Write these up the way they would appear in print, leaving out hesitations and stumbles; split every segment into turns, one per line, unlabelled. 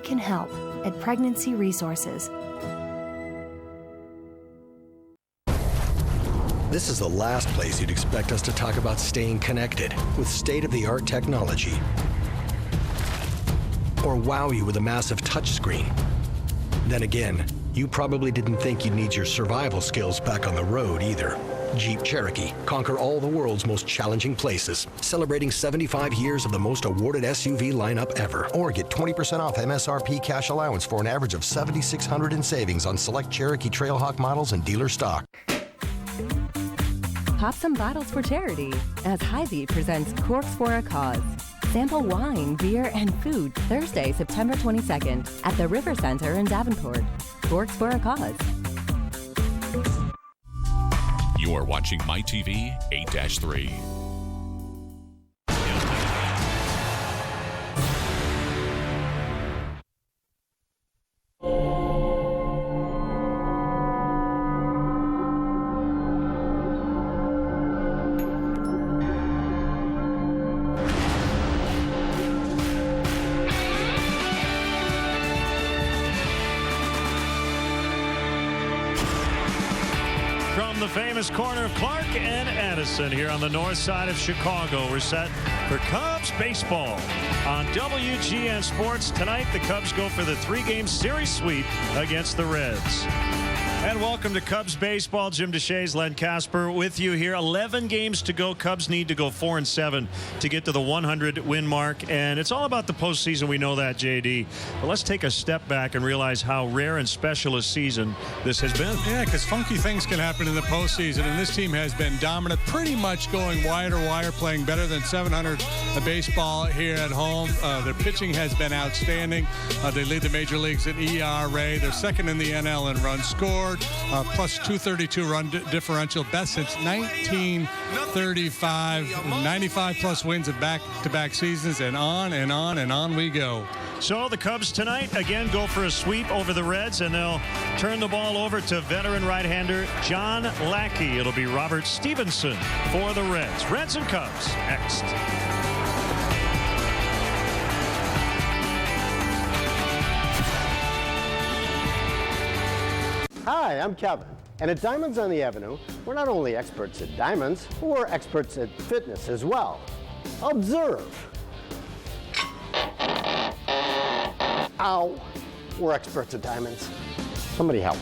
can help at Pregnancy Resources.
This is the last place you'd expect us to talk about staying connected with state-of-the-art technology, or wow you with a massive touchscreen. Then again, you probably didn't think you'd need your survival skills back on the road either. Jeep Cherokee. Conquer all the world's most challenging places. Celebrating 75 years of the most awarded SUV lineup ever. Or get 20% off MSRP cash allowance for an average of $7,600 in savings on select Cherokee Trailhawk models and dealer stock.
Pop some bottles for charity as Hy-Vee presents Corks for a Cause. Sample wine, beer, and food Thursday, September 22nd at the River Center in Davenport. Corks for a Cause.
You are watching MyTV 8-3.
Famous corner of Clark and Addison here on the north side of Chicago. We're set for Cubs baseball on WGN Sports. Tonight, the Cubs go for the 3-game series sweep against the Reds. And welcome to Cubs baseball. Jim DeShays, Len Casper with you here. 11 games to go. Cubs need to go 4-7 to get to the 100-win mark. And it's all about the postseason. We know that, JD. But let's take a step back and realize how rare and special a season this has been.
Yeah, because funky things can happen in the postseason. And this team has been dominant, pretty much going wire to wire, playing better than 700 baseball here at home. Their pitching has been outstanding. They lead the major leagues in ERA. They're second in the NL in runs scored. Plus 232 run differential, best since 1935. 95 plus wins in back-to-back seasons, and on and on and on we go.
So the Cubs tonight again go for a sweep over the Reds, and they'll turn the ball over to veteran right-hander John Lackey. It'll be Robert Stevenson for the Reds. Reds and Cubs next.
Hi, I'm Kevin, and at Diamonds on the Avenue, we're not only experts at diamonds, we're experts at fitness as well. Observe. Ow. We're experts at diamonds. Somebody help.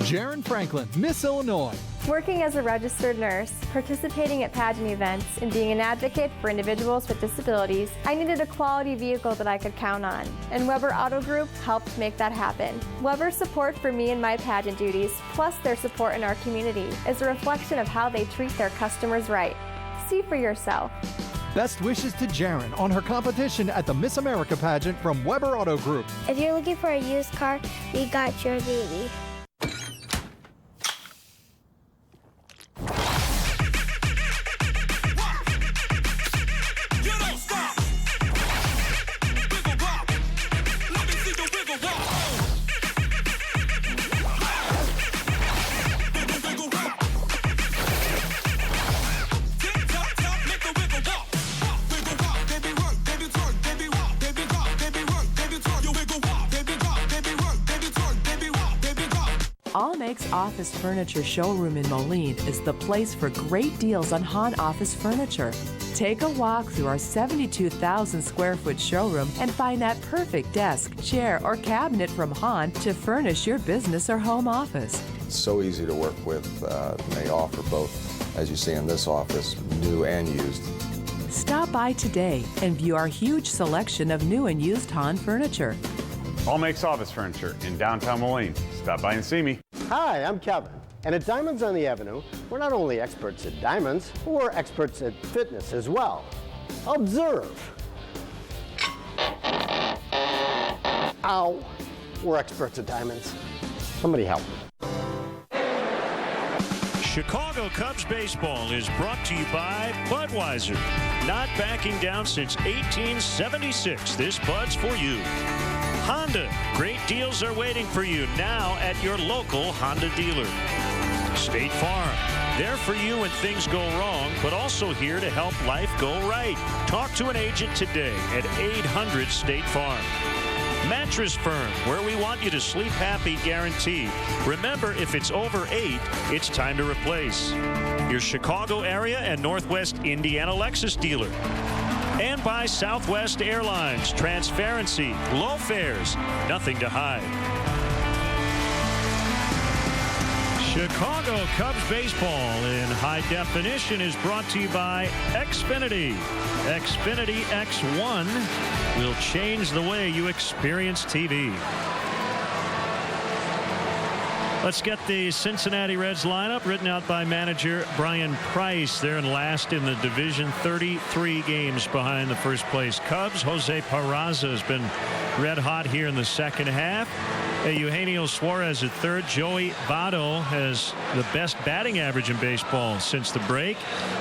Jaron Franklin, Miss Illinois.
Working as a registered nurse, participating at pageant events, and being an advocate for individuals with disabilities, I needed a quality vehicle that I could count on, and Weber Auto Group helped make that happen. Weber's support for me and my pageant duties, plus their support in our community, is a reflection of how they treat their customers right. See for yourself.
Best wishes to Jaron on her competition at the Miss America pageant from Weber Auto Group.
If you're looking for a used car, we got your baby.
Allmakes Office Furniture Showroom in Moline is the place for great deals on Hahn office furniture. Take a walk through our 72,000 square foot showroom and find that perfect desk, chair, or cabinet from Hahn to furnish your business or home office.
It's so easy to work with. They offer both, as you see in this office, new and used.
Stop by today and view our huge selection of new and used Hahn furniture.
Allmakes Office Furniture in downtown Moline. Stop by and see me.
Hi, I'm Kevin, and at Diamonds on the Avenue, we're not only experts at diamonds, we're experts at fitness as well. Observe. Ow. We're experts at diamonds. Somebody help.
Chicago Cubs baseball is brought to you by Budweiser. Not backing down since 1876. This Bud's for you. Honda. Great deals are waiting for you now at your local Honda dealer. State Farm. There for you when things go wrong, but also here to help life go right. Talk to an agent today at 800 State Farm. Mattress Firm, where we want you to sleep happy guaranteed. Remember, if it's over 8, it's time to replace. Your Chicago area and Northwest Indiana Lexus dealer. And by Southwest Airlines. Transparency, low fares, nothing to hide. Chicago Cubs baseball in high definition is brought to you by Xfinity. Xfinity X1 will change the way you experience TV. Let's get the Cincinnati Reds lineup written out by manager Brian Price. They're in last in the division, 33 games behind the first place Cubs. Jose Peraza has been red hot here in the second half. Eugenio Suarez at third. Joey Votto has the best batting average in baseball since the break.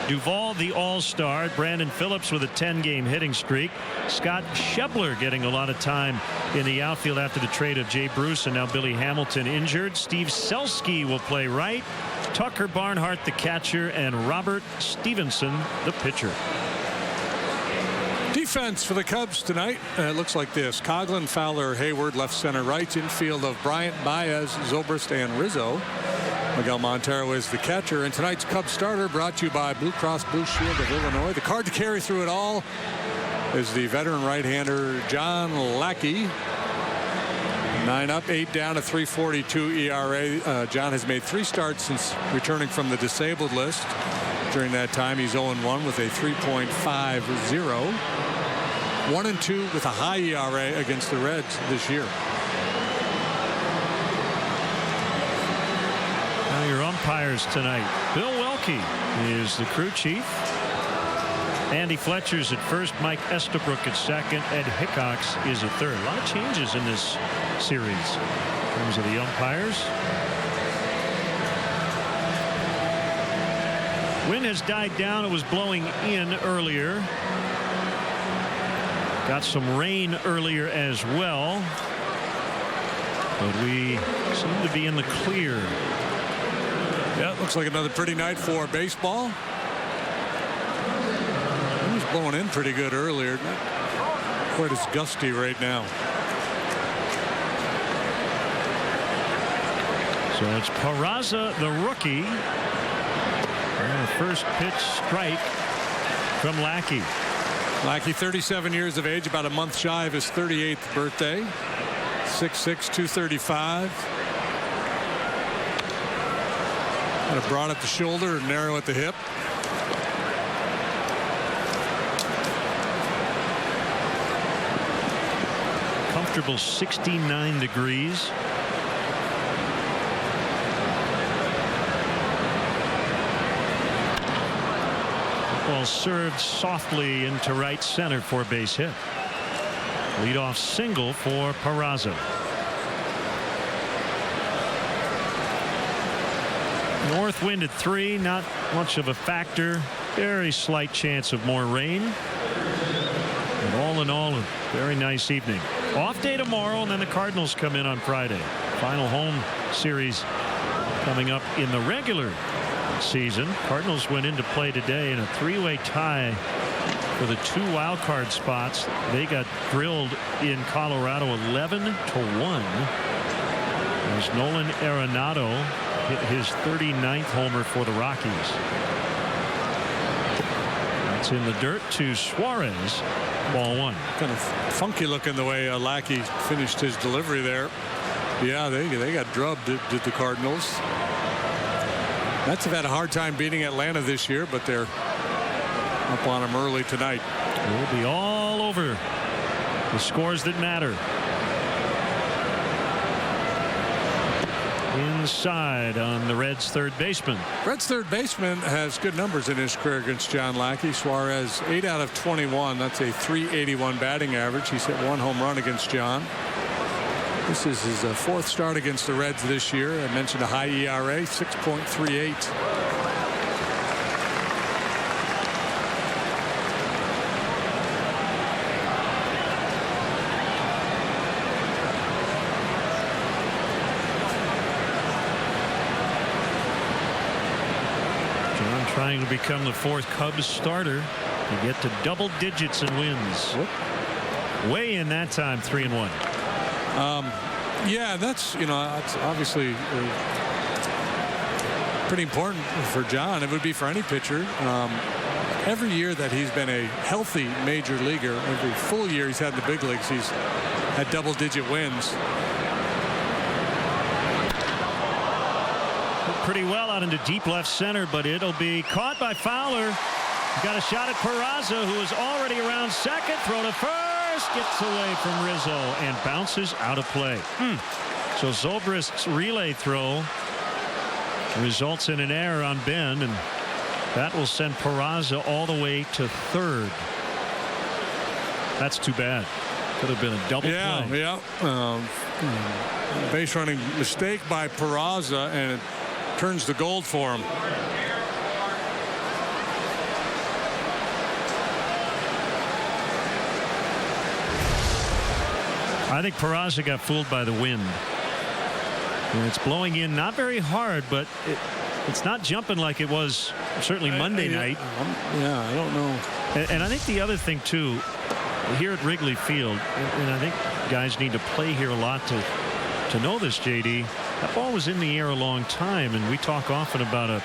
Duvall, the all-star. Brandon Phillips with a 10-game hitting streak. Scott Schebler getting a lot of time in the outfield after the trade of Jay Bruce and now Billy Hamilton injured. Steve Selski will play right. Tucker Barnhart, the catcher, and Robert Stevenson, the pitcher.
Defense for the Cubs tonight. It looks like this. Coughlin, Fowler, Hayward, left, center, right. Infield of Bryant, Baez, Zobrist, and Rizzo. Miguel Montero is the catcher. And tonight's Cubs starter brought to you by Blue Cross Blue Shield of Illinois. The card to carry through it all is the veteran right-hander John Lackey. 9 up, 8 down, a 3.42 ERA. John has made 3 starts since returning from the disabled list. During that time, he's 0-1 with a 3.50. 1-2 with a high ERA against the Reds this year.
Now your umpires tonight. Bill Welke is the crew chief. Andy Fletcher's at first. Mike Estabrook at second. Ed Hickox is at third. A lot of changes in this series in terms of the umpires. Wind has died down. It was blowing in earlier. Got some rain earlier as well. But we seem to be in the clear.
Yeah, it looks like another pretty night for baseball. It was blowing in pretty good earlier. Not quite as gusty right now.
So it's Peraza, the rookie. And the first pitch strike from Lackey.
Lackey, 37 years of age, about a month shy of his 38th birthday. 6'6", 235. Kind of broad at the shoulder and narrow at the hip.
Comfortable 69 degrees. Ball served softly into right center for a base hit. Leadoff single for Peraza. North wind at 3, not much of a factor. Very slight chance of more rain. And all in all, a very nice evening. Off day tomorrow, and then the Cardinals come in on Friday. Final home series coming up in the regular season. Cardinals went into play today in a 3-way tie for the 2 wild card spots. They got drilled in Colorado 11-1 as Nolan Arenado hit his 39th homer for the Rockies. That's in the dirt to Suarez. Ball 1.
Kind of funky looking the way Lackey finished his delivery there. Yeah, they got drubbed, did the Cardinals. Mets have had a hard time beating Atlanta this year, but they're up on them early tonight.
We'll be all over the scores that matter. Inside on the Reds' third baseman.
Reds' third baseman has good numbers in his career against John Lackey. Suarez 8 out of 21. That's a 381 batting average. He's hit 1 home run against John. This is his 4th start against the Reds this year. I mentioned a high ERA, 6.38.
John trying to become the 4th Cubs starter to get to double digits in wins. Way in that time, 3-1.
Yeah, that's obviously pretty important for John. It would be for any pitcher. Every year that he's been a healthy major leaguer, every full year he's had in the big leagues, he's had double-digit wins.
Pretty well out into deep left center, but it'll be caught by Fowler. Got a shot at Peraza, who is already around second. Throw to first. Gets away from Rizzo and bounces out of play. So Zobrist's relay throw results in an error on Ben, and that will send Peraza all the way to third. That's too bad. Could have been a double play.
Yeah. Base running mistake by Peraza, and it turns to gold for him.
I think Peraza got fooled by the wind. And it's blowing in not very hard, but it's not jumping like it was certainly Monday night.
Yeah, I don't know.
And I think the other thing, too, here at Wrigley Field, and I think guys need to play here a lot to know this, JD, that ball was in the air a long time, and we talk often about a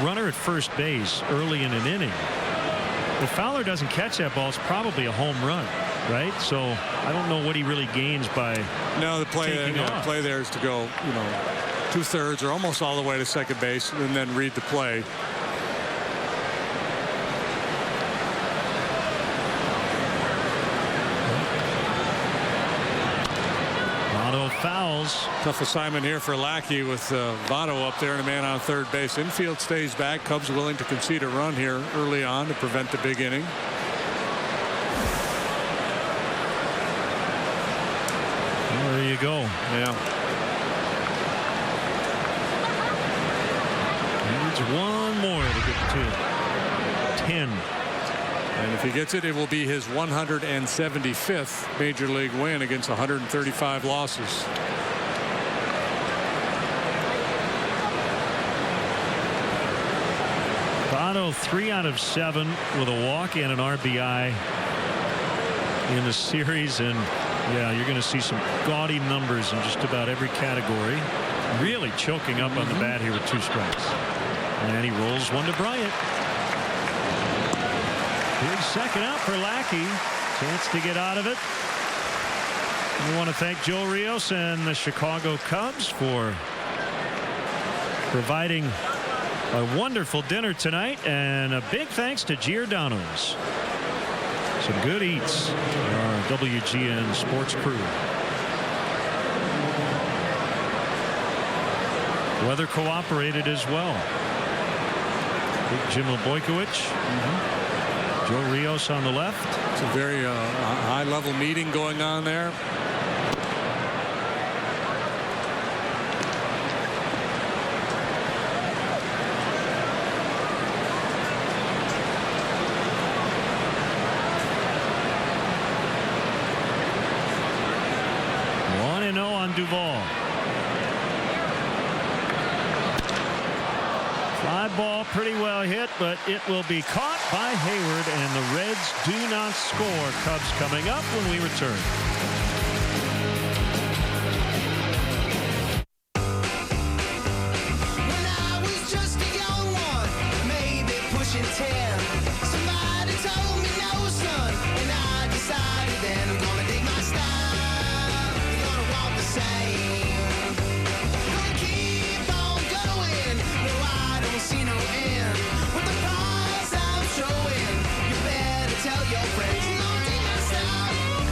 runner at first base early in an inning. If Fowler doesn't catch that ball, it's probably a home run, right? So I don't know what he really gains by
the play
taking off.
Play there is to go, 2/3 or almost all the way to second base, and then read the play.
Fouls.
Tough assignment here for Lackey with Votto up there and a man on third base. Infield stays back. Cubs willing to concede a run here early on to prevent the big inning.
There you go.
Yeah.
Needs one more to get to 10.
And if he gets it, it will be his 175th major league win against 135 losses.
Votto 3 out of 7 with a walk and an RBI in the series. And yeah, you're going to see some gaudy numbers in just about every category. Really choking up on the bat here with 2 strikes. And he rolls one to Bryant. Big second out for Lackey. Chance to get out of it. We want to thank Joe Rios and the Chicago Cubs for providing a wonderful dinner tonight, and a big thanks to Giordano's. Some good eats for our WGN sports crew. Weather cooperated as well. Big Jim Bojkovic. Joe Rios on the left.
It's a very high-level meeting going on there.
Duvall. Fly ball pretty well hit, but it will be caught by Hayward, and the Reds do not score. Cubs coming up when we return.
When I was just a young one, maybe pushing 10, somebody told me no, son, and I decided then I'm gonna dig my style. Same. Gonna keep on going. No, I don't see no end. With the prize I'm showing, you better tell your friends. You gonna take my style.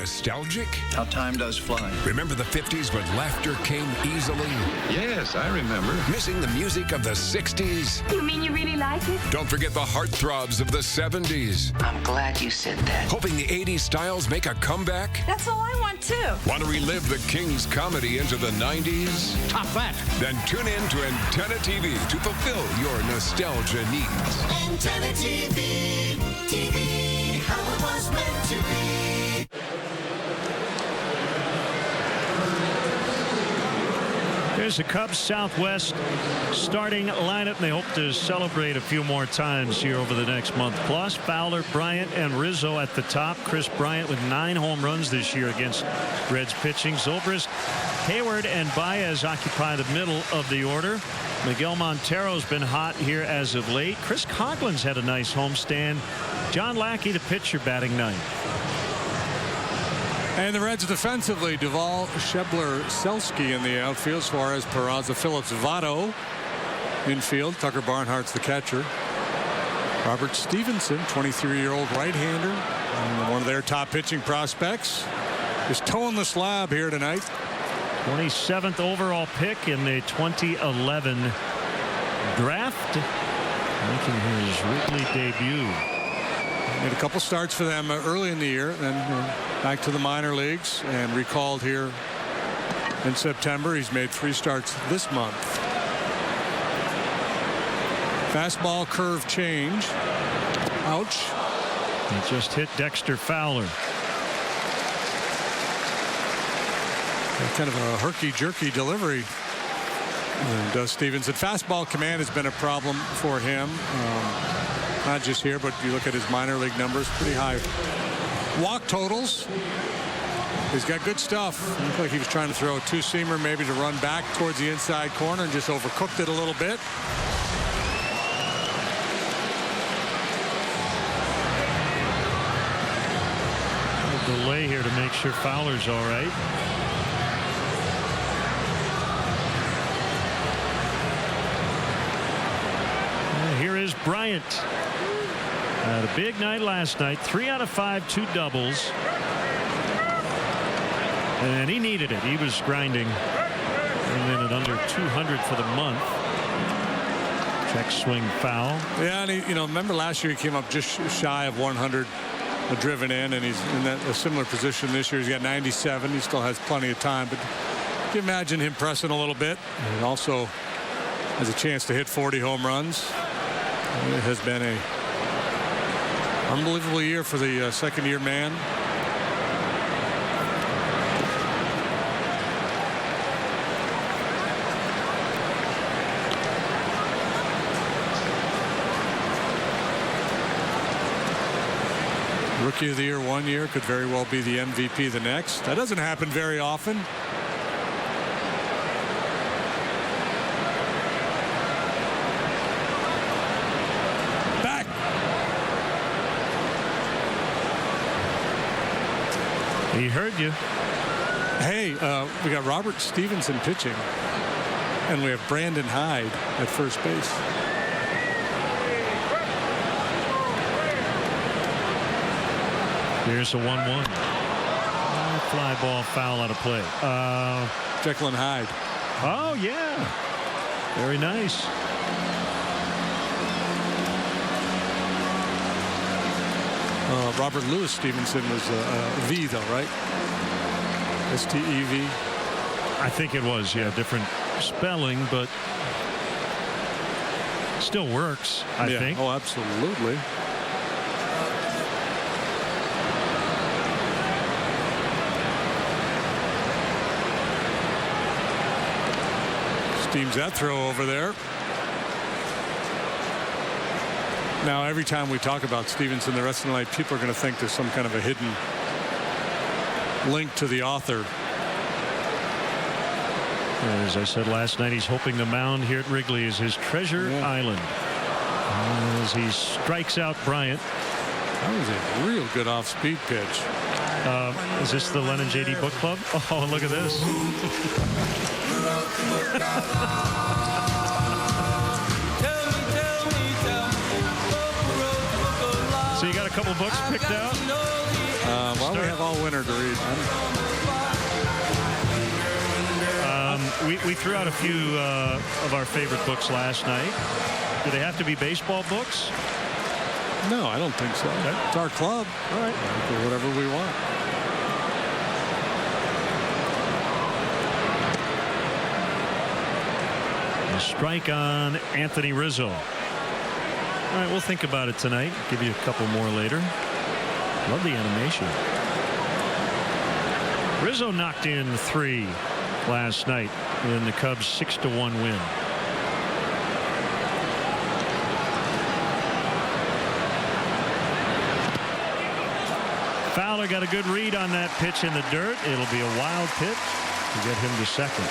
nostalgic?
How time does fly.
Remember the 50s when laughter came easily?
Yes, I remember.
Missing the music of the 60s?
You mean you really like it?
Don't forget the heartthrobs of the 70s.
I'm glad you said that.
Hoping the 80s styles make a comeback?
That's all I want, too.
Want to relive the King's comedy into the 90s?
Top that.
Then tune in to Antenna TV to fulfill your nostalgia needs.
Antenna TV, TV, how it was meant to be.
There's the Cubs Southwest starting lineup. They hope to celebrate a few more times here over the next month. Plus, Fowler, Bryant, and Rizzo at the top. Chris Bryant with 9 home runs this year against Reds pitching. Zobrist, Hayward, and Baez occupy the middle of the order. Miguel Montero's been hot here as of late. Chris Coughlin's had a nice homestand. John Lackey, the pitcher, batting 9th.
And the Reds defensively, Duvall, Shebler, Selski in the outfield. Suarez, Peraza, Phillips, Votto infield. Tucker Barnhart's the catcher. Robert Stevenson, 23-year-old right-hander, one of their top pitching prospects, is toeing the slab here tonight.
27th overall pick in the 2011 draft, making his Wrigley debut.
Made a couple starts for them early in the year, then back to the minor leagues and recalled here in September. He's made 3 starts this month. Fastball curve change. Ouch.
He just hit Dexter Fowler.
Kind of a herky-jerky delivery. And Stevenson. Fastball command has been a problem for him. Not just here, but you look at his minor league numbers, pretty high. Walk totals. He's got good stuff. Looked like he was trying to throw a 2-seamer maybe to run back towards the inside corner and just overcooked it a little bit.
A delay here to make sure Fowler's all right. Here is Bryant. Had a big night last night. 3 out of 5, 2 doubles. And he needed it. He was grinding. Came in at under 200 for the month. Check swing foul.
Yeah, and he, remember last year he came up just shy of 100 driven in, and he's in a similar position this year. He's got 97. He still has plenty of time, but you can imagine him pressing a little bit. And also has a chance to hit 40 home runs. It has been a unbelievable year for the second-year man. Rookie of the year one year, could very well be the MVP the next. That doesn't happen very often.
He heard you.
Hey, we got Robert Stevenson pitching, and we have Brandon Hyde at first base.
Here's a 1-1. Fly ball foul out of play.
Jekyll and Hyde.
Oh, yeah. Very nice.
Robert Louis Stevenson was V, though, right? S-T-E-V.
I think it was, yeah, different spelling, but still works, I think.
Oh, absolutely. Steams that throw over there. Now, every time we talk about Stevenson the rest of the night, people are going to think there's some kind of a hidden link to the author.
As I said last night, he's hoping the mound here at Wrigley is his treasure island. As he strikes out Bryant.
That was a real good off-speed pitch.
Is this the Lennon JD Book Club? Oh, look at this. So you got a couple books picked out?
Well, we have all winter to read.
We threw out a few of our favorite books last night. Do they have to be baseball books?
No, I don't think so. Okay. It's our club.
All right.
We'll do whatever we want.
A strike on Anthony Rizzo. All right, we'll think about it tonight. Give you a couple more later. Love the animation. Rizzo knocked in 3 last night in the Cubs' 6-1 win. Fowler got a good read on that pitch in the dirt. It'll be a wild pitch to get him to second.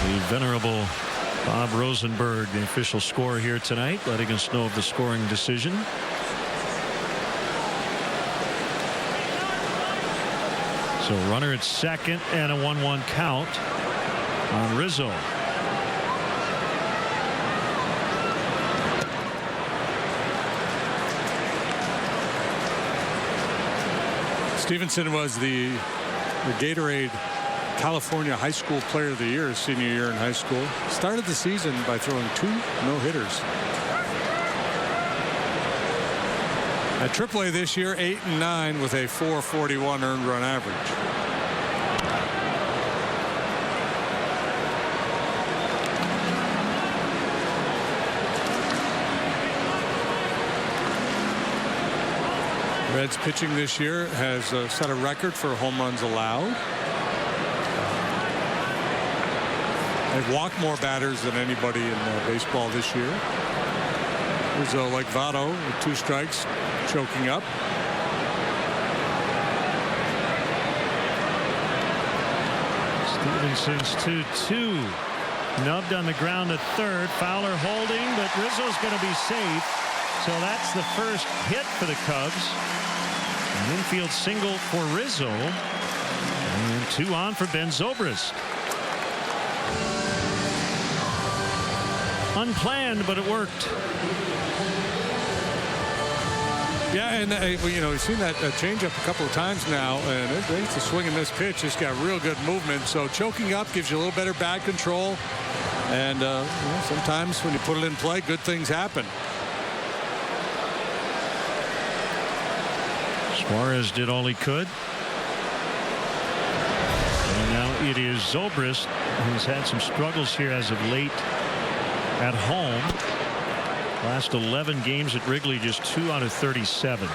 The venerable Bob Rosenberg, the official scorer here tonight, letting us know of the scoring decision. So runner at second and a 1-1 count on Rizzo.
Stevenson was the Gatorade California High School Player of the Year his senior year in high school. Started the season by throwing 2 no-hitters. At AAA this year, 8-9 with a .441 earned run average. Reds pitching this year has set a record for home runs allowed. They've walked more batters than anybody in baseball this year. Rizzo, like Votto, with 2 strikes, choking up.
Stevenson's 2-2. Nubbed on the ground at third. Fowler holding, but Rizzo's going to be safe. So that's the first hit for the Cubs. An infield single for Rizzo. And 2 on for Ben Zobrist. Unplanned, but it worked.
Yeah, and we've seen that changeup a couple of times now, and it's a swing and miss pitch. It's got real good movement, so choking up gives you a little better bat control, and sometimes when you put it in play, good things happen.
Suarez did all he could. And now it is Zobrist, who's had some struggles here as of late at home. Last 11 games at Wrigley, just 2 out of 37.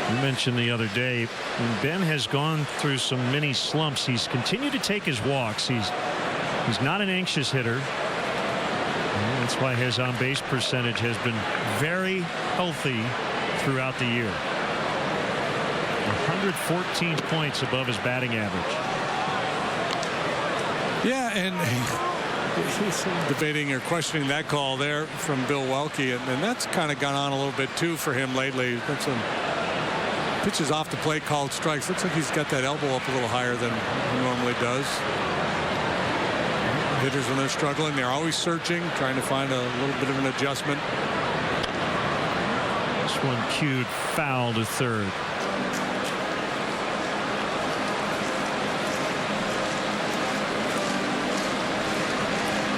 You mentioned the other day, when Ben has gone through some mini slumps, he's continued to take his walks. He's not an anxious hitter. And that's why his on-base percentage has been very healthy throughout the year. 114 points above his batting average.
Yeah, and he's debating or questioning that call there from Bill Welke, and that's kind of gone on a little bit too for him lately. Got some pitches off the plate called strikes. Looks like he's got that elbow up a little higher than he normally does. Hitters, when they're struggling, they're always searching, trying to find a little bit of an adjustment.
This one cued foul to third.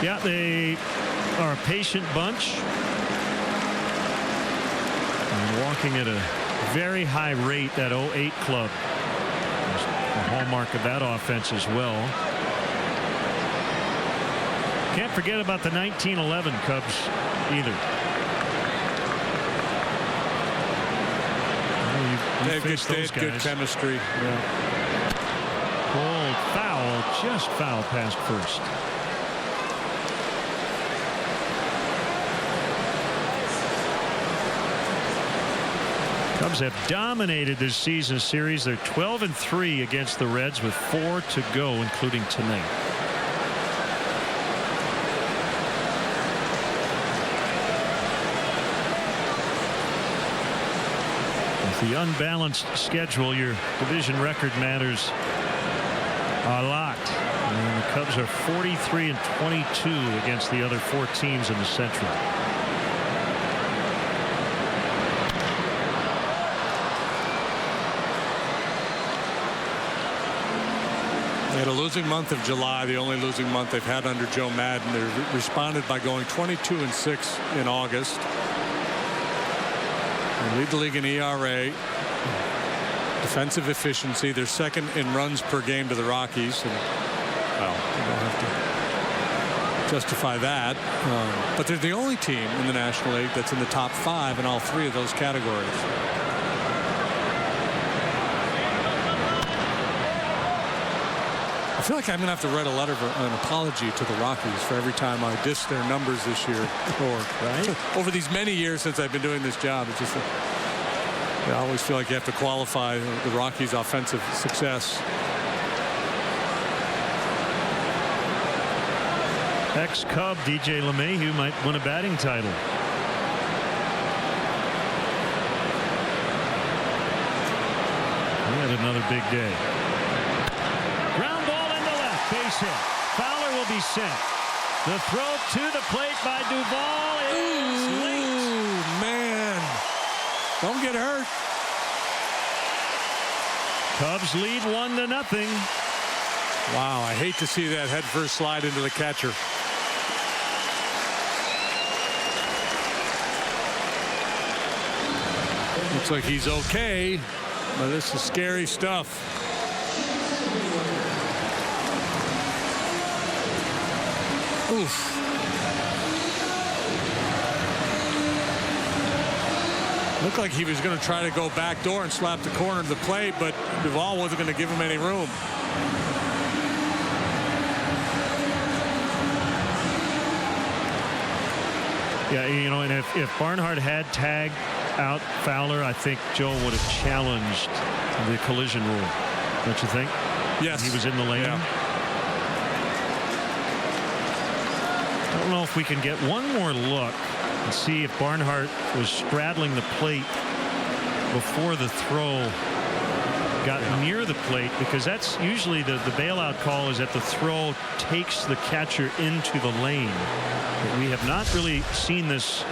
Yeah, they are a patient bunch. And walking at a very high rate, that 08 club. The hallmark of that offense as well. Can't forget about the 1911 Cubs either.
They have good chemistry.
Yeah. Pulled foul, just foul past first. Cubs have dominated this season series. They're 12-3 against the Reds with 4 to go, including tonight. With the unbalanced schedule, your division record matters a lot. And the Cubs are 43-22 against the other 4 teams in the Central.
They had a losing month of July, the only losing month they've had under Joe Madden. They responded by going 22-6 in August. They lead the league in ERA. Defensive efficiency. They're second in runs per game to the Rockies. And, well, you don't have to justify that. But they're the only team in the National League that's in the top 5 in all 3 of those categories. I feel like I'm going to have to write a letter of an apology to the Rockies for every time I diss their numbers this year, or over these many years since I've been doing this job. It's just I always feel like you have to qualify the Rockies' offensive success.
Ex-Cub DJ LeMahieu might win a batting title. He had another big day. Base hit. Fowler will be sent. The throw to the plate by Duvall is late.
Man. Don't get hurt.
Cubs lead 1-0.
Wow, I hate to see that headfirst slide into the catcher. Looks like he's okay, but this is scary stuff. Oof. Looked like he was going to try to go back door and slap the corner of the plate, but Duvall wasn't going to give him any room.
Yeah, you know, and if Barnhart had tagged out Fowler, I think Joe would have challenged the collision rule. Don't you think?
Yes.
He was in the lane.
Yeah.
I don't know if we can get one more look and see if Barnhart was straddling the plate before the throw got near the plate, because that's usually the bailout call is that the throw takes the catcher into the lane. But we have not really seen this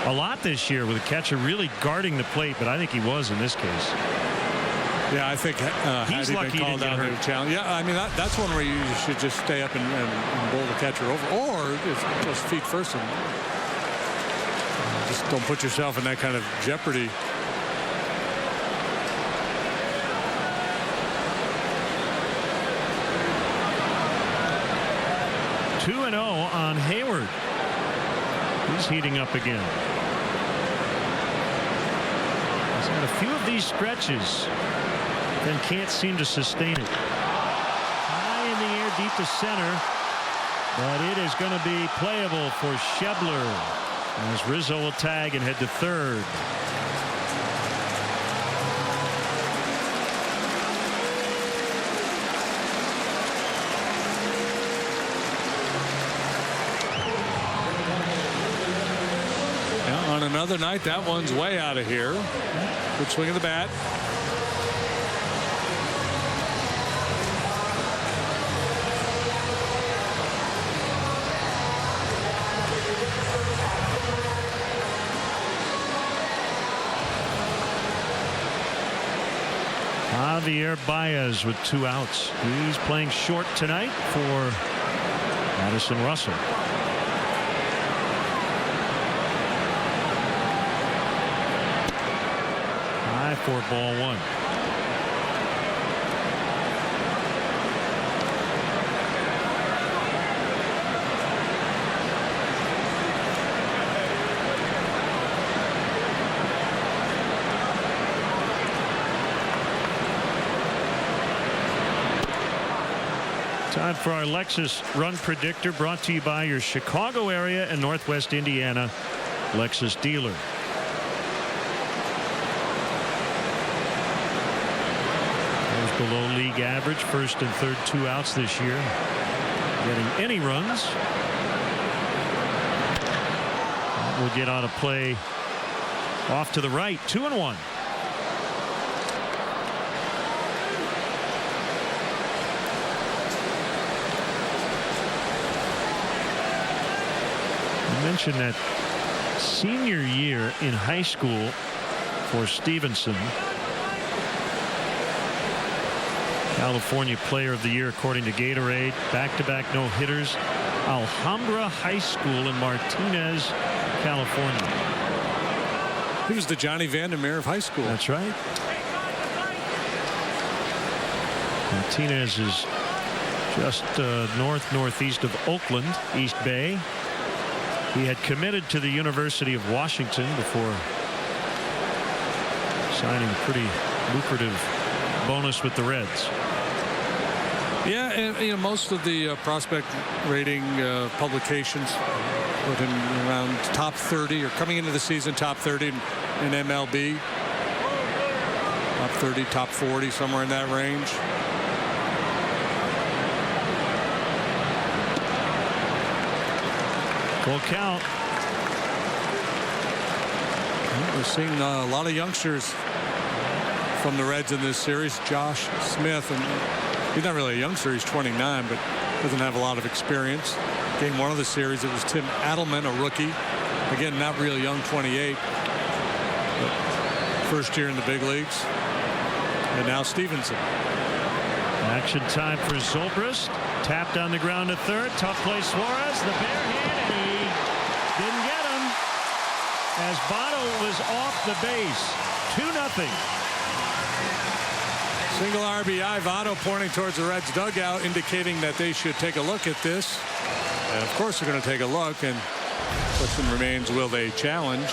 a lot this year with the catcher really guarding the plate, but I think he was in this case.
Yeah, I think
he's lucky he didn't get hurt.
Challenge. Yeah, I mean that's one where you should just stay up and bowl the catcher over, or just feet first and just don't put yourself in that kind of jeopardy.
Two 2-0 on Hayward. He's heating up again. He's had a few of these stretches, then can't seem to sustain it. High in the air, deep to center, but it is going to be playable for Schebler as Rizzo will tag and head to third.
On another night, that one's way out of here. Good swing of the bat.
Javier Baez with 2 outs. He's playing short tonight for Madison Russell. High for ball 1. Time for our Lexus Run Predictor, brought to you by your Chicago area and Northwest Indiana Lexus dealer. Goes below league average, first and third 2 outs this year. Getting any runs. That will get out of play Off to the right, 2-1. I mentioned that senior year in high school for Stevenson. California Player of the Year according to Gatorade. Back-to-back no-hitters. Alhambra High School in Martinez, California.
He was the Johnny Vandermeer of high school.
That's right. Martinez is just northeast of Oakland, East Bay. He had committed to the University of Washington before signing a pretty lucrative bonus with the Reds.
Yeah, and most of the prospect rating publications put him around top 30 or coming into the season top 30 in MLB. Top 30, top 40, somewhere in that range.
Full count.
We're seeing a lot of youngsters from the Reds in this series. Josh Smith, and he's not really a youngster, he's 29, but doesn't have a lot of experience. Game 1 of the series, it was Tim Adelman, a rookie. Again, not real young, 28. But first year in the big leagues. And now Stevenson.
Action time for Zobrist. Tapped on the ground to third. Tough play, Suarez. The bare hand, and he didn't get him. As Votto was off the base. 2-0.
Single RBI. Votto pointing towards the Reds dugout, indicating that they should take a look at this. And of course they're going to take a look, and the question remains, will they challenge?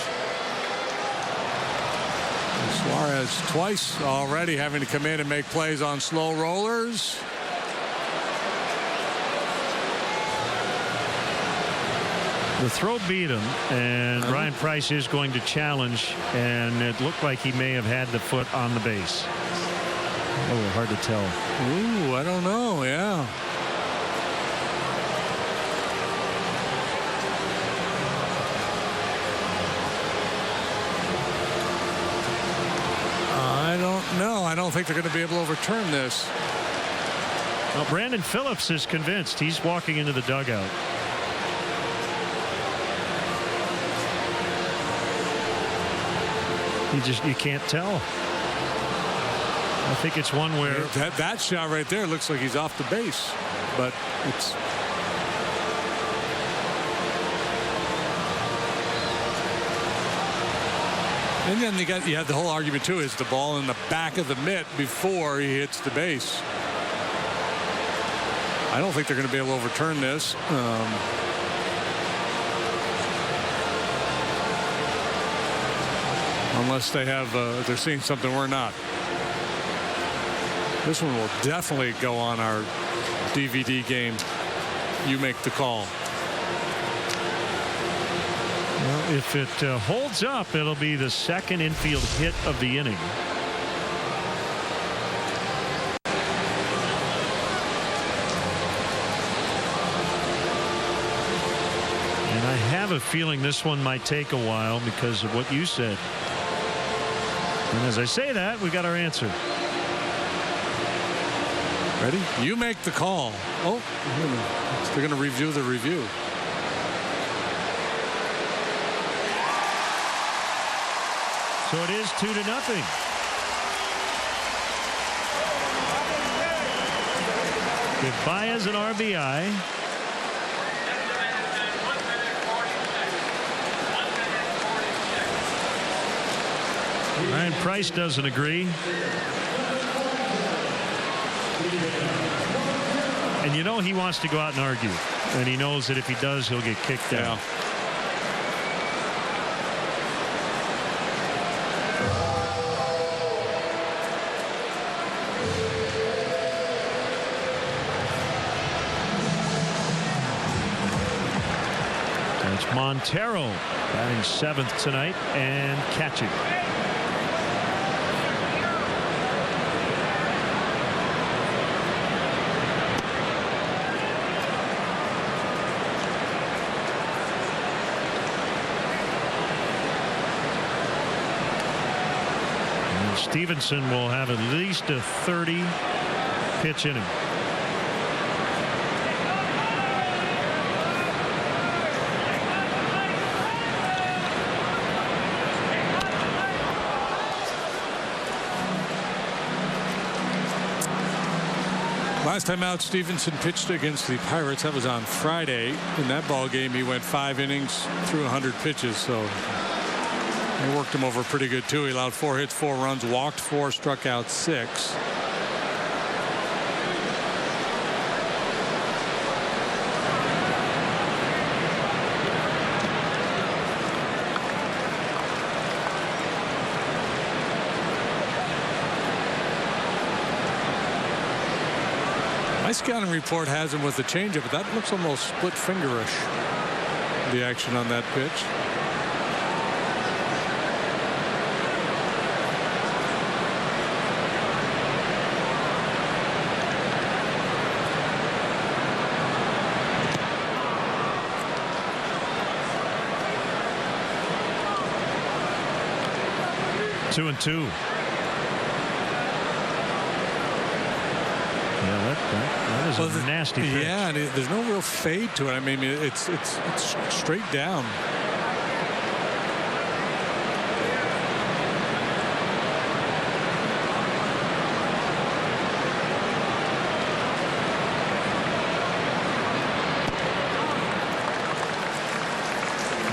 And Suarez twice already having to come in and make plays on slow rollers.
The throw beat him, and Ryan Price is going to challenge, and it looked like he may have had the foot on the base. Oh, hard to tell.
Ooh, I don't know. Yeah. I don't know. I don't think they're going to be able to overturn this.
Well, Brandon Phillips is convinced. He's walking into the dugout. You can't tell. I think it's one where
that shot right there looks like he's off the base, but it's and then you had the whole argument too, is the ball in the back of the mitt before he hits the base. I don't think they're going to be able to overturn this. Unless they have they're seeing something we're not. This one will definitely go on our DVD game. You make the call.
Well, if it holds up, it'll be the second infield hit of the inning. And I have a feeling this one might take a while because of what you said. And as I say that, we got our answer.
Ready? You make the call. Oh, they're going to review the review.
So it is 2-0. Give Baez an RBI. Ryan Price doesn't agree. And you know he wants to go out and argue. And he knows that if he does, he'll get kicked out. It's Montero batting 7th tonight and catching. And Stevenson will have at least a 30-pitch inning.
Last time out, Stevenson pitched against the Pirates. That was on Friday. In that ball game, he went 5 innings, threw 100 pitches. So they worked him over pretty good, too. He allowed 4 hits, 4 runs, walked 4, struck out 6. My scouting report has him with the changeup, but that looks almost split fingerish, the action on that pitch.
Two and two. That is a nasty pitch.
Yeah, and there's no real fade to it. I mean, it's straight down.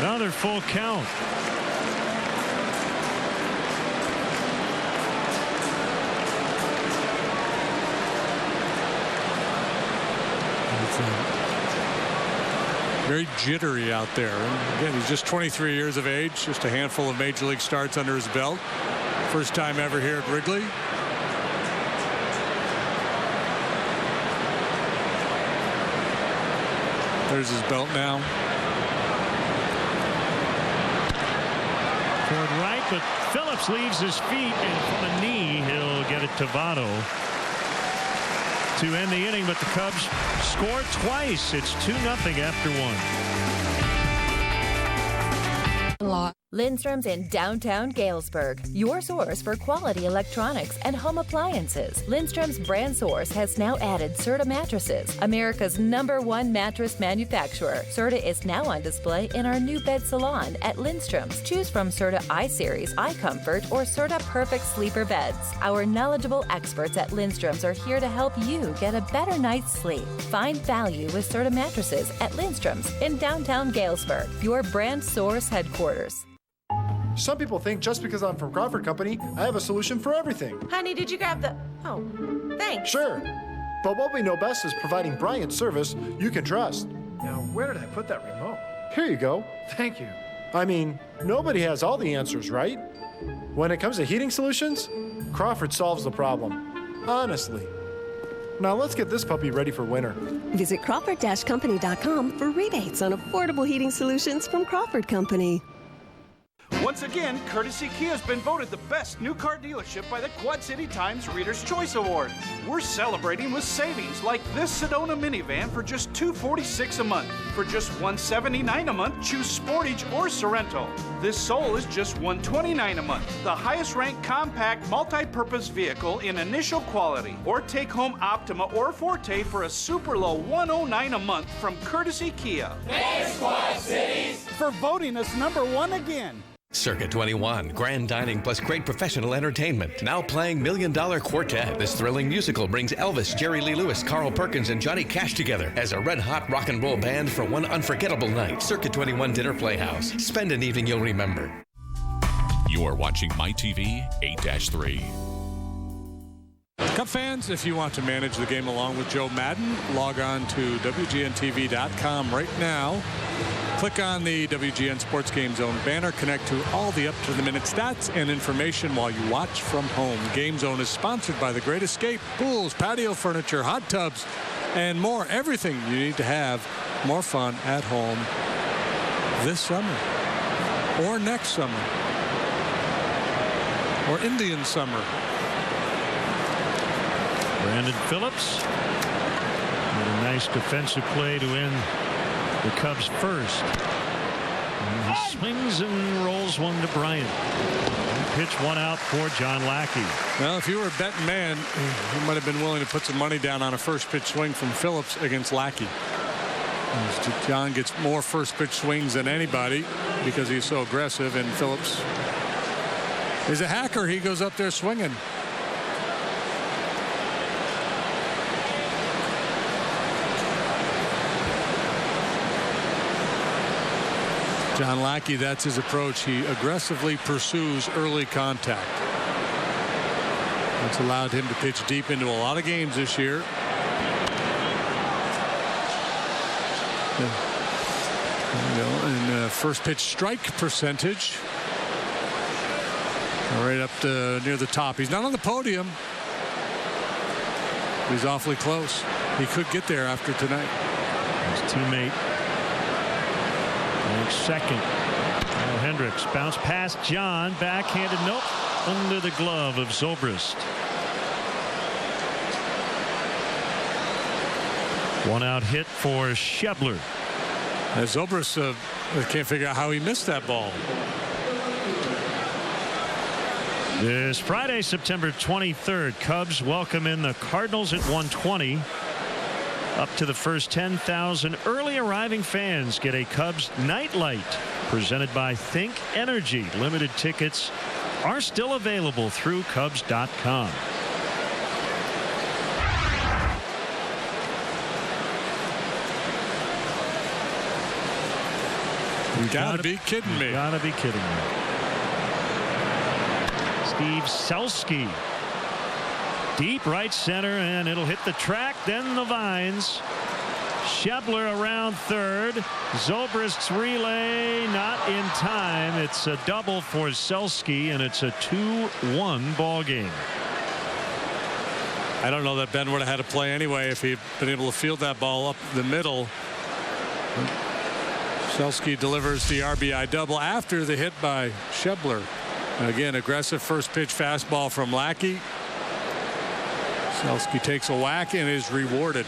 Another full count.
Very jittery out there. And again, he's just 23 years of age, just a handful of major league starts under his belt. First time ever here at Wrigley. There's his belt now.
Toward right, but Phillips leaves his feet, and from a knee, he'll get it to Votto to end the inning, but the Cubs scored twice. It's 2-0 after 1.
Lindstrom's in downtown Galesburg, your source for quality electronics and home appliances. Lindstrom's brand source has now added Serta mattresses, America's #1 mattress manufacturer. Serta is now on display in our new bed salon at Lindstrom's. Choose from Serta iSeries, iComfort, or Serta Perfect Sleeper beds. Our knowledgeable experts at Lindstrom's are here to help you get a better night's sleep. Find value with Serta mattresses at Lindstrom's in downtown Galesburg, your brand source headquarters.
Some people think just because I'm from Crawford Company, I have a solution for everything.
Honey, did you grab the... Oh, thanks.
Sure. But what we know best is providing Bryant service you can trust.
Now, where did I put that remote?
Here you go.
Thank you.
I mean, nobody has all the answers, right? When it comes to heating solutions, Crawford solves the problem. Honestly. Now let's get this puppy ready for winter.
Visit Crawford-Company.com for rebates on affordable heating solutions from Crawford Company.
Once again, Courtesy Kia has been voted the best new car dealership by the Quad City Times Reader's Choice Award. We're celebrating with savings like this Sedona minivan for just $246 a month. For just $179 a month, choose Sportage or Sorrento. This Soul is just $129 a month. The highest ranked compact multi-purpose vehicle in initial quality. Or take home Optima or Forte for a super low $109 a month from Courtesy Kia.
Thanks, Quad Cities,
for voting us #1 again.
Circa 21, grand dining plus great professional entertainment. Now playing $1 Million Quartet. This thrilling musical brings Elvis, Jerry Lee Lewis, Carl Perkins, and Johnny Cash together as a red-hot rock and roll band for one unforgettable night. Circa 21 Dinner Playhouse. Spend an evening you'll remember.
You're watching MyTV 8-3.
Cub fans, if you want to manage the game along with Joe Madden, log on to WGNTV.com right now. Click on the WGN Sports Game Zone banner. Connect to all the up-to-the-minute stats and information while you watch from home. Game Zone is sponsored by The Great Escape, pools, patio furniture, hot tubs, and more. Everything you need to have more fun at home this summer or next summer or Indian summer.
Brandon Phillips with a nice defensive play to end the Cubs first. And he swings and rolls one to Bryant. pitch, one out for John Lackey.
Well, if you were a betting man, you might have been willing to put some money down on a first pitch swing from Phillips against Lackey. John gets more first pitch swings than anybody because he's so aggressive, and Phillips is a hacker. He goes up there swinging. John Lackey, that's his approach. He aggressively pursues early contact. It's allowed him to pitch deep into a lot of games this year. And first pitch strike percentage right up to near the top. He's not on the podium. He's awfully close. He could get there after tonight.
His teammate makes second. Now Hendricks bounce past John, backhanded, nope, under the glove of Zobrist. One out hit for Schebler.
Zobrist can't figure out how he missed that ball.
This Friday, September 23rd, Cubs welcome in the Cardinals at 1:20. Up to the first 10,000 early arriving fans get a Cubs nightlight presented by Think Energy. Limited tickets are still available through Cubs.com.
You gotta be kidding me.
Gotta be kidding me. Steve Selsky. Deep right center, and it'll hit the track, then the vines. Schebler around third. Zobrist's relay not in time. It's a double for Selsky, and it's a 2-1 ball game.
I don't know that Ben would have had to play anyway if he'd been able to field that ball up the middle. Selsky delivers the RBI double after the hit by Schebler. Again, aggressive first pitch fastball from Lackey. Selsky takes a whack and is rewarded.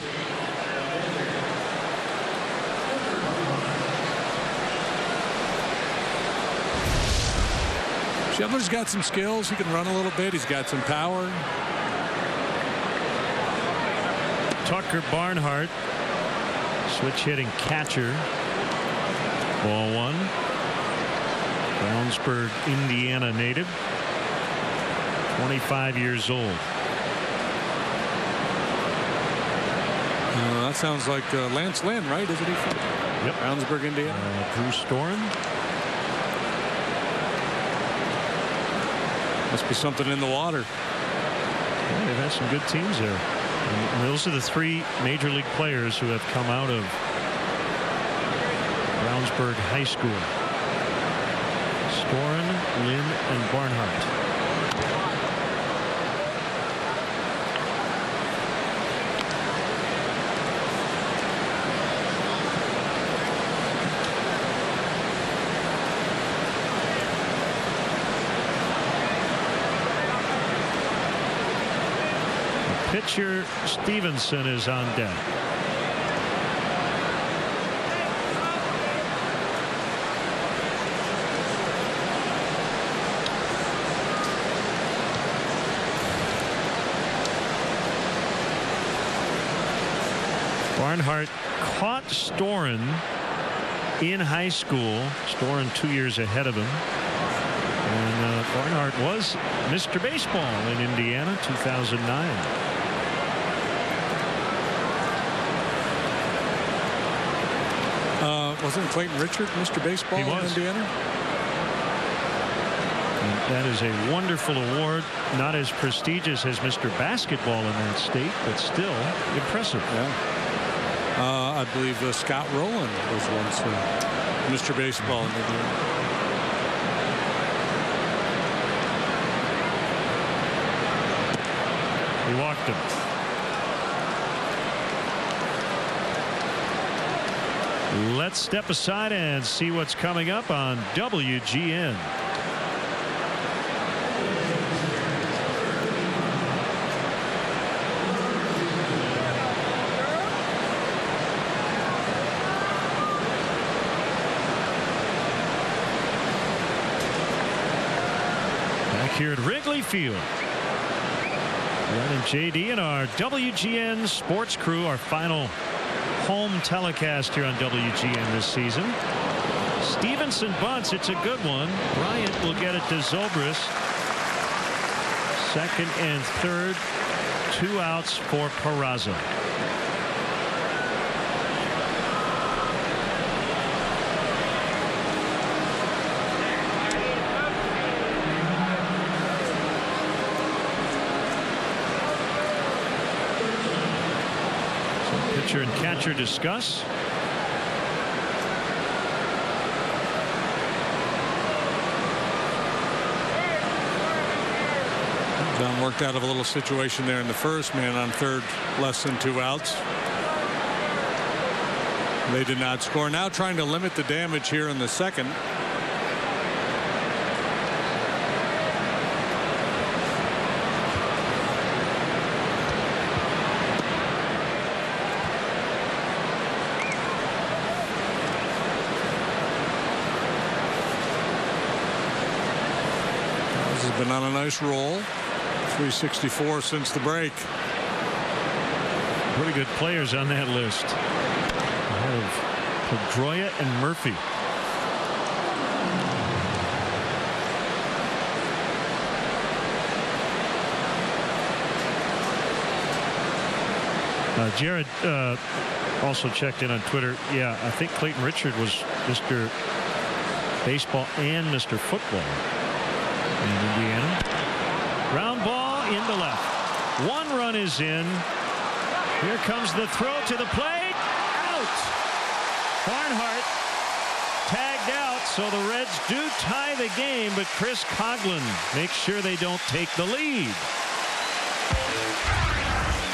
Schebler's got some skills. He can run a little bit. He's got some power.
Tucker Barnhart, switch hitting catcher. Ball one. Brownsburg, Indiana native. 25 years old.
That sounds like Lance Lynn, right? Isn't he?
Yep.
Brownsburg, Indiana.
Drew Storen.
Must be something in the water.
Yeah, they've had some good teams there. And those are the three major league players who have come out of Brownsburg High School. Storen, Lynn, and Barnhart. Pitcher Stevenson is on deck. Barnhart caught Storen in high school. Storen 2 years ahead of him. And Barnhart was Mr. Baseball in Indiana, 2009.
Wasn't Clayton Richard Mr. Baseball in Indiana?
And that is a wonderful award. Not as prestigious as Mr. Basketball in that state, but still impressive.
Yeah. I believe Scott Rowland was once Mr. Baseball in Indiana.
He walked him. Let's step aside and see what's coming up on WGN. here at Wrigley Field. Ren and JD and our WGN sports crew, our final home telecast here on WGN this season. Stevenson bunts. It's a good one. Bryant will get it to Zobrist. Second and third. 2 outs for Peraza. So pitcher and catcher discuss.
John worked out of a little situation there in the first. Man on third, less than 2 outs. They did not score. Now trying to limit the damage here in the second. This has been on a nice roll. 364 since the break.
Pretty good players on that list. Ahead of Pedroia and Murphy. Jared also checked in on Twitter. Yeah, I think Clayton Richard was Mr. Baseball and Mr. Football in Indiana. Ground ball into left. 1 run is in. Here comes the throw to the plate. Out. Barnhart tagged out, so the Reds do tie the game, but Chris Coughlin makes sure they don't take the lead.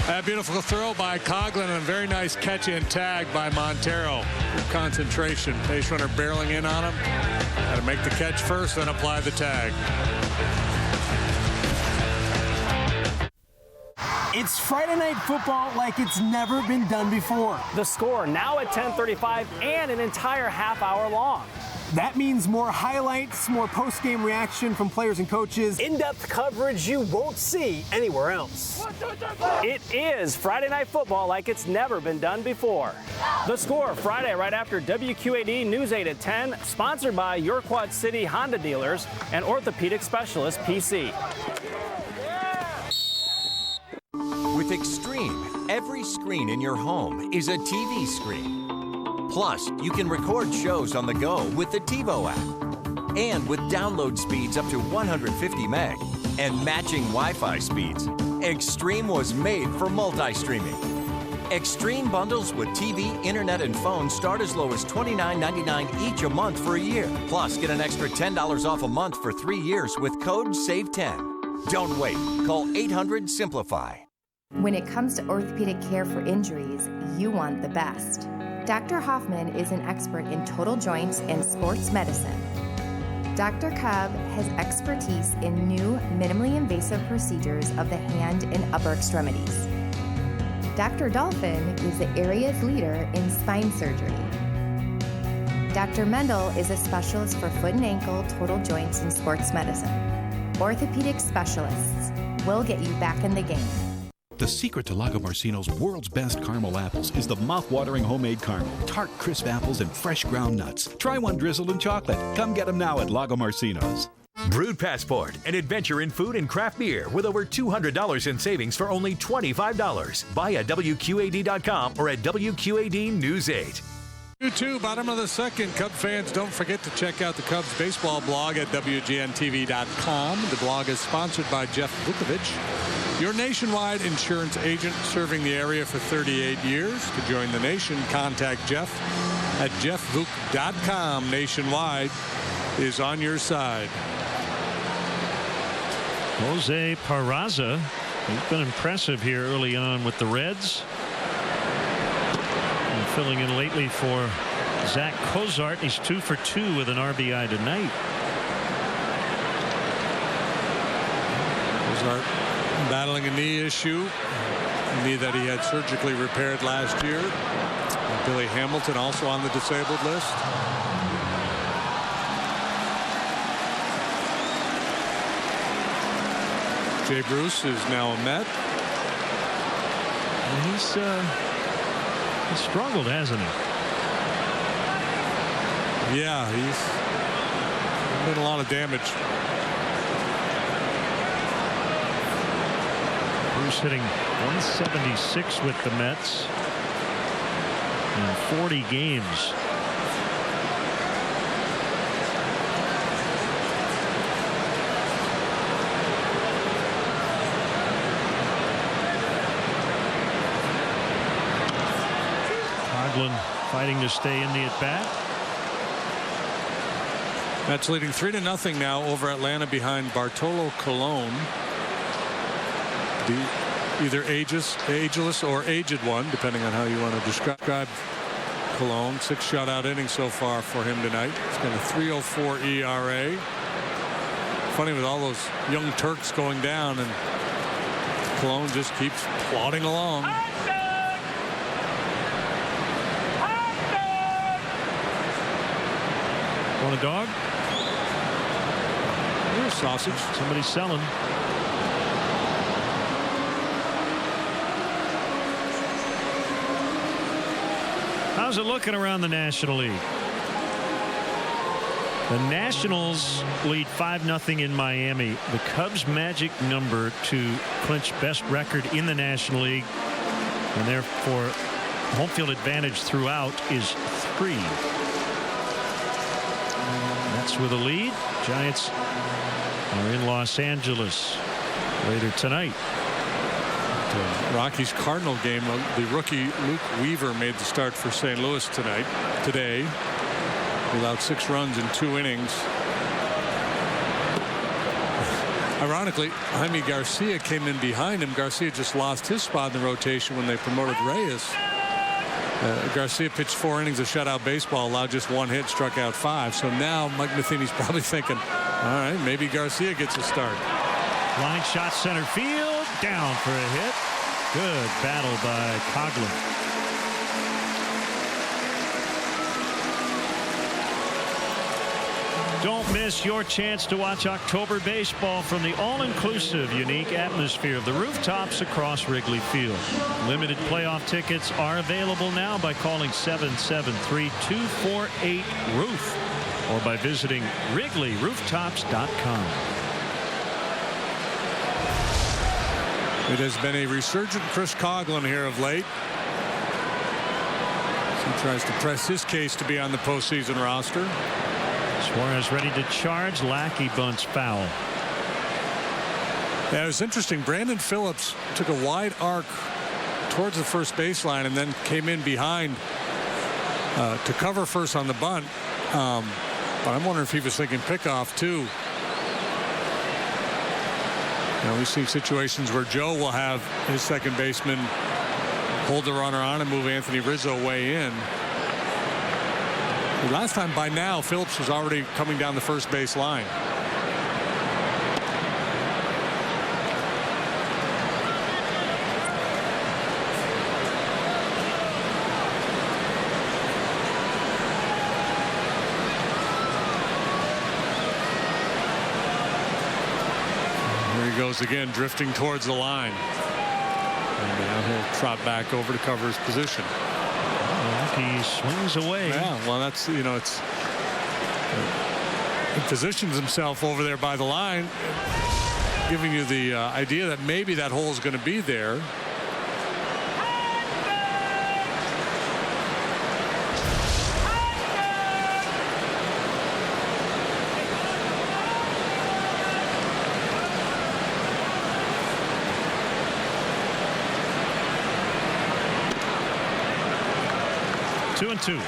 A beautiful throw by Coughlin and a very nice catch and tag by Montero. Good concentration. Base runner barreling in on him. Got to make the catch first, then apply the tag.
It's Friday Night Football like it's never been done before.
The Score now at 10:35 and an entire half hour long.
That means more highlights, more post-game reaction from players and coaches.
In-depth coverage you won't see anywhere else. It is Friday Night Football like it's never been done before. The Score Friday right after WQAD News 8 at 10, sponsored by your Quad City Honda dealers and orthopedic specialist PC.
With Extreme, every screen in your home is a TV screen. Plus, you can record shows on the go with the TiVo app. And with download speeds up to 150 meg and matching Wi-Fi speeds, Extreme was made for multi-streaming. Extreme bundles with TV, internet, and phone start as low as $29.99 each a month for a year. Plus, get an extra $10 off a month for 3 years with code SAVE10. Don't wait. Call 800-SIMPLIFY.
When it comes to orthopedic care for injuries, you want the best. Dr. Hoffman is an expert in total joints and sports medicine. Dr. Cub has expertise in new, minimally invasive procedures of the hand and upper extremities. Dr. Dolphin is the area's leader in spine surgery. Dr. Mendel is a specialist for foot and ankle, total joints, and sports medicine. Orthopedic specialists will get you back in the game.
The secret to Lago Marcino's world's best caramel apples is the mouth-watering homemade caramel, tart, crisp apples, and fresh ground nuts. Try one drizzled in chocolate. Come get them now at Lago Marcino's.
Brood Passport, an adventure in food and craft beer with over $200 in savings for only $25. Buy at WQAD.com or at WQAD News 8.
2-2, bottom of the second. Cub fans, don't forget to check out the Cubs baseball blog at WGNTV.com. The blog is sponsored by Jeff Vukovich, your nationwide insurance agent serving the area for 38 years. To join the nation, contact Jeff at jeffvuk.com. Nationwide is on your side.
Jose Peraza has been impressive here early on with the Reds. And filling in lately for Zach Cozart. He's 2 for 2 with an RBI tonight.
Cozart battling a knee issue. A knee that he had surgically repaired last year. Billy Hamilton also on the disabled list. Jay Bruce is now a Met.
And he's struggled, hasn't he?
Yeah, he's done a lot of damage.
Bruce hitting 176 with the Mets in 40 games. Coghlan fighting to stay in the at-bat.
Mets leading 3-0 now over Atlanta behind Bartolo Colon. Either ageless or aged one, depending on how you want to describe Colon. 6 shutout innings so far for him tonight. He's got a 3.04 ERA. Funny with all those young Turks going down, and Colon just keeps plodding along.
Want a dog?
Here's sausage.
Somebody's selling. How's it looking around the National League? The Nationals lead 5-0 in Miami. The Cubs' magic number to clinch best record in the National League, and therefore home field advantage throughout, is 3. Mets with a lead. Giants are in Los Angeles later tonight.
The Rockies Cardinal game, the rookie Luke Weaver made the start for St. Louis today. He allowed 6 runs in 2 innings. Ironically, Jaime Garcia came in behind him. Garcia just lost his spot in the rotation when they promoted Reyes. Garcia pitched 4 innings of shutout baseball, allowed just 1 hit, struck out 5. So now Mike Matheny's probably thinking, all right, maybe Garcia gets a start.
Line shot center field, down for a hit. Good battle by Coghlan. Don't miss your chance to watch October baseball from the all-inclusive unique atmosphere of the rooftops across Wrigley Field. Limited playoff tickets are available now by calling 773-248-ROOF or by visiting WrigleyRooftops.com.
It has been a resurgent Chris Coghlan here of late. He tries to press his case to be on the postseason roster.
Suarez ready to charge. Lackey bunts foul.
Yeah, it was interesting. Brandon Phillips took a wide arc towards the first baseline and then came in behind to cover first on the bunt. But I'm wondering if he was thinking pickoff too. You know, we've seen situations where Joe will have his second baseman hold the runner on and move Anthony Rizzo way in. The last time by now Phillips was already coming down the first base line. Here he goes again, drifting towards the line. And now he'll trot back over to cover his position.
He swings away.
Yeah, well, that's, you know, it's he positions himself over there by the line, giving you the idea that maybe that hole is going to be there.
Two and two.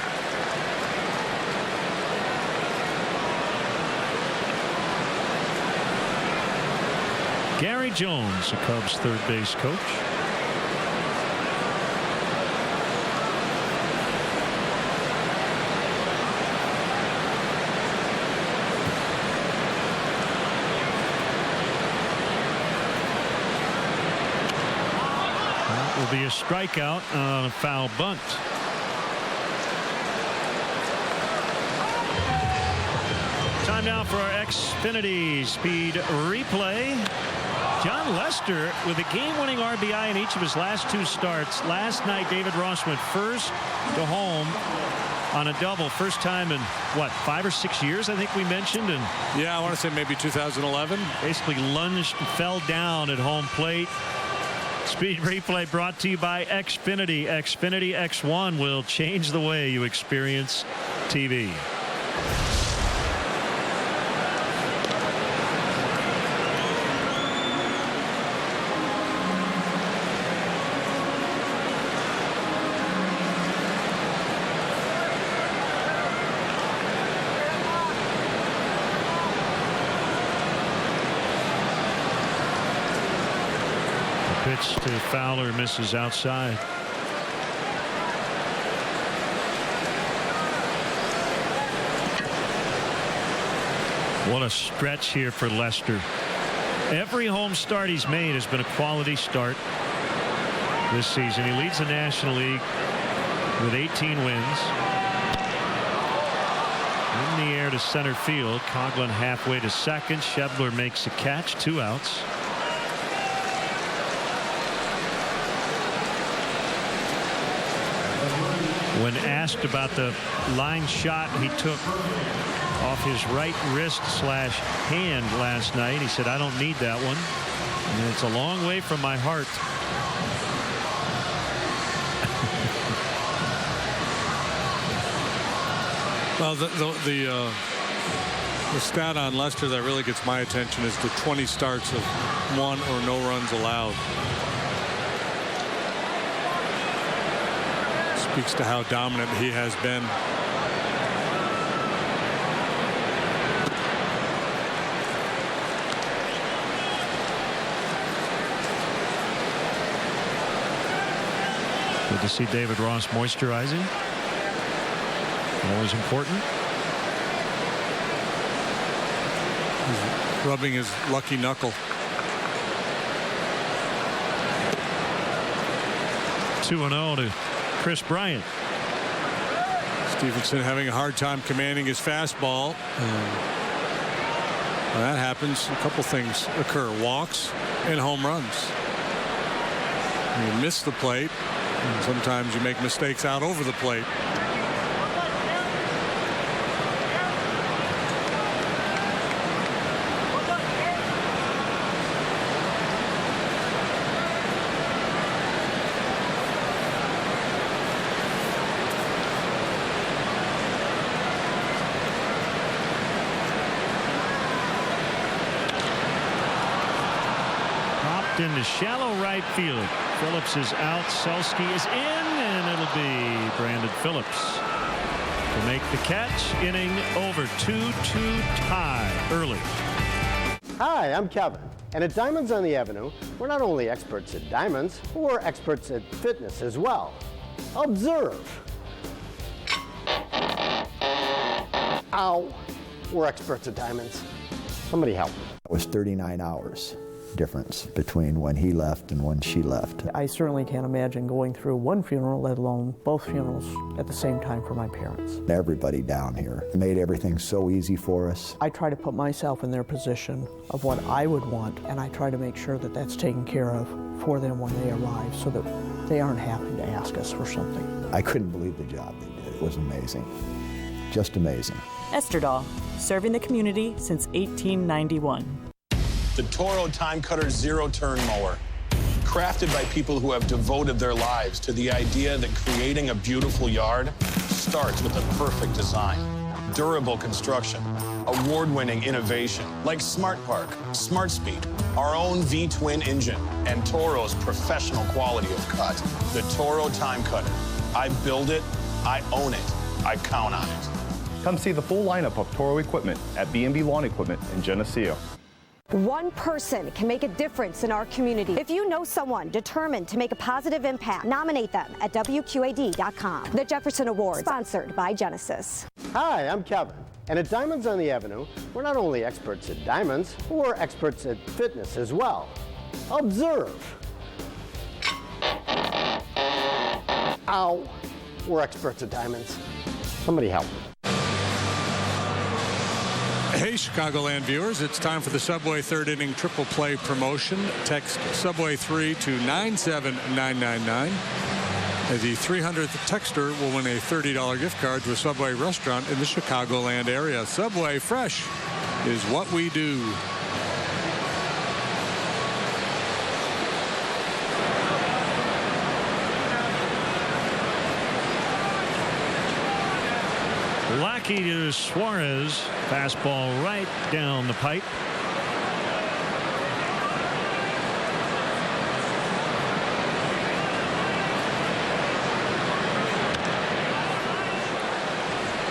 Gary Jones, the Cubs' third base coach. That will be a strikeout on a foul bunt. Time now for our Xfinity Speed Replay. John Lester with a game-winning RBI in each of his last 2 starts. Last night, David Ross went first to home on a double. First time in, 5 or 6 years, I think we mentioned. And
yeah, I want to say maybe 2011.
Basically lunged and fell down at home plate. Speed Replay brought to you by Xfinity. Xfinity X1 will change the way you experience TV. Pitch to Fowler, misses outside. What a stretch here for Lester. Every home start he's made has been a quality start this season. He leads the National League with 18 wins. In the air to center field. Coughlin halfway to second. Schebler makes a catch. 2 outs. When asked about the line shot he took off his right wrist / hand last night, he said, "I don't need that one. And it's a long way from my heart."
Well, the stat on Lester that really gets my attention is the 20 starts of 1 or no runs allowed. Speaks to how dominant he has been.
Good to see David Ross moisturizing. Always important.
He's rubbing his lucky knuckle.
2-0 to Chris Bryant.
Stevenson having a hard time commanding his fastball. When that happens, a couple things occur: walks and home runs. You miss the plate, and sometimes you make mistakes out over the plate.
Into shallow right field. Phillips is out. Selsky is in, and it'll be Brandon Phillips to make the catch. Inning over. 2-2 tie early.
Hi, I'm Kevin. And at Diamonds on the Avenue, we're not only experts at diamonds, we're experts at fitness as well. Observe. Ow. We're experts at diamonds. Somebody help.
It was 39 hours difference between when he left and when she left.
I certainly can't imagine going through one funeral, let alone both funerals at the same time for my parents.
Everybody down here made everything so easy for us.
I try to put myself in their position of what I would want, and I try to make sure that that's taken care of for them when they arrive so that they aren't having to ask us for something.
I couldn't believe the job they did. It was amazing. Just amazing.
Esther Dahl, serving the community since 1891.
The Toro Time Cutter zero-turn mower, crafted by people who have devoted their lives to the idea that creating a beautiful yard starts with a perfect design, durable construction, award-winning innovation like Smart Park, Smart Speed, our own V-twin engine, and Toro's professional quality of cut. The Toro Time Cutter. I build it, I own it, I count on it.
Come see the full lineup of Toro equipment at B&B Lawn Equipment in Geneseo.
One person can make a difference in our community. If you know someone determined to make a positive impact, nominate them at WQAD.com. The Jefferson Award, sponsored by Genesis.
Hi, I'm Kevin. And at Diamonds on the Avenue, we're not only experts at diamonds, we're experts at fitness as well. Observe. Ow. We're experts at diamonds. Somebody help.
Hey, Chicagoland viewers, it's time for the Subway third inning triple play promotion. Text Subway 3 to 97999. The 300th texter will win a $30 gift card to a Subway restaurant in the Chicagoland area. Subway fresh is what we do.
Lackey to Suarez. Fastball right down the pipe.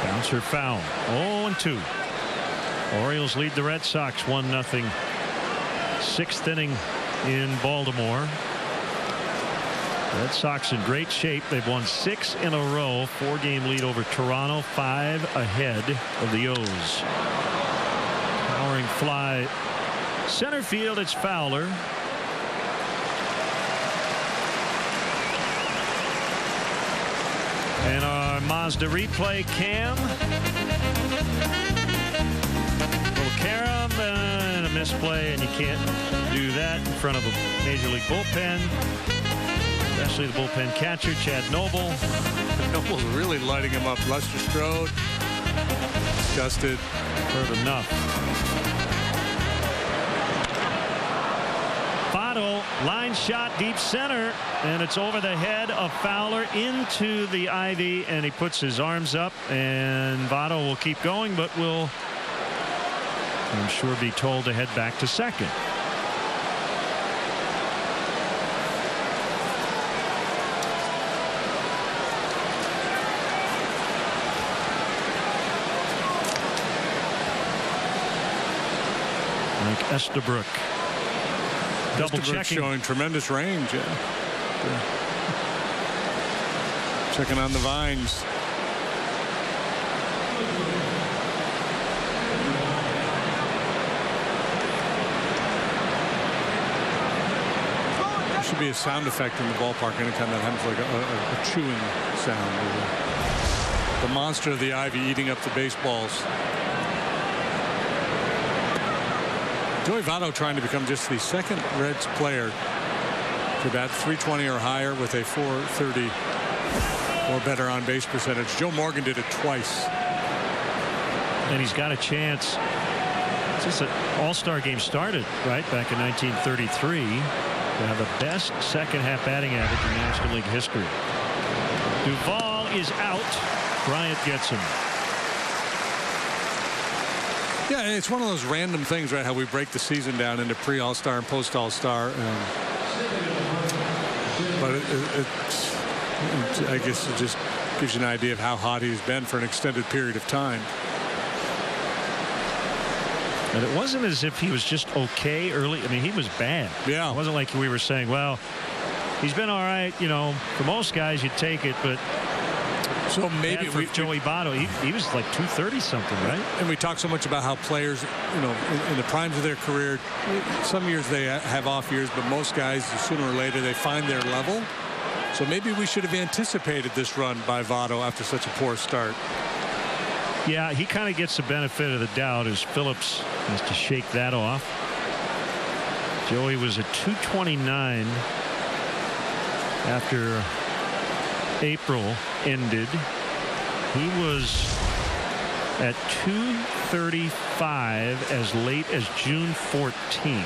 Bouncer foul. 0-2. Orioles lead the Red Sox 1-0. Sixth inning in Baltimore. Red Sox in great shape. They've won 6 in a row. 4-game lead over Toronto. 5 ahead of the O's. Towering fly. Center field. It's Fowler. And our Mazda replay cam. Little carom and a misplay, and you can't do that in front of a Major League bullpen. Especially the bullpen catcher, Chad Noble.
Noble's really lighting him up. Lester Strode. Disgusted.
Heard enough. Votto, line shot deep center, and it's over the head of Fowler into the ivy, and he puts his arms up, and Votto will keep going, but will, I'm sure, be told to head back to second. Estabrook. Double checking.
Showing tremendous range. Yeah. Checking on the vines. There should be a sound effect in the ballpark anytime that happens, like a chewing sound. The monster of the ivy eating up the baseballs. Joey Votto trying to become just the second Reds player to bat .320 or higher with a .430 or better on base percentage. Joe Morgan did it twice.
And he's got a chance. Since the All-Star game started right back in 1933 to have the best second half batting average in National League history. Duvall is out. Bryant gets him.
Yeah, it's one of those random things, right? How we break the season down into pre-All-Star and post-All-Star. But I guess it just gives you an idea of how hot he's been for an extended period of time.
And it wasn't as if he was just okay early. I mean, he was bad.
Yeah.
It wasn't like we were saying, well, he's been all right. You know, for most guys, you'd take it, but.
So maybe
Joey Votto, he was like 230 something, right?
And we talk so much about how players, you know, in the primes of their career, some years they have off years, but most guys, sooner or later, they find their level. So maybe we should have anticipated this run by Votto after such a poor start.
Yeah, he kind of gets the benefit of the doubt as Phillips has to shake that off. Joey was at 229 after April ended. He was at 235 as late as June 14th.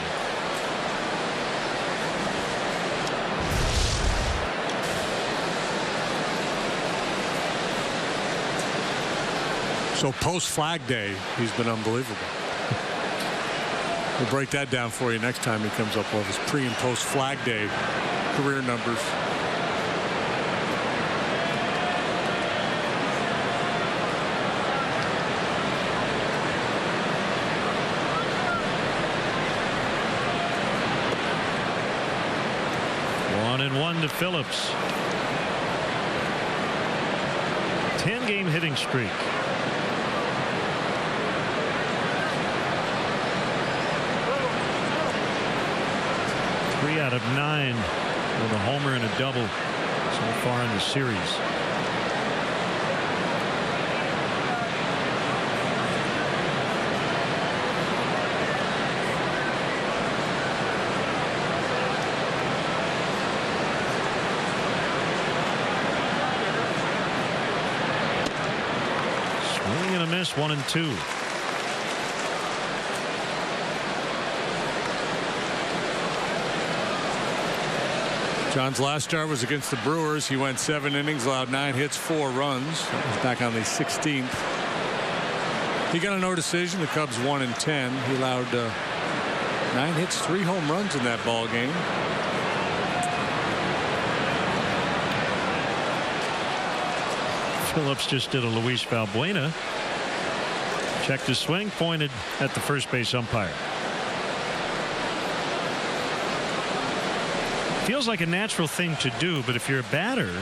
So post Flag Day, he's been unbelievable. We'll break that down for you next time he comes up with his pre and post Flag Day career numbers.
One to Phillips. 10-game hitting streak. Three out of 9 with a homer and a double so far in the series. Lewis 1-2.
John's last start was against the Brewers. He went 7 innings, allowed 9 hits, 4 runs. He's back on the 16th. He got a no decision. The Cubs 1-10. He allowed 9 hits, 3 home runs in that ball game.
Phillips just did a Luis Valbuena. Checked his swing, pointed at the first base umpire. Feels like a natural thing to do, but if you're a batter,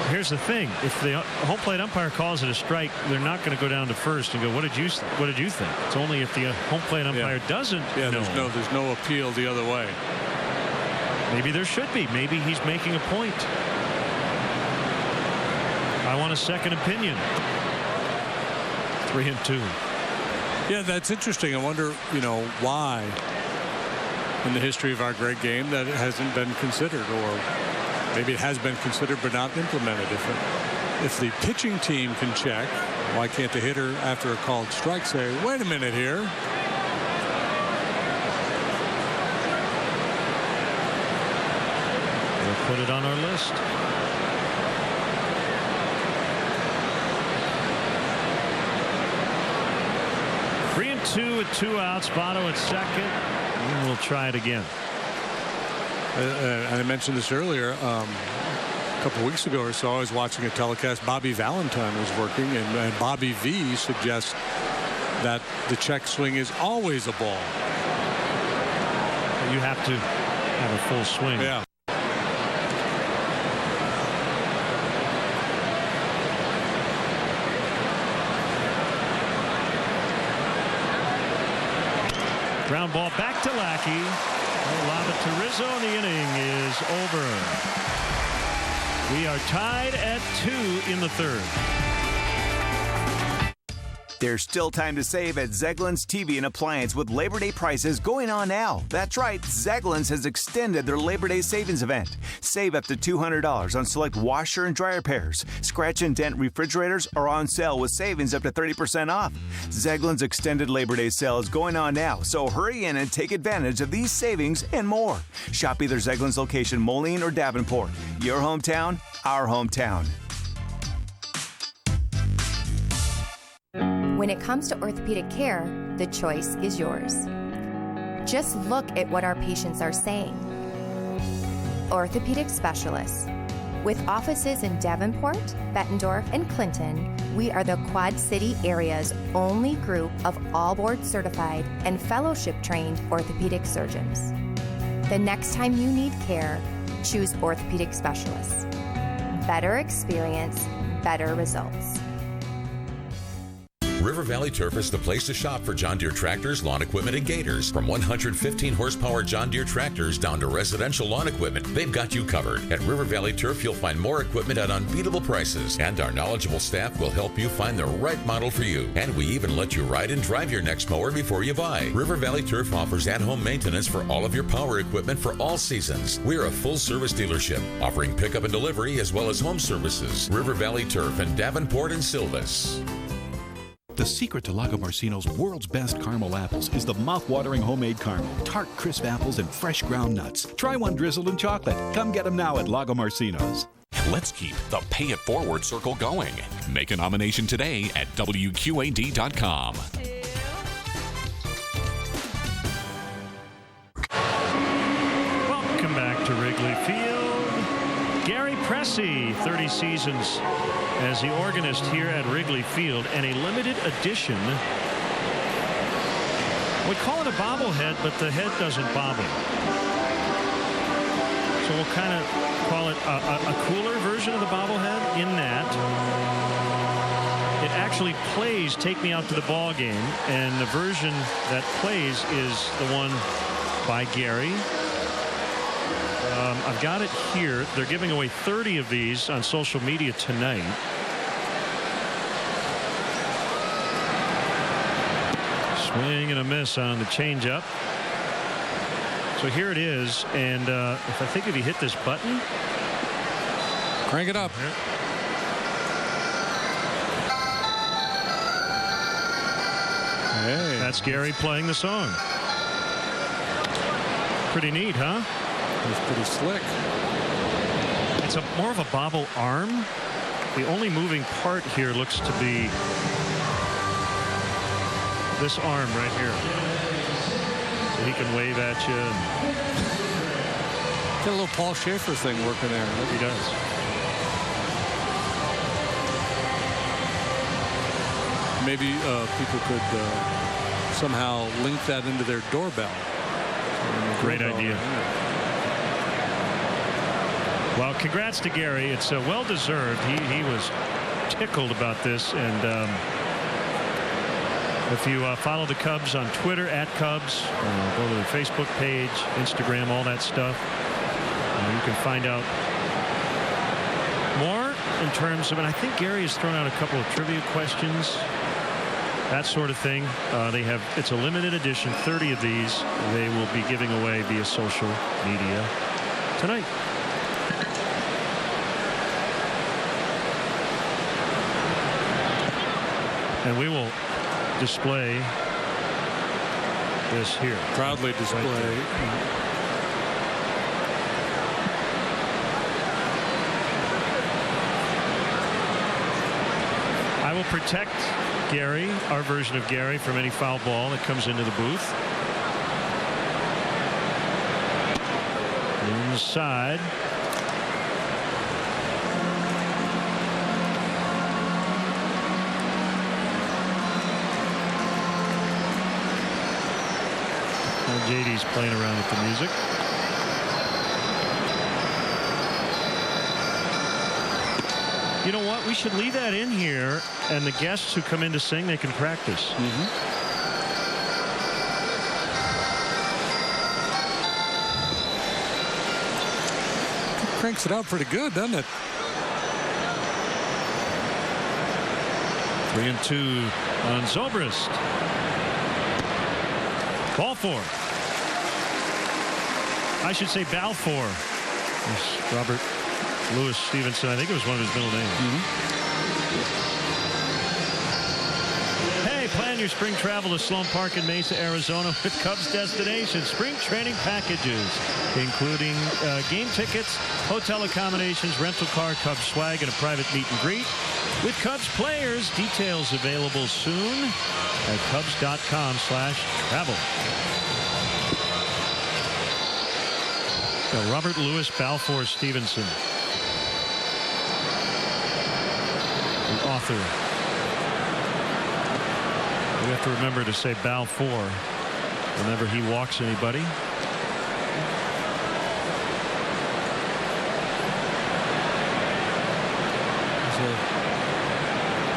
here's the thing: if the home plate umpire calls it a strike, they're not going to go down to first and go, "What did you think?" It's only if the home plate umpire doesn't.
Yeah,
know.
there's no appeal the other way.
Maybe there should be. Maybe he's making a point. I want a second opinion. 3-2.
Yeah, that's interesting. I wonder, why in the history of our great game that it hasn't been considered, or maybe it has been considered but not implemented. If the pitching team can check, why can't the hitter, after a called strike, say, "Wait a minute here"?
We'll put it on our list. Two with 2 outs. Votto at second. And we'll try it again.
I mentioned this earlier. A couple of weeks ago or so, I was watching a telecast. Bobby Valentine was working, and Bobby V suggests that the check swing is always a ball.
You have to have a full swing.
Yeah.
Ground ball back to Lackey. Lob it to Rizzo, and the inning is over. We are tied at 2 in the third.
There's still time to save at Zeglin's TV and Appliance with Labor Day prices going on now. That's right, Zeglin's has extended their Labor Day savings event. Save up to $200 on select washer and dryer pairs. Scratch and dent refrigerators are on sale with savings up to 30% off. Zeglin's extended Labor Day sale is going on now, so hurry in and take advantage of these savings and more. Shop either Zeglin's location, Moline or Davenport. Your hometown, our hometown.
When it comes to orthopedic care, the choice is yours. Just look at what our patients are saying. Orthopedic specialists. With offices in Davenport, Bettendorf, and Clinton, we are the Quad City area's only group of all board certified and fellowship trained orthopedic surgeons. The next time you need care, choose orthopedic specialists. Better experience, better results.
River Valley Turf is the place to shop for John Deere tractors, lawn equipment, and gators. From 115 horsepower John Deere tractors down to residential lawn equipment, they've got you covered. At River Valley Turf, you'll find more equipment at unbeatable prices, and our knowledgeable staff will help you find the right model for you. And we even let you ride and drive your next mower before you buy. River Valley Turf offers at-home maintenance for all of your power equipment for all seasons. We're a full-service dealership, offering pickup and delivery as well as home services. River Valley Turf in Davenport and Silvis.
The secret to Lago Marcino's world's best caramel apples is the mouth-watering homemade caramel, tart, crisp apples, and fresh ground nuts. Try one drizzled in chocolate. Come get them now at Lago Marcino's.
Let's keep the Pay It Forward circle going. Make a nomination today at WQAD.com.
Welcome back to Wrigley Field. Gary Pressey, 30 seasons as the organist here at Wrigley Field, and a limited edition. We call it a bobblehead, but the head doesn't bobble. So we'll kind of call it a cooler version of the bobblehead in that it actually plays Take Me Out to the Ball Game, and the version that plays is the one by Gary. I've got it here. They're giving away 30 of these on social media tonight. Swing and a miss on the changeup. So here it is, and if you hit this button,
crank it up.
Hey. That's Gary playing the song. Pretty neat, huh?
It's pretty slick.
It's more of a bobble arm. The only moving part here looks to be this arm right here. So he can wave at you.
Got a little Paul Schaefer thing working there.
He does.
Maybe people could somehow link that into their doorbell.
Great idea. Well, congrats to Gary. It's well deserved. He was tickled about this. And if you follow the Cubs on Twitter @Cubs, go to the Facebook page, Instagram, all that stuff, you can find out more in terms of, and I think Gary has thrown out a couple of trivia questions, that sort of thing. It's a limited edition, 30 of these. They will be giving away via social media tonight. And we will display this here.
Proudly display.
Right. I will protect Gary, our version of Gary, from any foul ball that comes into the booth. Inside. JD's playing around with the music. You know what? We should leave that in here, and the guests who come in to sing, they can practice.
It cranks it out pretty good, doesn't it?
3-2 on Zobrist. Ball 4. I should say Balfour. It's Robert Louis Stevenson. I think it was one of his middle names. Hey, plan your spring travel to Sloan Park in Mesa, Arizona with Cubs Destination. Spring training packages, including game tickets, hotel accommodations, rental car, Cubs swag, and a private meet and greet with Cubs players. Details available soon at Cubs.com/travel. Robert Louis Balfour Stevenson, the author. We have to remember to say Balfour whenever he walks anybody.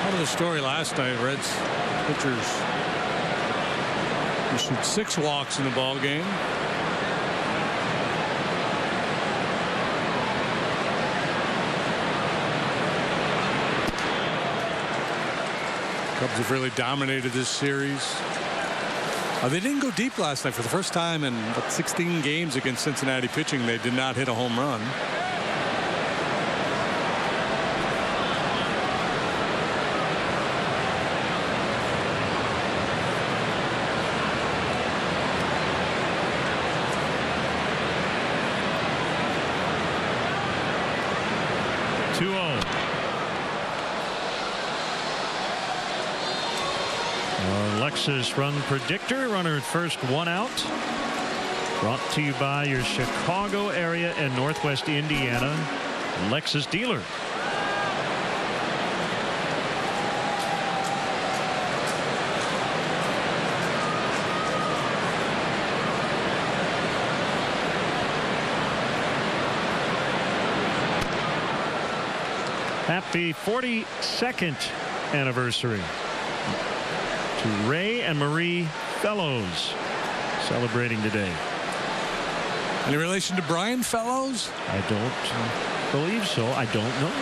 Part of the story last night, Reds pitchers issued 6 walks in the ball game. Cubs have really dominated this series. They didn't go deep last night. For the first time in 16 games against Cincinnati pitching, they did not hit a home run.
Lexus Run Predictor, runner at first, 1 out. Brought to you by your Chicago area and Northwest Indiana Lexus dealer. Happy 42nd anniversary to Ray and Marie Fellows, celebrating today.
Any relation to Brian Fellows?
I don't believe so. I don't know.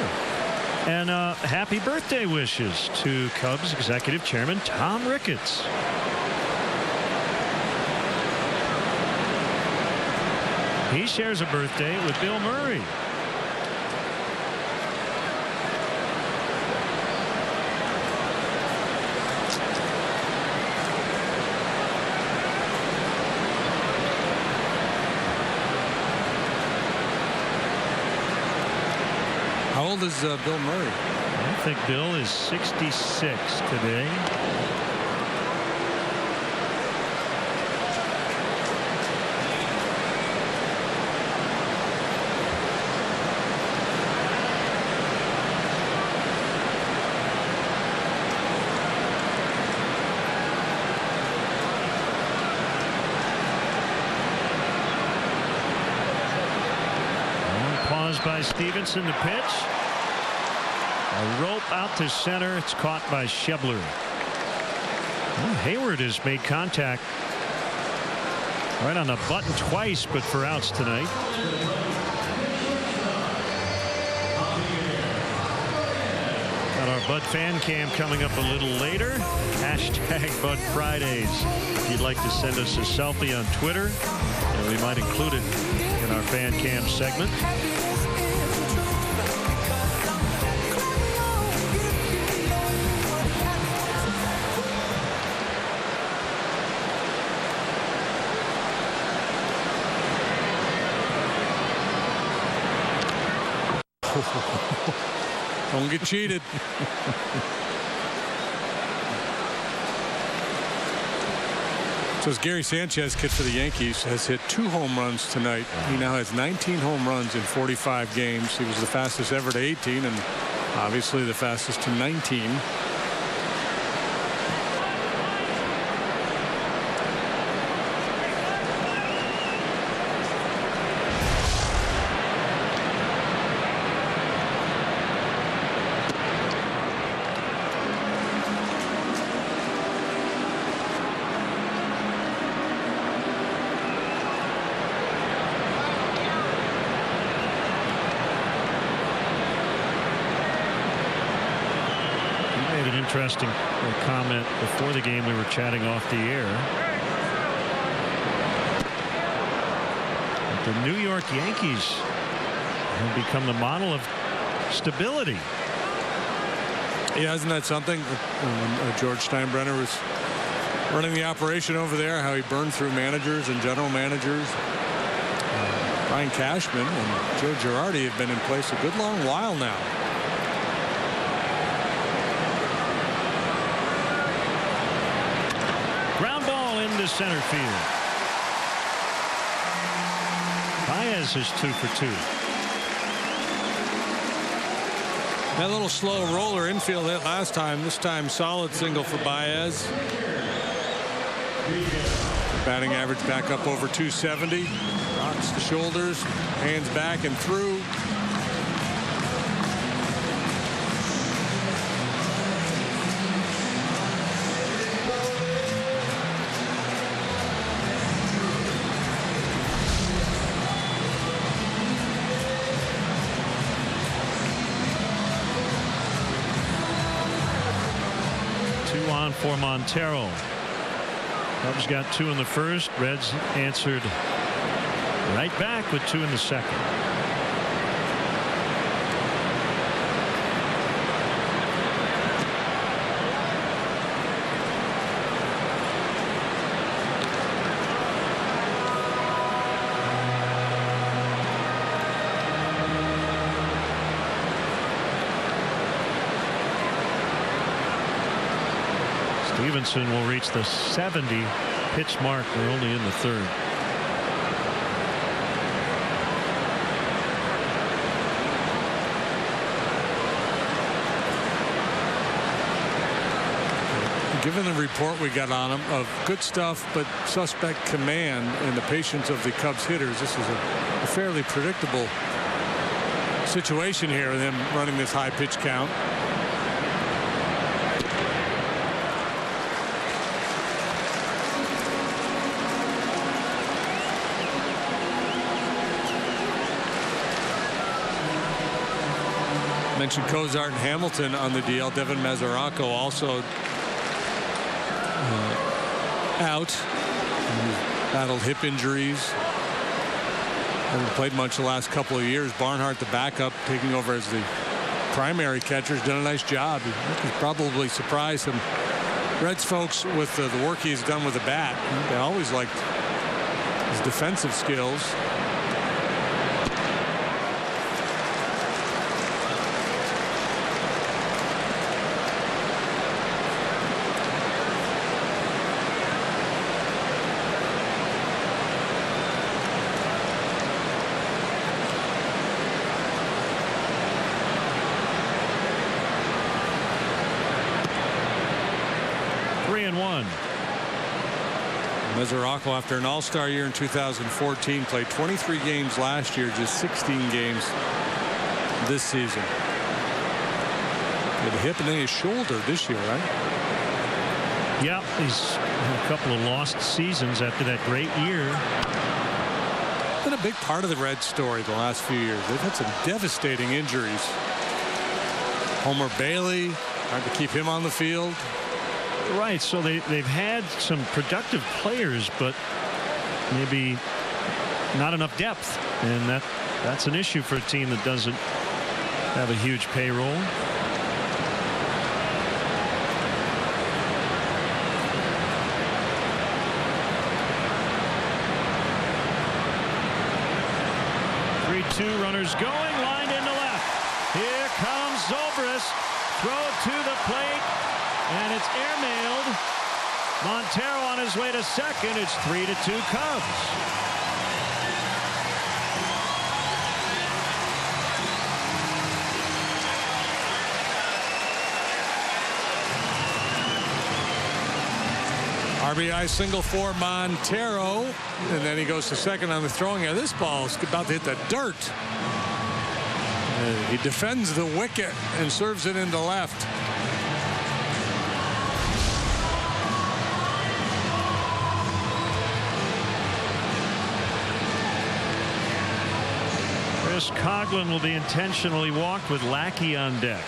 And happy birthday wishes to Cubs Executive Chairman Tom Ricketts. He shares a birthday with Bill Murray.
is Bill Murray?
I think Bill is 66 today. By Stevenson to pitch. A rope out to center. It's caught by Schebler. Well, Hayward has made contact right on the button twice, but for outs tonight. Got our Bud Fan Cam coming up a little later. Hashtag Bud Fridays. If you'd like to send us a selfie on Twitter, and we might include it in our Fan Cam segment.
Don't get cheated. So as Gary Sanchez, kid for the Yankees, has hit 2 home runs tonight. He now has 19 home runs in 45 games. He was the fastest ever to 18 and obviously the fastest to 19.
Interesting comment before the game. We were chatting off the air. The New York Yankees have become the model of stability.
Yeah, isn't that something? George Steinbrenner was running the operation over there, how he burned through managers and general managers. Brian Cashman and Joe Girardi have been in place a good long while now.
Into center field. Baez is 2 for 2.
That little slow roller infield hit last time. This time solid single for Baez. Batting average back up over 270. Rocks the shoulders, hands back and through.
For Montero. Cubs got 2 in the first. Reds answered right back with 2 in the second. Stevenson will reach the 70 pitch mark. We're only in the third.
Given the report we got on him of good stuff but suspect command and the patience of the Cubs hitters, this is a fairly predictable situation here with him running this high pitch count. Mentioned Cozart and Hamilton on the DL. Devin Mesoraco also out. He's battled hip injuries. Hasn't played much the last couple of years. Barnhart, the backup, taking over as the primary catcher, has done a nice job. He's probably surprised some Reds folks with the work he's done with the bat. They always liked his defensive skills. Mesoraco, after an all-star year in 2014, played 23 games last year, just 16 games this season. With a hip and then his shoulder this year, right?
Yeah, he's had a couple of lost seasons after that great year.
Been a big part of the Reds story the last few years. They've had some devastating injuries. Homer Bailey, hard to keep him on the field.
Right, so they've had some productive players, but maybe not enough depth, and that's an issue for a team that doesn't have a huge payroll. Two runners going, lined into left. Here comes Zobrist. Throw to the plate, and it's airmailed. Montero on his way to second. It's 3-2 Cubs.
RBI single for Montero, and then he goes to second on the throwing error. This ball is about to hit the dirt. He defends the wicket and serves it into left.
Chris Coughlin will be intentionally walked with Lackey on deck.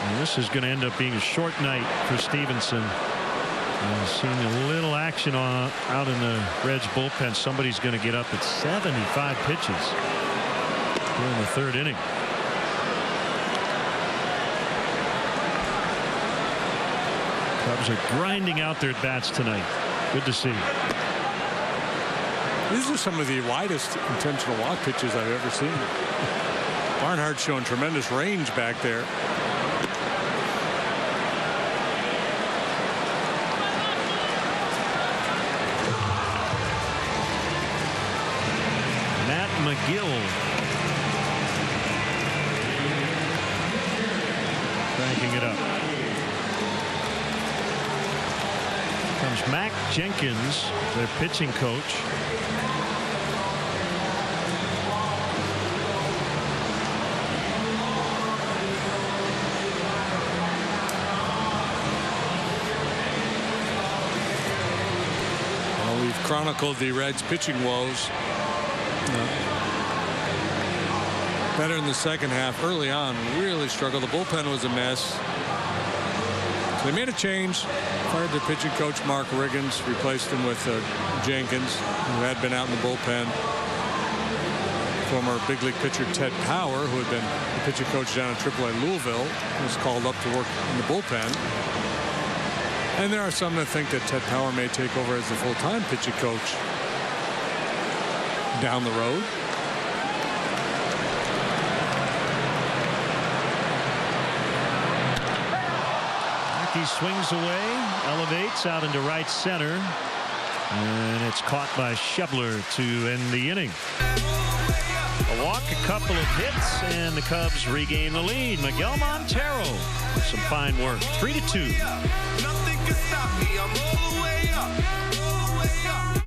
And this is going to end up being a short night for Stevenson. Seeing a little action out in the Reds bullpen. Somebody's going to get up at 75 pitches during the third inning. Cubs are grinding out their bats tonight. Good to see.
These are some of the widest intentional walk pitches I've ever seen. Barnhart showing tremendous range back there.
McGill cranking it up. Comes Mac Jenkins, their pitching coach.
Well, we've chronicled the Reds pitching woes. Better in the second half. Early on, really struggled. The bullpen was a mess. So they made a change. Fired their pitching coach, Mark Riggins. Replaced him with Jenkins, who had been out in the bullpen. Former big league pitcher Ted Power, who had been the pitching coach down in AAA Louisville, was called up to work in the bullpen. And there are some that think that Ted Power may take over as the full-time pitching coach down the road.
He swings away, elevates out into right center, and it's caught by Schebler to end the inning. A walk, a couple of hits, and the Cubs regain the lead. Miguel Montero with some fine work. 3-2.
Nothing can stop me. I'm all the way up. All the way up.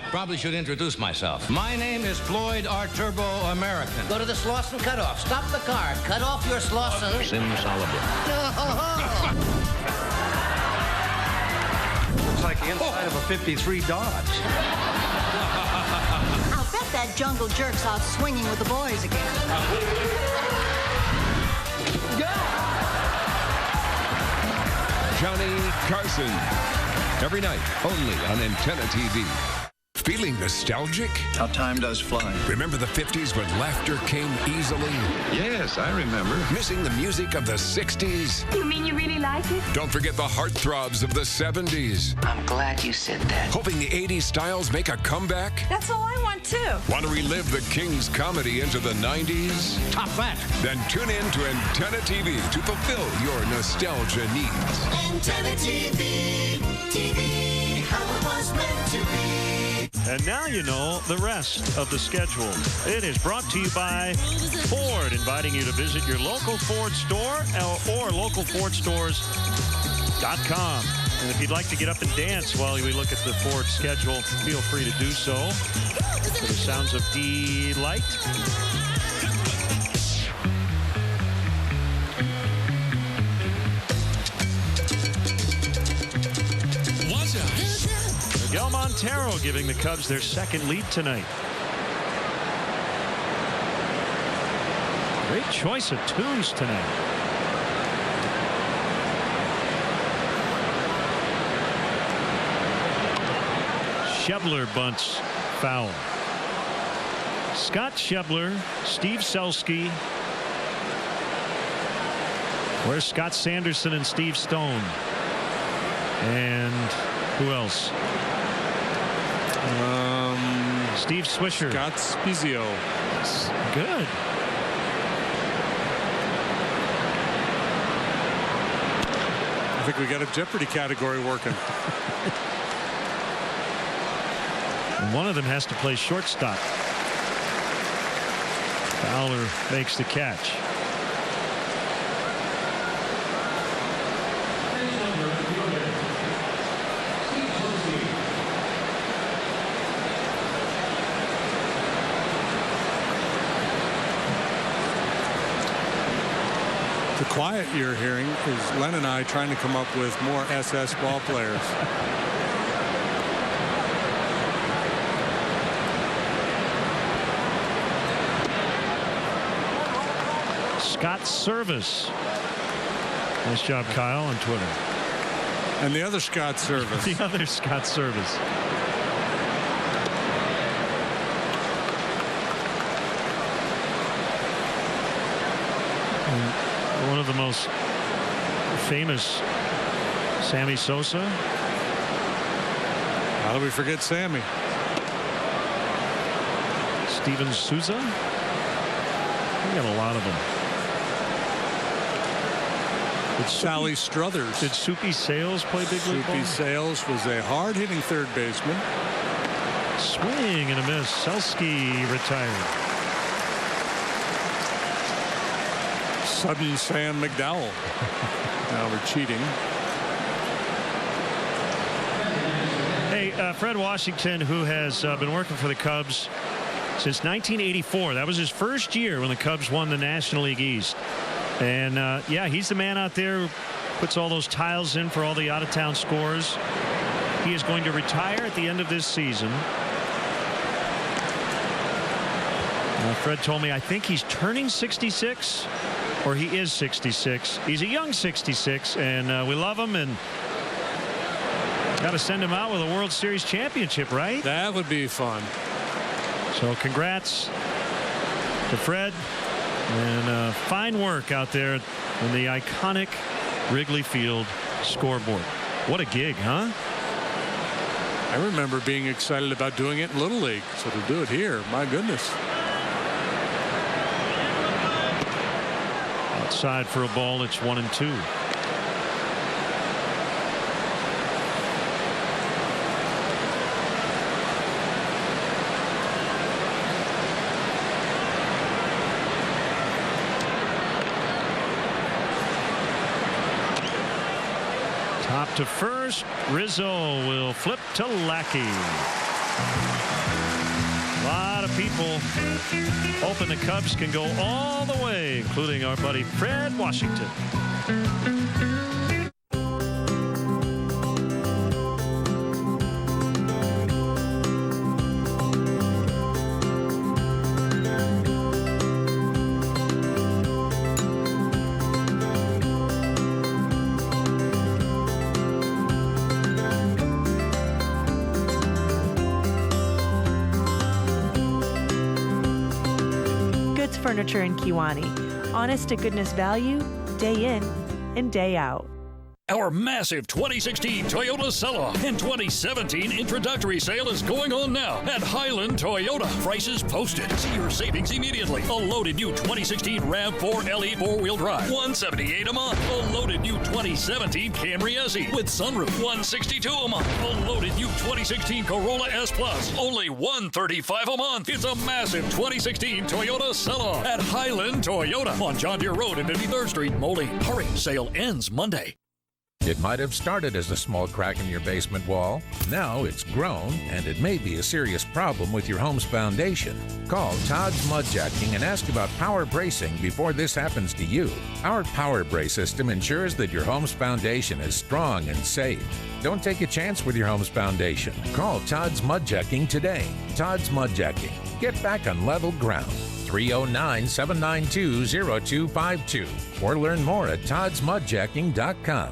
Probably should introduce myself. My name is Floyd R. Turbo American.
Go to the Slauson cutoff. Stop the car. Cut off your Slauson.
Simsalabim.
Oh.
Looks like
the inside of a 53 Dodge.
I'll bet that jungle jerk's out swinging with the boys again.
Johnny Carson. Every night, only on Antenna TV. Feeling nostalgic?
How time does fly.
Remember the 50s when laughter came easily?
Yes, I remember.
Missing the music of the 60s?
You mean you really like it?
Don't forget the heartthrobs of the 70s.
I'm glad you said that.
Hoping the 80s styles make a comeback?
That's all I want, too.
Want to relive the King's comedy into the 90s?
Top that.
Then tune in to Antenna TV to fulfill your nostalgia needs.
Antenna TV, TV, how it was meant to be.
And now you know the rest of the schedule. It is brought to you by Ford, inviting you to visit your local Ford store or localfordstores.com. And if you'd like to get up and dance while we look at the Ford schedule, feel free to do so. For the sounds of delight. Miguel Montero giving the Cubs their second lead tonight. Great choice of tunes tonight. Schebler bunts foul. Scott Schebler, Steve Selski. Where's Scott Sanderson and Steve Stone? And who else? Steve Swisher.
Scott Spezio.
Good.
I think we got a Jeopardy category working.
And one of them has to play shortstop. Fowler makes the catch.
The quiet you're hearing is Len and I trying to come up with more SS ball players.
Scott Service. Nice job, Kyle, on Twitter.
And the other Scott Service.
The other Scott Service. And one of the most famous, Sammy Sosa.
How do we forget Sammy?
Steven Souza. We got a lot of them.
Sally Struthers.
Did Soupy Sales play big league ball?
Soupy Sales was a hard-hitting third baseman.
Swing and a miss. Selski retired.
Sudden Sam McDowell. Now we're cheating.
Hey, Fred Washington, who has been working for the Cubs since 1984. That was his first year when the Cubs won the National League East. And, yeah, he's the man out there who puts all those tiles in for all the out-of-town scores. He is going to retire at the end of this season. Fred told me, I think he's turning 66, or he is 66. He's a young 66, and we love him, and got to send him out with a World Series championship, right?
That would be fun.
So congrats to Fred. And fine work out there in the iconic Wrigley Field scoreboard. What a gig, huh?
I remember being excited about doing it in Little League. So to do it here, my goodness.
Outside for a ball. It's 1-2. Top to first. Rizzo will flip to Lackey. A lot of people hoping the Cubs can go all the way, including our buddy Fred Washington.
Furniture in Kewanee. Honest to goodness value, day in and day out.
Our massive 2016 Toyota Cella and 2017 introductory sale is going on now at Highland Toyota. Prices posted. See your savings immediately. A loaded new 2016 RAV4 LE 4-wheel drive, $178 a month. A loaded new 2017 Camry SE with sunroof, $162 a month. A loaded new 2016 Corolla S Plus, only $135 a month. It's a massive 2016 Toyota Cella at Highland Toyota on John Deere Road and 53rd Street, Moline. Hurry, sale ends Monday.
It might have started as a small crack in your basement wall. Now it's grown, and it may be a serious problem with your home's foundation. Call Todd's Mudjacking and ask about power bracing before this happens to you. Our Power Brace system ensures that your home's foundation is strong and safe. Don't take a chance with your home's foundation. Call Todd's Mudjacking today. Todd's Mudjacking. Get back on level ground. 309-792-0252. Or learn more at toddsmudjacking.com.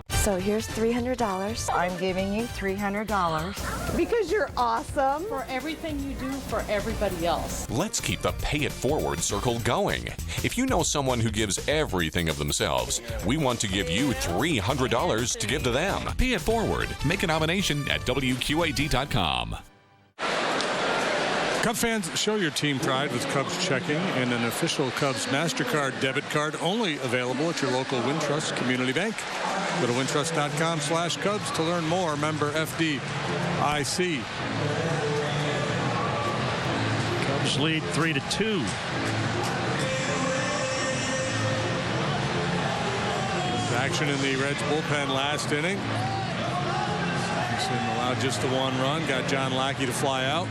So here's $300. I'm giving you $300.
Because you're awesome. For everything you do for everybody else.
Let's keep the Pay It Forward circle going. If you know someone who gives everything of themselves, we want to give you $300 to give to them. Pay It Forward. Make a nomination at WQAD.com.
Cub fans, show your team pride with Cubs checking and an official Cubs MasterCard debit card only available at your local Wintrust Community Bank. Go to wintrust.com/Cubs to learn more. Member FDIC.
Cubs lead 3-2.
Action in the Reds bullpen last inning. Houston allowed just the one run. Got John Lackey to fly out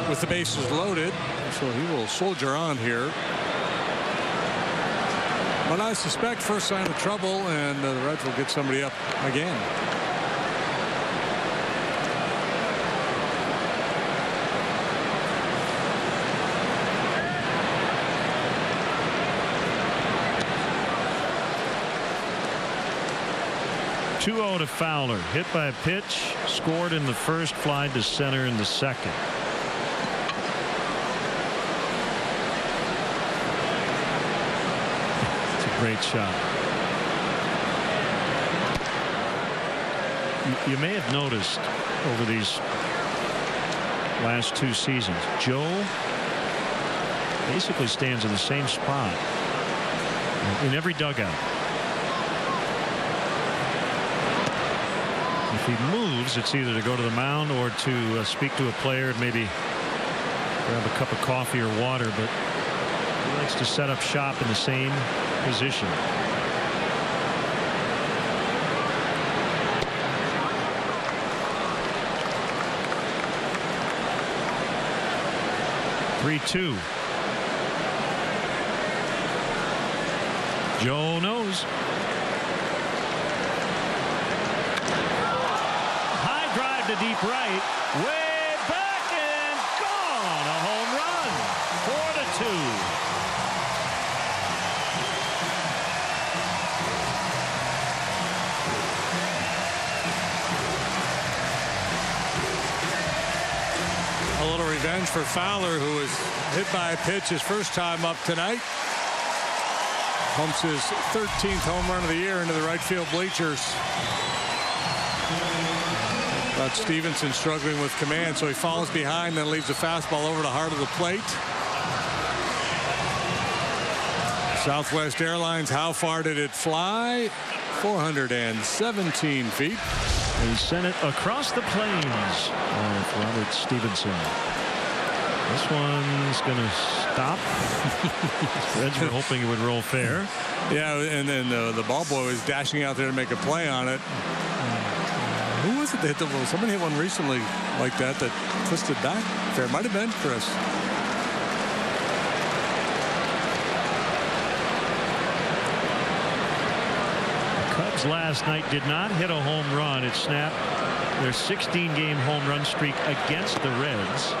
with the bases loaded, so he will soldier on here. But I suspect first sign of trouble, and the Reds will get somebody up again.
Two-0 to Fowler. Hit by a pitch, scored in the first, fly to center in the second. Great shot. You may have noticed over these last two seasons, Joe basically stands in the same spot in every dugout. If he moves, it's either to go to the mound or to speak to a player and maybe grab a cup of coffee or water, but he likes to set up shop in the same position. (3-2). Joe knows. High drive to deep right, way back and gone. A home run. 4-2.
Revenge for Fowler, who was hit by a pitch his first time up tonight. Pumps his 13th home run of the year into the right field bleachers. But Stevenson struggling with command, so he falls behind, then leaves the fastball over the heart of the plate. Southwest Airlines, how far did it fly? 417 feet.
He sent it across the plains of Robert Stevenson. This one's going to stop. Reds were hoping it would roll fair.
Yeah, and then the ball boy was dashing out there to make a play on it. Who was it that hit the ball? Somebody hit one recently like that twisted back. Fair might have been Chris.
The Cubs last night did not hit a home run. It snapped their 16-game home run streak against the Reds.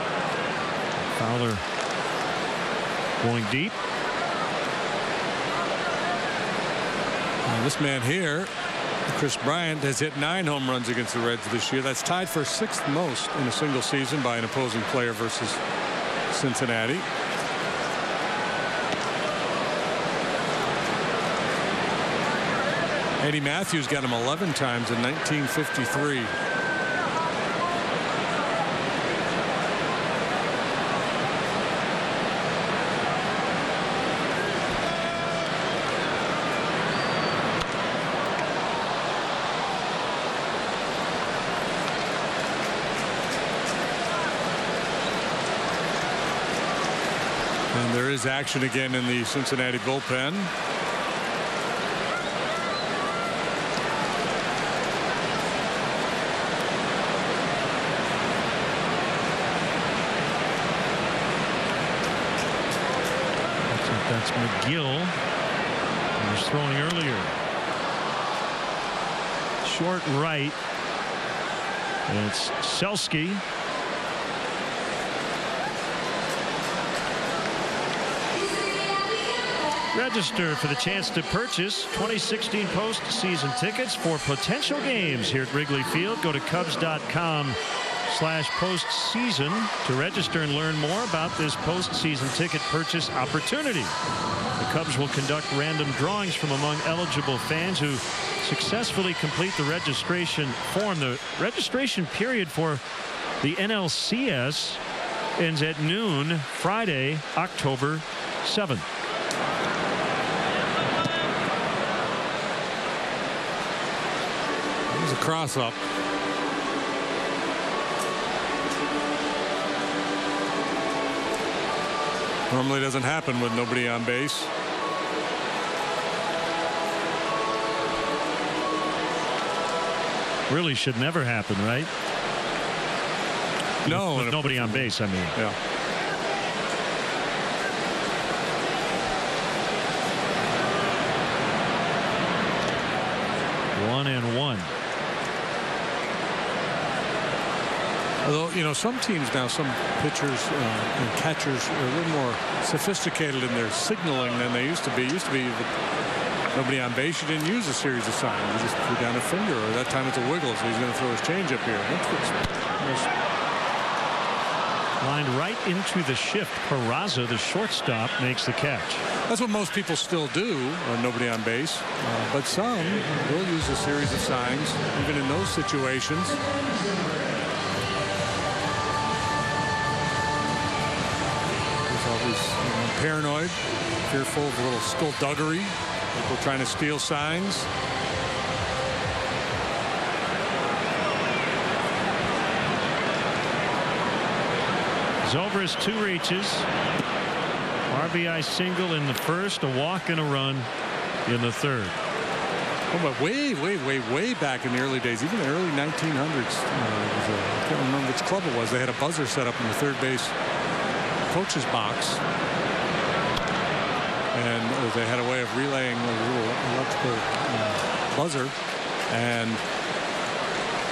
Fowler going deep.
This man here, Chris Bryant, has hit 9 home runs against the Reds this year. That's tied for 6th most in a single season by an opposing player versus Cincinnati. Eddie Matthews got him 11 times in 1953. And there is action again in the Cincinnati bullpen.
That's McGill, who was throwing earlier. Short right. And it's Selsky. Register for the chance to purchase 2016 postseason tickets for potential games here at Wrigley Field. Go to Cubs.com/postseason to register and learn more about this postseason ticket purchase opportunity. The Cubs will conduct random drawings from among eligible fans who successfully complete the registration form. The registration period for the NLCS ends at noon Friday, October 7th.
There's a cross up. Normally doesn't happen with nobody on base.
Really should never happen, right?
No.
With nobody on base, I mean.
Yeah.
One and one.
Although, you know, some teams now, some pitchers and catchers are a little more sophisticated in their signaling than they used to be. Nobody on base, you didn't use a series of signs. You just threw down a finger, or that time it's a wiggle, so he's going to throw his changeup here.
Lined right into the shift. Peraza, the shortstop, makes the catch.
That's what most people still do, nobody on base. But some will use a series of signs, even in those situations. Always paranoid, fearful of a little skullduggery, people trying to steal signs.
Zobrist 2 reaches. RBI single in the first, a walk and a run in the third.
Oh, but way back in the early days, even the early 1900s, I can't remember which club it was. They had a buzzer set up in the third base coach's box, and they had a way of relaying a little electrical buzzer, and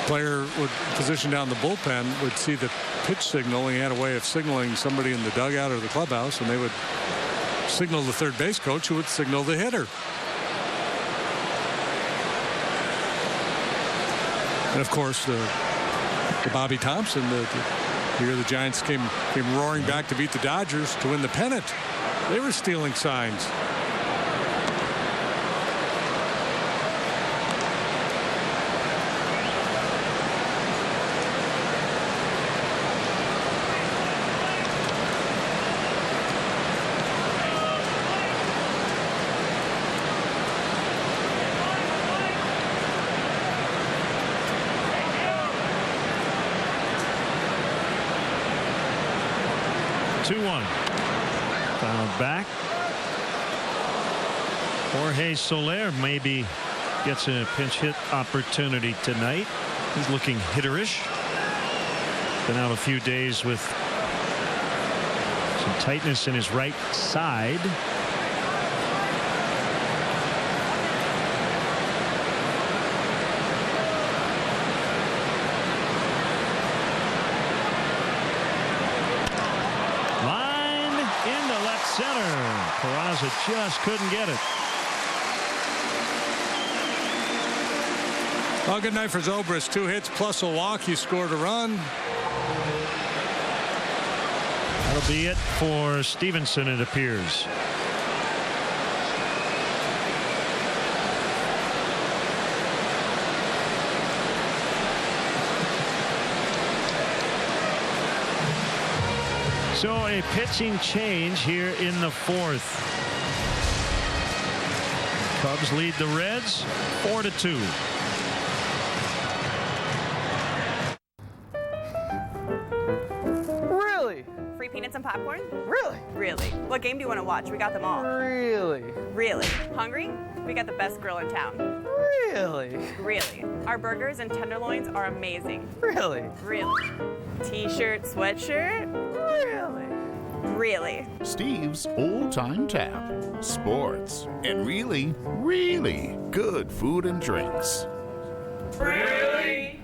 player would position down the bullpen would see the pitch signal. He had a way of signaling somebody in the dugout or the clubhouse, and they would signal the third base coach, who would signal the hitter. And of course, the Bobby Thompson, the year the Giants came roaring back to beat the Dodgers to win the pennant. They were stealing signs.
Back. Jorge Soler maybe gets a pinch hit opportunity tonight. He's looking hitterish. Been out a few days with some tightness in his right side. Peraza just couldn't get it.
Well, good night for Zobrist. 2 hits plus a walk. He scored a run.
That'll be it for Stevenson, it appears. So a pitching change here in the fourth. Cubs lead the Reds 4-2.
Really?
Free peanuts and popcorn?
Really?
Really. What game do you want to watch? We got them all.
Really?
Really. Hungry? We got the best grill in town.
Really?
Really. Our burgers and tenderloins are amazing.
Really?
Really. T-shirt, sweatshirt?
Really?
Really.
Steve's Old Time Tap. Sports. And really, really good food and drinks.
Really?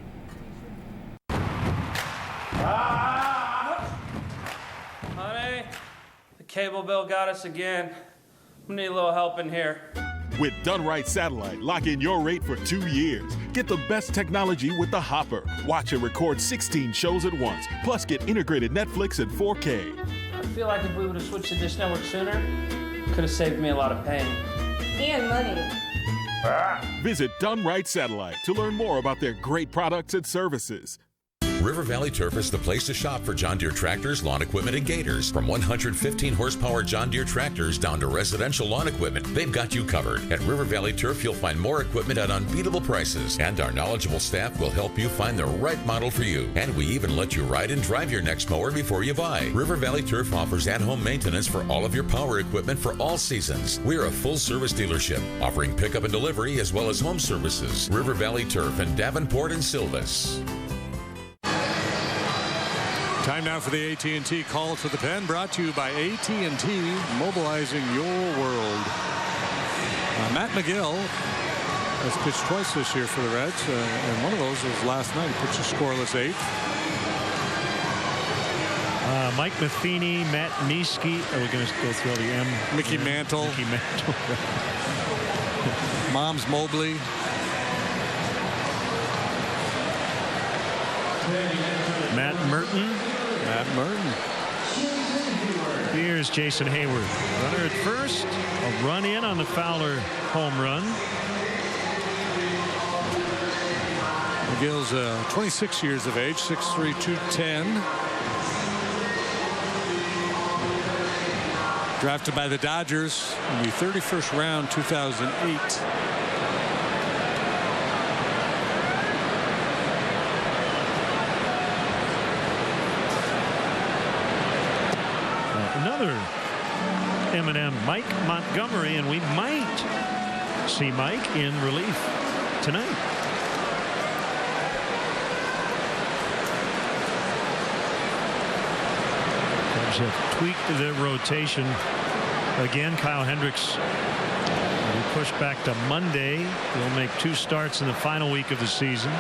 Honey, the cable bill got us again. We need a little help in here.
With Done Right Satellite, lock in your rate for 2 years. Get the best technology with the Hopper. Watch and record 16 shows at once. Plus, get integrated Netflix and 4K.
I feel like if we would have switched to this network sooner, could have saved me a lot of pain.
And money.
Visit Done Right Satellite to learn more about their great products and services.
River Valley Turf is the place to shop for John Deere tractors, lawn equipment, and gators. From 115 horsepower John Deere tractors down to residential lawn equipment, they've got you covered. At River Valley Turf, you'll find more equipment at unbeatable prices, and our knowledgeable staff will help you find the right model for you. And we even let you ride and drive your next mower before you buy. River Valley Turf offers at-home maintenance for all of your power equipment for all seasons. We're a full-service dealership, offering pickup and delivery as well as home services. River Valley Turf in Davenport and Silvis.
Time now for the AT&T Call to the Pen, brought to you by AT&T, mobilizing your world. Matt McGill has pitched twice this year for the Reds, and one of those was last night. He pitched a scoreless 8th.
Mike Matheny, Matt Niesky. Are we going to go through all the M?
Mickey Mantle.
Mickey Mantle.
Moms Mobley.
Matt Merton.
Matt Merton.
Here's Jason Hayward. Runner at first. A run in on the Fowler home run.
McGill's 26 years of age, 6'3", 210. Drafted by the Dodgers in the 31st round, 2008.
Another M&M, Mike Montgomery, and we might see Mike in relief tonight. Cubs have tweaked the rotation again. Kyle Hendricks will be pushed back to Monday. He'll make 2 starts in the final week of the season.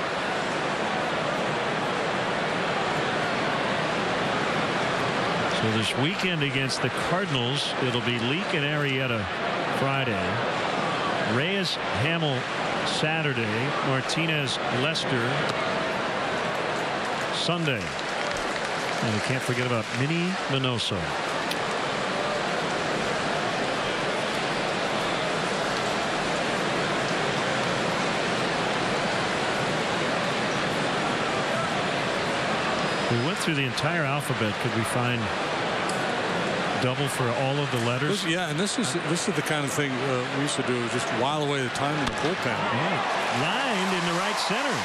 So this weekend against the Cardinals, it'll be Leake and Arrieta Friday, Reyes Hamill Saturday, Martinez Lester Sunday. And we can't forget about Minnie Minoso. We went through the entire alphabet. Could we find double for all of the letters?
Yeah, and this is the kind of thing we used to do, just while away the time in the bullpen.
Yeah. Lined in the right center.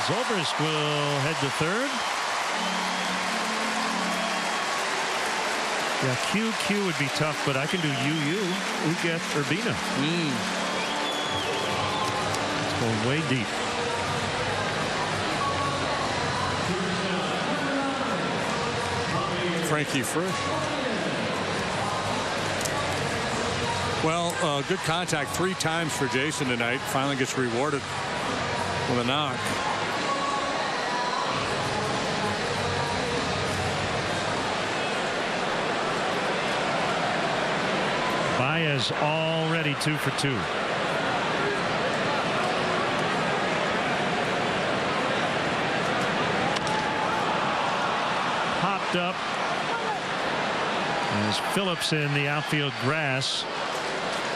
Zobrist will head to third. Yeah, QQ would be tough, but I can do UU. Uget Urbina. It's going way deep.
Frankie Frisch. Well, good contact 3 times for Jason tonight. Finally gets rewarded with a knock.
Baez already 2 for 2. Popped up. As Phillips in the outfield grass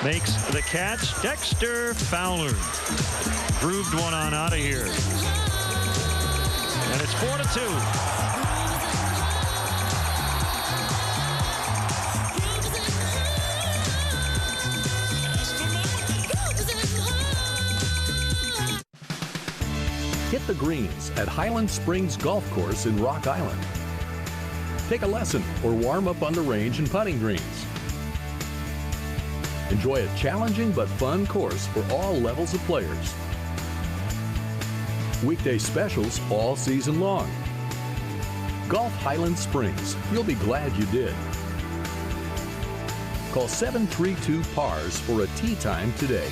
makes the catch. Dexter Fowler grooved one on out of here. And it's 4-2.
the greens at Highland Springs Golf Course in Rock Island. Take a lesson or warm up on the range and putting greens. Enjoy a challenging but fun course for all levels of players. Weekday specials all season long. Golf Highland Springs. You'll be glad you did. Call 732-PARS for a tee time today.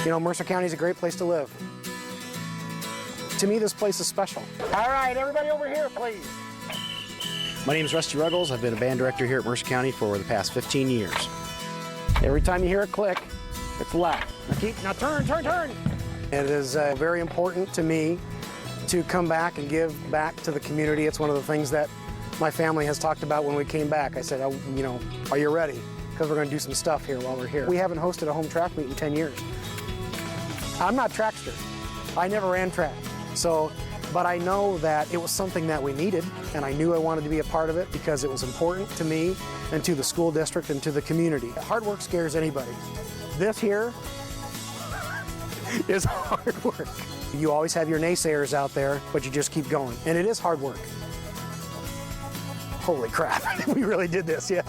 You know, Mercer County is a great place to live. To me, this place is special. All right, everybody over here, please. My name is Rusty Ruggles. I've been a band director here at Mercer County for the past 15 years. Every time you hear a click, it's left. Now turn. It is very important to me to come back and give back to the community. It's one of the things that my family has talked about when we came back. I said, you know, are you ready? Because we're going to do some stuff here while we're here. We haven't hosted a home track meet in 10 years. I'm not trackster. I never ran track. But I know that it was something that we needed, and I knew I wanted to be a part of it because it was important to me and to the school district and to the community. Hard work scares anybody. This here is hard work. You always have your naysayers out there, but you just keep going. And it is hard work. Holy crap, we really did this, yeah.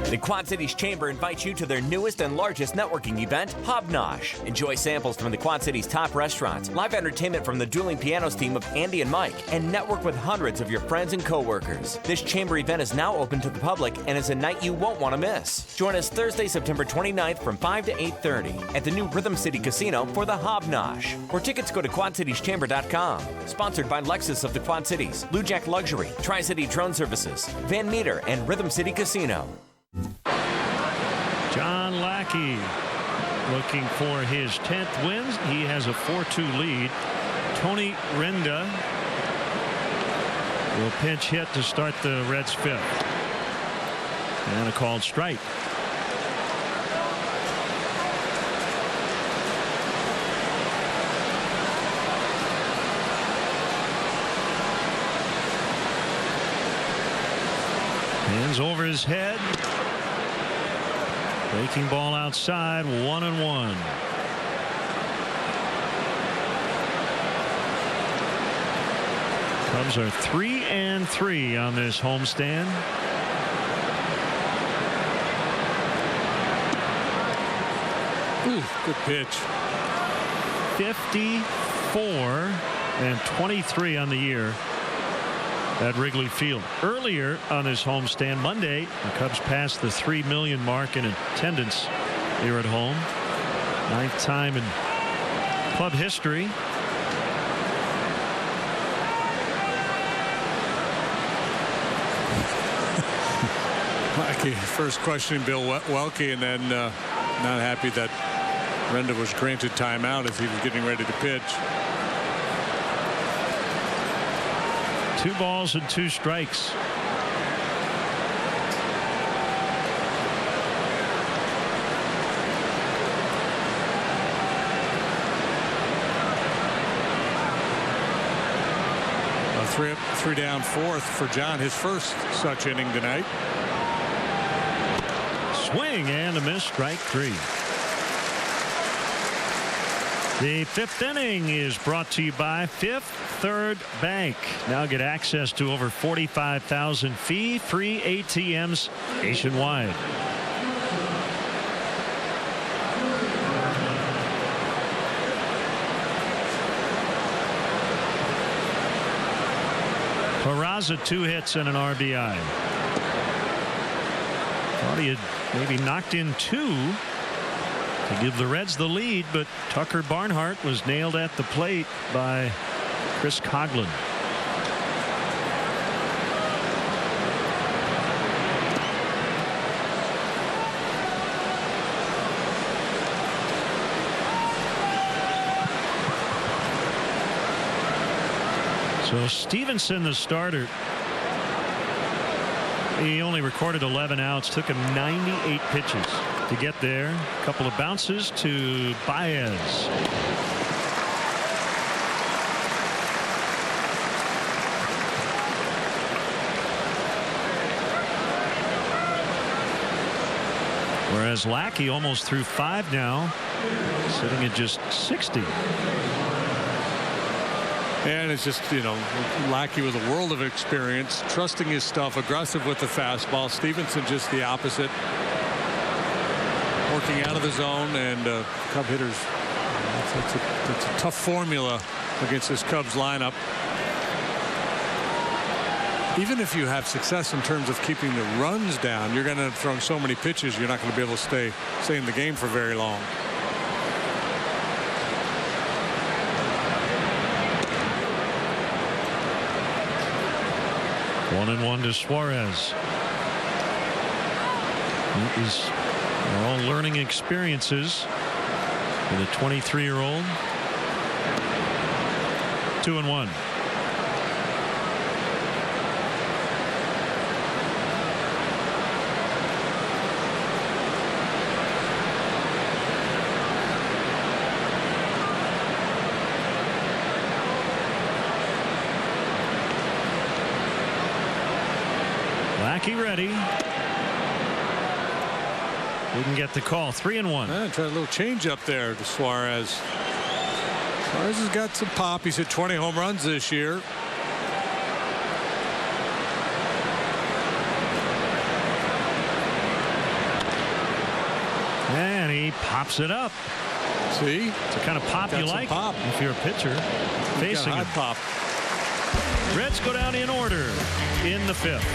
The Quad Cities Chamber invites you to their newest and largest networking event, Hobnosh. Enjoy samples from the Quad Cities' top restaurants, live entertainment from the dueling pianos team of Andy and Mike, and network with hundreds of your friends and coworkers. This chamber event is now open to the public and is a night you won't want to miss. Join us Thursday, September 29th from 5 to 8:30 at the new Rhythm City Casino for the Hobnosh. For tickets, go to QuadCitiesChamber.com. Sponsored by Lexus of the Quad Cities, Blue Jack Luxury, Tri-City Drone Services, Van Meter, and Rhythm City Casino.
John Lackey looking for his 10th win. He has a 4-2 lead. Tony Renda will pinch hit to start the Reds' 5th. And a called strike. Hands over his head. Breaking ball outside, 1-1. Cubs are 3-3 on this homestand.
Ooh, good pitch.
54-23 on the year at Wrigley Field. Earlier on this homestand Monday, the Cubs passed the 3 million mark in attendance here at home. 9th time in club history.
Lackey first questioning Bill Welke, and then not happy that Renda was granted timeout as he was getting ready to pitch.
2 balls and 2 strikes.
Three down, 4th for John, his first such inning tonight.
Swing and a miss, strike 3. The 5th inning is brought to you by Fifth Third Bank. Now get access to over 45,000 fee-free ATMs nationwide. Peraza 2 hits and an RBI. Thought he had maybe knocked in 2 to give the Reds the lead, but Tucker Barnhart was nailed at the plate by Chris Coughlin. So Stevenson, the starter, he only recorded 11 outs, took him 98 pitches to get there. A couple of bounces to Baez. We're Whereas Lackey almost through 5 now, sitting at just 60.
And it's just, Lackey with a world of experience, trusting his stuff, aggressive with the fastball. Stevenson just the opposite, working out of the zone, and Cub hitters, it's a tough formula against this Cubs lineup. Even if you have success in terms of keeping the runs down, you're going to throw so many pitches, you're not going to be able to stay in the game for very long.
One and one to Suarez. They're all learning experiences for the 23-year-old. 2-1. Lackey ready. Didn't get the call. 3-1.
Tried a little change up there to Suarez. Suarez has got some pop. He's hit 20 home runs this year.
And he pops it up.
See?
It's the kind of pop you like if you're a pitcher facing him.
Pop.
Reds go down in order in the 5th.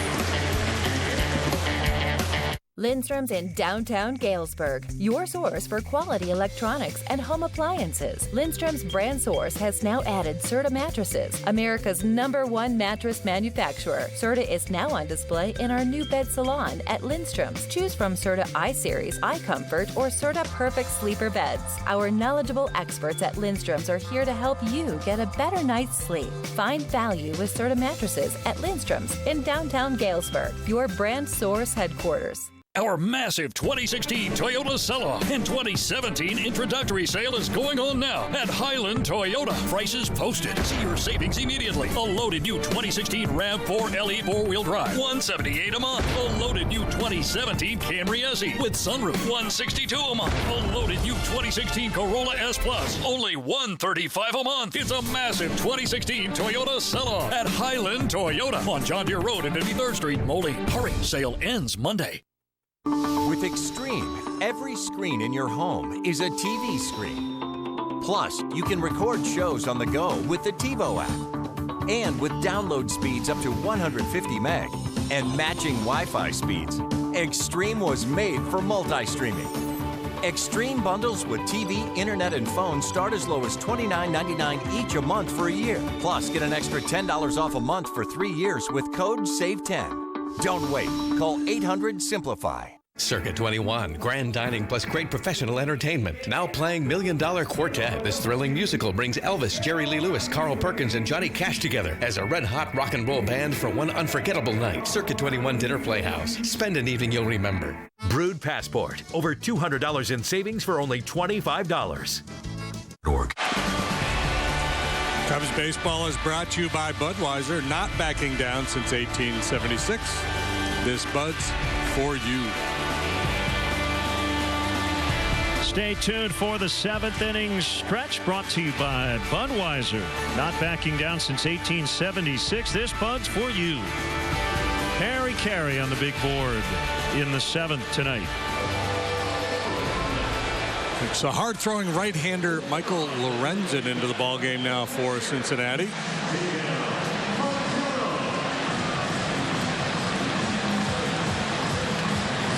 Lindstrom's in downtown Galesburg, your source for quality electronics and home appliances. Lindstrom's brand source has now added Serta mattresses, America's #1 mattress manufacturer. Serta is now on display in our new bed salon at Lindstrom's. Choose from Serta iSeries, iComfort, or Serta Perfect Sleeper beds. Our knowledgeable experts at Lindstrom's are here to help you get a better night's sleep. Find value with Serta mattresses at Lindstrom's in downtown Galesburg, your brand source headquarters.
Our massive 2016 Toyota Celica and 2017 introductory sale is going on now at Highland Toyota. Prices posted. See your savings immediately. A loaded new 2016 RAV4 LE 4-wheel drive, $178 a month. A loaded new 2017 Camry SE with sunroof, $162 a month. A loaded new 2016 Corolla S Plus, only $135 a month. It's a massive 2016 Toyota Celica at Highland Toyota on John Deere Road and 53rd Street, Moline. Hurry, sale ends Monday.
With Extreme, every screen in your home is a TV screen. Plus, you can record shows on the go with the TiVo app. And with download speeds up to 150 meg and matching Wi-Fi speeds, Extreme was made for multi-streaming. Extreme bundles with TV, internet, and phone start as low as $29.99 each a month for a year. Plus, get an extra $10 off a month for 3 years with code SAVE10. Don't wait. Call 800-SIMPLIFY.
Circuit 21, grand dining plus great professional entertainment. Now playing $1 Million Quartet. This thrilling musical brings Elvis, Jerry Lee Lewis, Carl Perkins, and Johnny Cash together as a red-hot rock and roll band for one unforgettable night. Circuit 21 Dinner Playhouse. Spend an evening you'll remember.
Brood Passport. Over $200 in savings for only $25.
Cubs baseball is brought to you by Budweiser, not backing down since 1876. This Bud's for you.
Stay tuned for the 7th inning stretch brought to you by Budweiser. Not backing down since 1876. This Bud's for you. Harry Carey on the big board in the 7th tonight.
It's a hard-throwing right-hander Michael Lorenzen into the ballgame now for Cincinnati.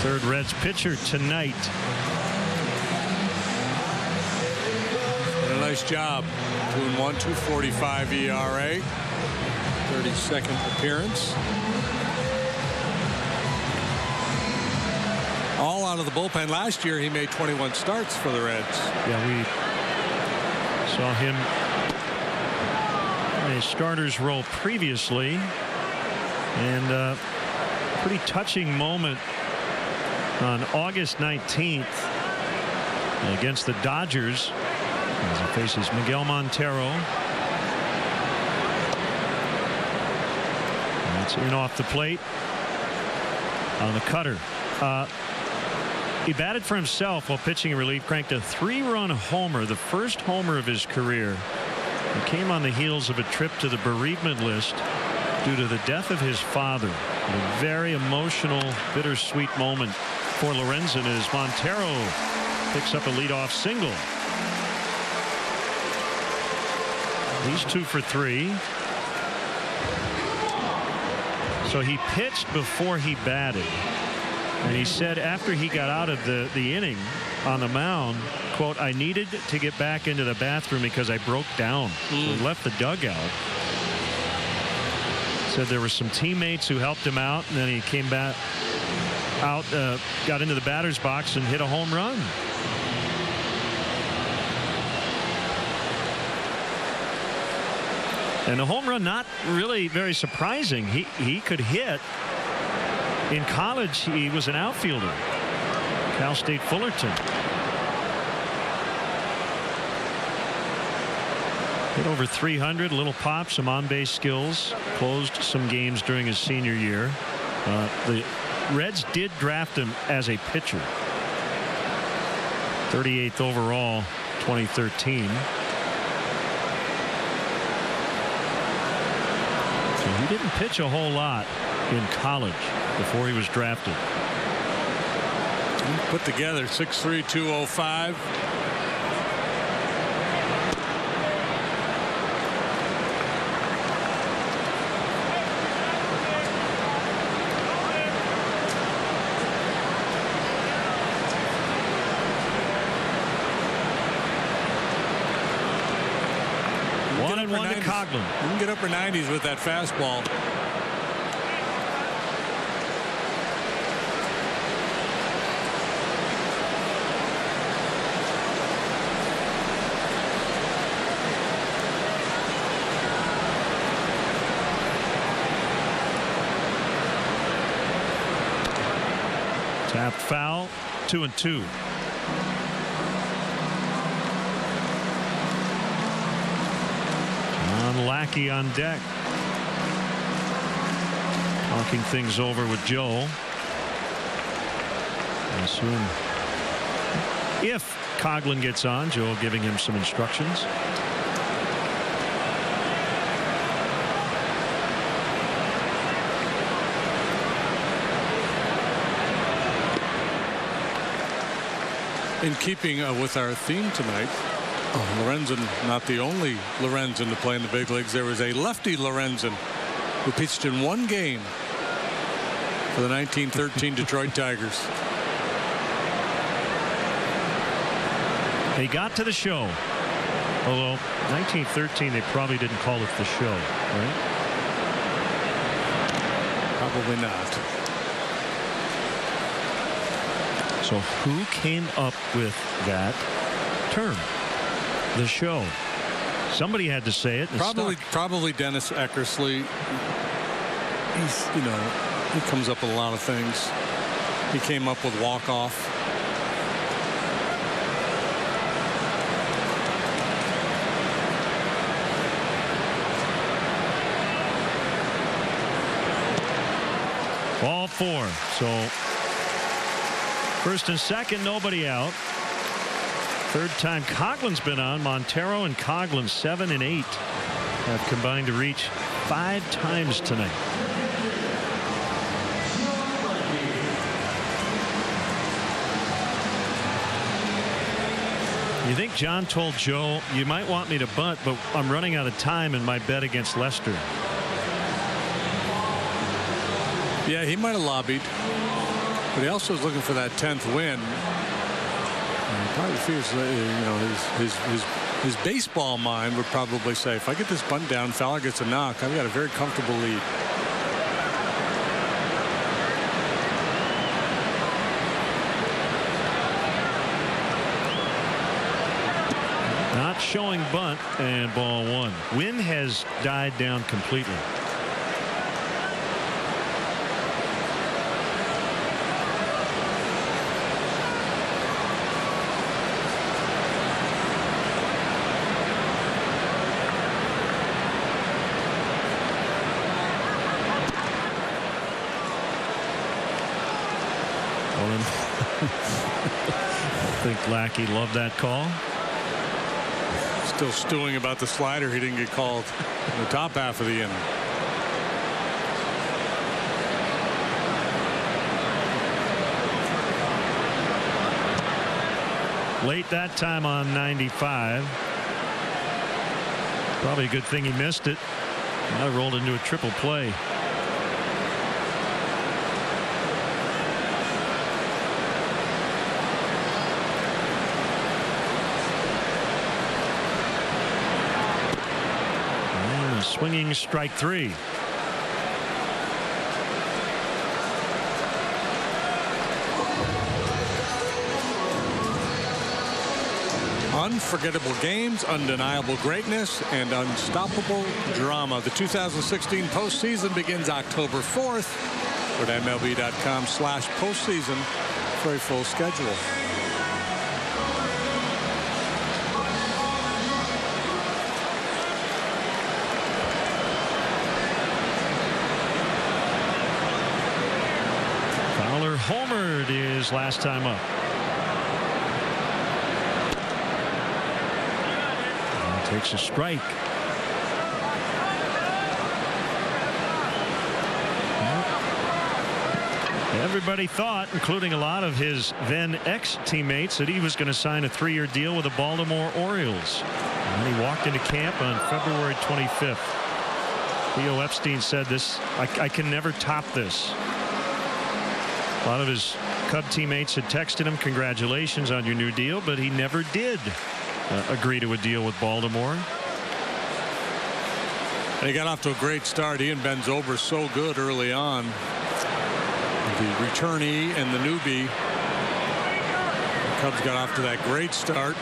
Third Reds pitcher tonight.
Did a nice job. 2-1, 2.45 ERA. 32nd appearance. All out of the bullpen. Last year he made 21 starts for the Reds.
Yeah, we saw him in a starter's role previously, and a pretty touching moment on August 19th against the Dodgers as he faces Miguel Montero. And it's in off the plate on the cutter. He batted for himself while pitching in relief, cranked a 3-run homer, the first homer of his career. He came on the heels of a trip to the bereavement list due to the death of his father. A very emotional, bittersweet moment for Lorenzen as Montero picks up a leadoff single. He's 2 for 3. So he pitched before he batted. And he said after he got out of the inning on the mound, quote, "I needed to get back into the bathroom because I broke down." So he left the dugout. Said there were some teammates who helped him out, and then he came back out, got into the batter's box and hit a home run. And the home run, not really very surprising. He could hit. In college, he was an outfielder. Cal State Fullerton. Hit over 300, a little pop, some on-base skills. Closed some games during his senior year. The Reds did draft him as a pitcher. 38th overall, 2013. So he didn't pitch a whole lot in college before he was drafted.
Put together 6'3", 205.
One to Coghlan.
You can get upper 90s with that fastball.
Tapped foul, 2-2. John Lackey on deck. Talking things over with Joe. And soon, if Coghlan gets on, Joe giving him some instructions.
In keeping with our theme tonight, Lorenzen, not the only Lorenzen to play in the big leagues. There was a lefty Lorenzen who pitched in one game for the 1913 Detroit Tigers.
They got to the show. Although 1913, they probably didn't call it the show, right?
Probably not.
So who came up with that term? The show. Somebody had to say it.
Probably Dennis Eckersley. He's, he comes up with a lot of things. He came up with walk-off.
Ball 4. So first and second, nobody out. Third time Coghlan's been on. Montero and Coghlan, 7 and 8, have combined to reach 5 times tonight. You think John told Joe, you might want me to bunt, but I'm running out of time in my bet against Lester.
Yeah, he might have lobbied, but he also was looking for that 10th win. And he probably feels, his baseball mind would probably say, if I get this bunt down, Fowler gets a knock, I've got a very comfortable lead.
Not showing bunt, and ball 1. Wind has died down completely. think Lackey loved that call.
Still stewing about the slider. He didn't get called in the top half of the inning.
Late that time on 95. Probably a good thing he missed it. Now rolled into a triple play. And swinging strike 3.
Unforgettable games, undeniable greatness, and unstoppable drama. The 2016 postseason begins October 4th. Go to MLB.com/postseason for a full schedule.
Fowler homered his last time up. Takes a strike. Everybody thought, including a lot of his then ex-teammates, that he was going to sign a 3-year deal with the Baltimore Orioles. And he walked into camp on February 25th. Theo Epstein said this, I can never top this. A lot of his Cub teammates had texted him, congratulations on your new deal, but he never did agree to a deal with Baltimore.
And he got off to a great start. He and Ben Zobrist so good early on. The returnee and the newbie. The Cubs got off to that great start.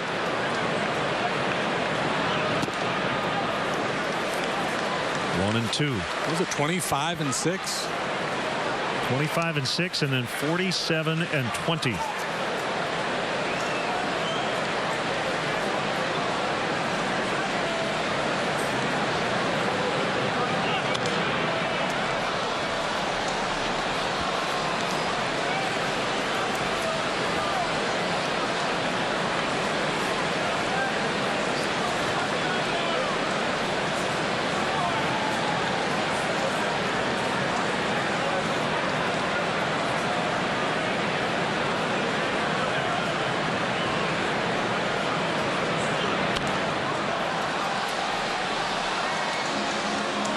One and two.
Was it 25-6?
25-6 and then 47-20.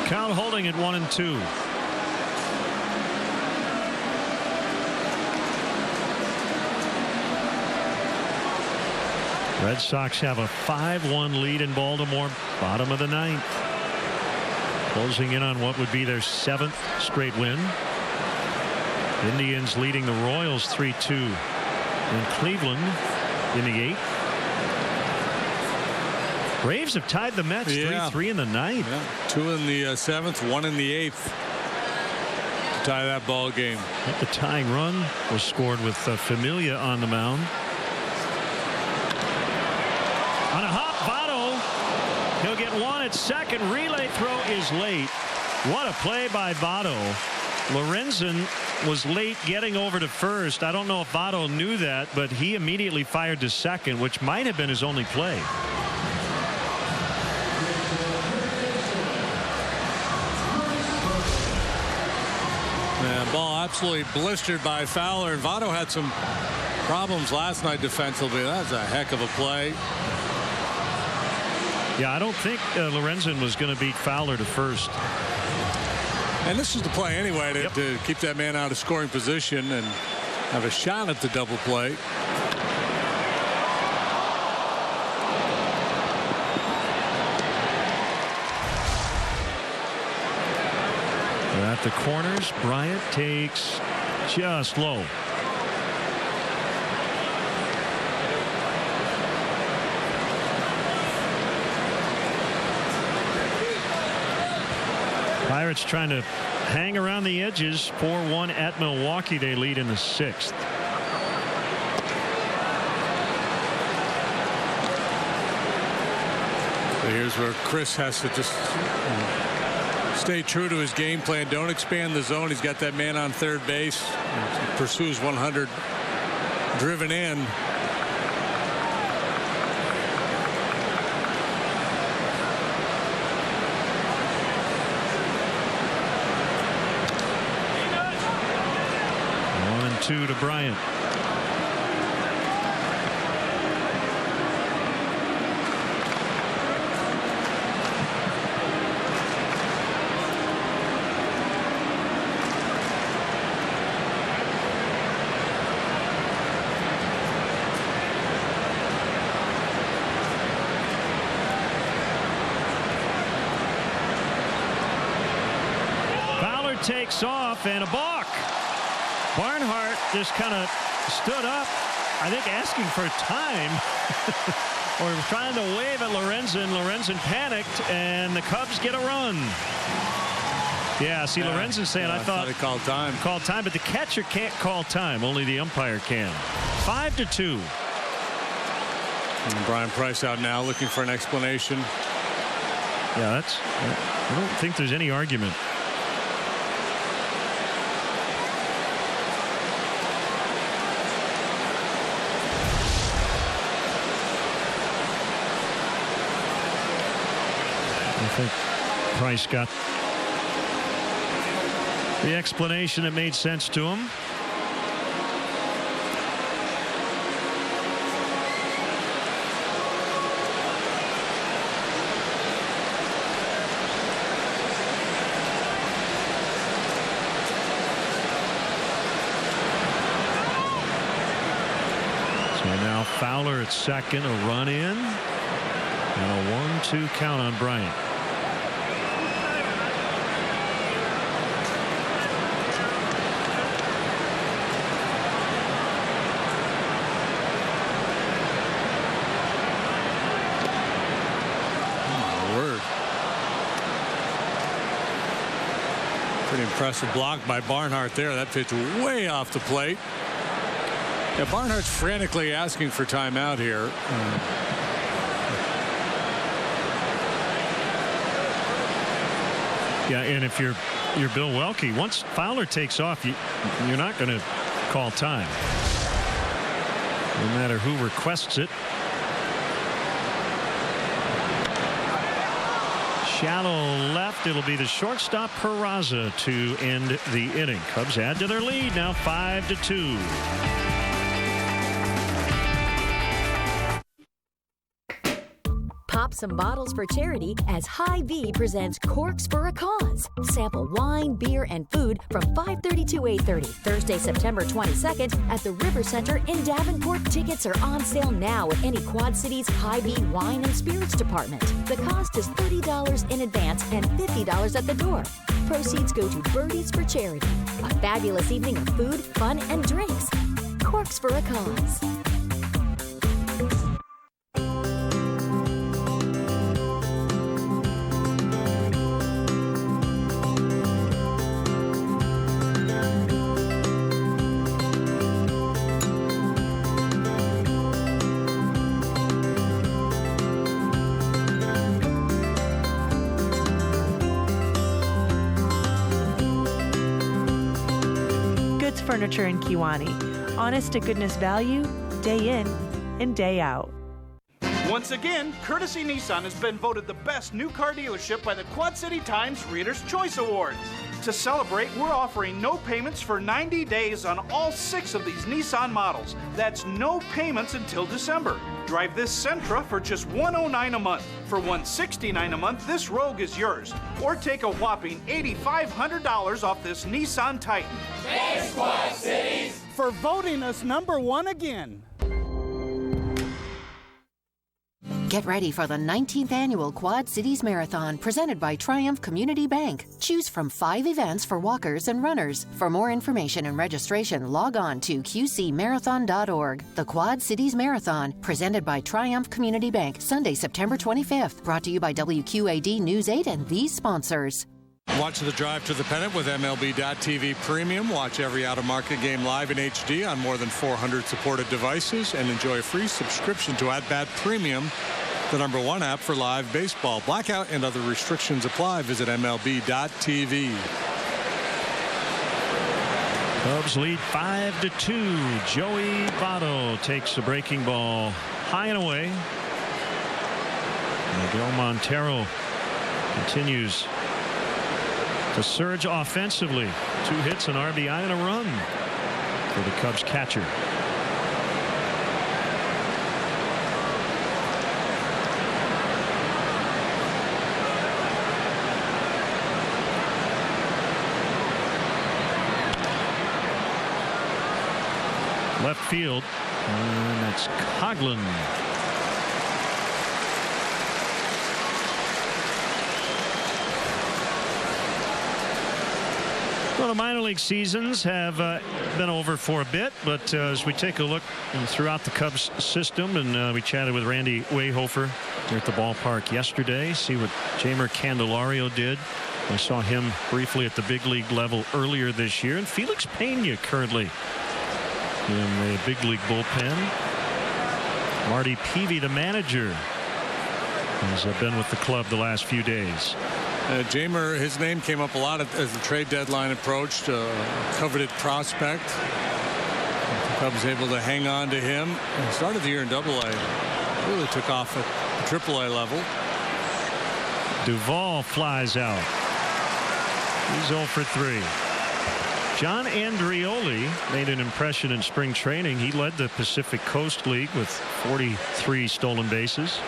Count holding at 1-2. Red Sox have a 5-1 lead in Baltimore, bottom of the ninth. Closing in on what would be their 7th straight win. Indians leading the Royals 3-2 in Cleveland in the 8th. Braves have tied the Mets 3-3 in the ninth.
Yeah. 2 in the 7th, 1 in the 8th to tie that ball game.
The tying run was scored with Familia on the mound. On a hop, Votto. He'll get one at second. Relay throw is late. What a play by Votto. Lorenzen was late getting over to first. I don't know if Votto knew that, but he immediately fired to second, which might have been his only play.
Ball absolutely blistered by Fowler, and Votto had some problems last night defensively. That's a heck of a play.
Yeah, I don't think Lorenzen was going to beat Fowler to first.
And this is the play anyway to keep that man out of scoring position and have a shot at the double play.
At the corners, Bryant takes just low. Pirates trying to hang around the edges. 4-1 at Milwaukee. They lead in the 6th.
So here's where Chris has to just stay true to his game plan. Don't expand the zone. He's got that man on third base. He pursues 100 driven in.
2 to Bryant. Takes off and a balk. Barnhart just kind of stood up, I think asking for time or trying to wave at Lorenzen. Lorenzen panicked and the Cubs get a run. Yeah, see, Lorenzen saying I thought
he called time.
Called time, but the catcher can't call time. Only the umpire can. 5-2.
And Brian Price out now looking for an explanation.
Yeah, I don't think there's any argument. I think Price got the explanation that made sense to him. So now Fowler at second, a run in, and a 1-2 count on Bryant.
Pretty impressive block by Barnhart there. That pitch way off the plate. Yeah, Barnhart's frantically asking for timeout here.
Yeah, and if you're Bill Welke, once Fowler takes off, you're not going to call time. No matter who requests it. Shallow left. It'll be the shortstop Peraza to end the inning. Cubs add to their lead now 5-2.
Pop some bottles for charity as Hy-Vee presents Corks for a Cause. Sample wine, beer, and food from 5:30 to 8:30 Thursday, September 22nd at the River Center in Davenport. Tickets are on sale now at any Quad Cities Hy-Vee wine and spirits department. The cost is $30 in advance and $50 at the door. Proceeds go to Birdies for Charity. A fabulous evening of food, fun, and drinks. Corks for a Cause.
Furniture in Kewanee. Honest to goodness value, day in and day out.
Once again, Courtesy Nissan has been voted the best new car dealership by the Quad City Times Reader's Choice Awards. To celebrate, we're offering no payments for 90 days on all 6 of these Nissan models. That's no payments until December. Drive this Sentra for just $109 a month. For $169 a month, this Rogue is yours. Or take a whopping $8,500 off this Nissan Titan.
Thanks, Quad Cities,
for voting us #1 again.
Get ready for the 19th annual Quad Cities Marathon presented by Triumph Community Bank. Choose from 5 events for walkers and runners. For more information and registration, log on to qcmarathon.org. The Quad Cities Marathon presented by Triumph Community Bank, Sunday, September 25th. Brought to you by WQAD News 8 and these sponsors.
Watch the Drive to the Pennant with MLB.TV Premium. Watch every out-of-market game live in HD on more than 400 supported devices and enjoy a free subscription to At-Bat Premium, the #1 app for live baseball. Blackout and other restrictions apply. Visit MLB.TV.
Cubs lead 5-2. Joey Votto takes the breaking ball high and away. Miguel Montero continues to surge offensively. 2 hits, an RBI, and a run. for the Cubs catcher. Left field, and that's Coughlin. Well, the minor league seasons have been over for a bit, but as we take a look throughout the Cubs system, and we chatted with Randy Wayhofer here at the ballpark yesterday, see what Jeimer Candelario did. I saw him briefly at the big league level earlier this year, and Felix Pena currently in the big league bullpen. Marty Peavy, the manager, has been with the club the last few days.
Jeimer, his name came up a lot as the trade deadline approached. Coveted prospect. The Cubs able to hang on to him. He started the year in AA. Really took off at the AAA level.
Duvall flies out. He's 0 for 3. John Andrioli made an impression in spring training. He led the Pacific Coast League with 43 stolen bases.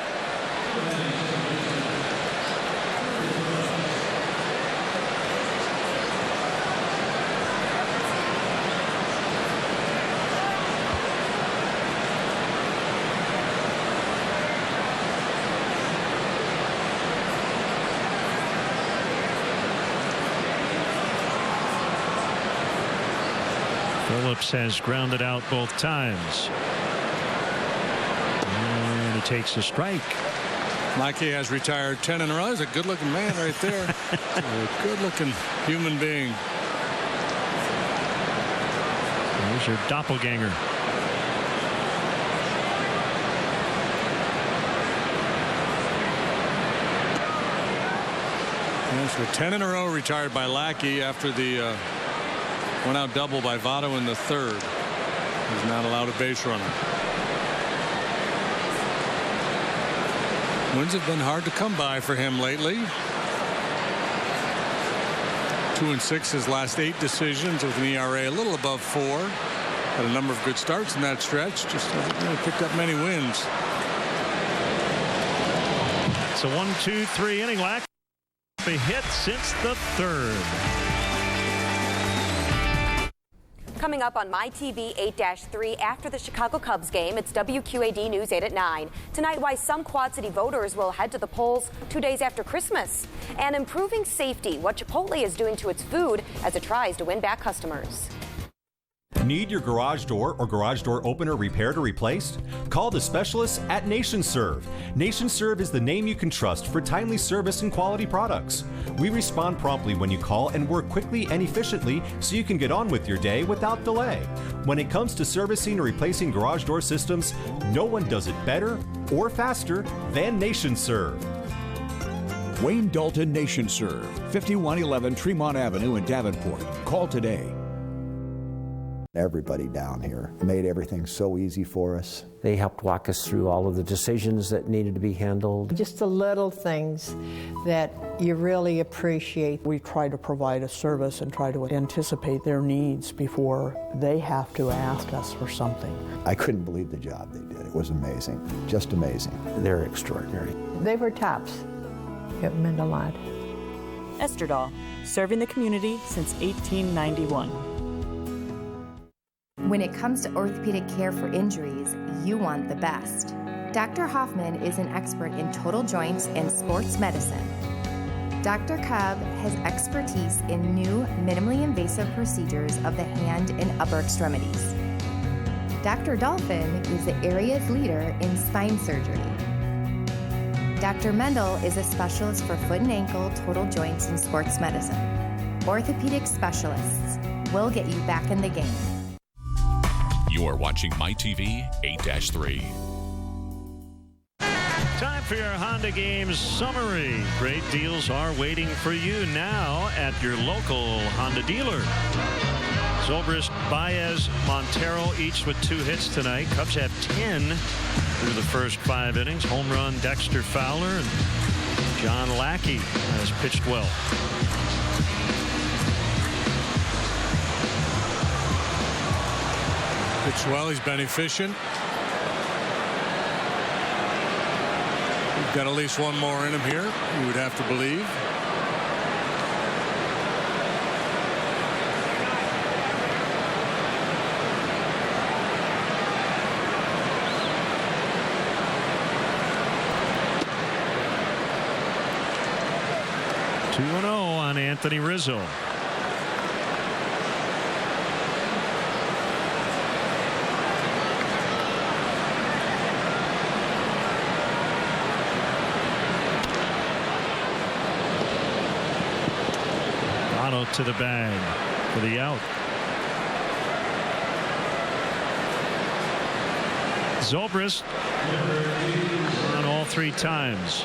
Phillips has grounded out both times. And he takes a strike.
Lackey has retired 10 in a row. He's a good-looking man right there. A good-looking human being.
There's your doppelganger.
And so 10 in a row retired by Lackey after the one out double by Votto in the third. He's not allowed a base runner. Wins have been hard to come by for him lately. 2-6 his last 8 decisions with an ERA a little above 4. Had a number of good starts in that stretch. Just hasn't really picked up many wins.
It's a 1-2-3 inning. Lack a hit since the third.
Coming up on MyTV 8-3 after the Chicago Cubs game, it's WQAD News 8 at 9. Tonight, why some Quad City voters will head to the polls 2 days after Christmas. And improving safety, what Chipotle is doing to its food as it tries to win back customers.
Need your garage door or garage door opener repaired or replaced? Call the specialists at NationServe. NationServe is the name you can trust for timely service and quality products. We respond promptly when you call and work quickly and efficiently so you can get on with your day without delay. When it comes to servicing or replacing garage door systems, no one does it better or faster than NationServe.
Wayne Dalton NationServe, 5111 Tremont Avenue in Davenport. Call today.
Everybody down here made everything so easy for us.
They helped walk us through all of the decisions that needed to be handled.
Just the little things that you really appreciate.
We try to provide a service and try to anticipate their needs before they have to ask us for something.
I couldn't believe the job they did. It was amazing, just amazing.
They're extraordinary.
They were tops. It meant a lot.
Esther Dahl, serving the community since 1891.
When it comes to orthopedic care for injuries, you want the best. Dr. Hoffman is an expert in total joints and sports medicine. Dr. Cobb has expertise in new, minimally invasive procedures of the hand and upper extremities. Dr. Dolphin is the area's leader in spine surgery. Dr. Mendel is a specialist for foot and ankle, total joints, and sports medicine. Orthopedic specialists will get you back in the game.
You are watching MyTV 8-3.
Time for your Honda Games summary. Great deals are waiting for you now at your local Honda dealer. Zobrist, Baez, Montero each with 2 hits tonight. Cubs have 10 through the first 5 innings. Home run Dexter Fowler, and John Lackey has pitched well.
Pitched well. He's been efficient. He's got at least one more in him here, you would have to believe.
Two 2-0 on Anthony Rizzo. To the bag for the out. Zobrist on all three times.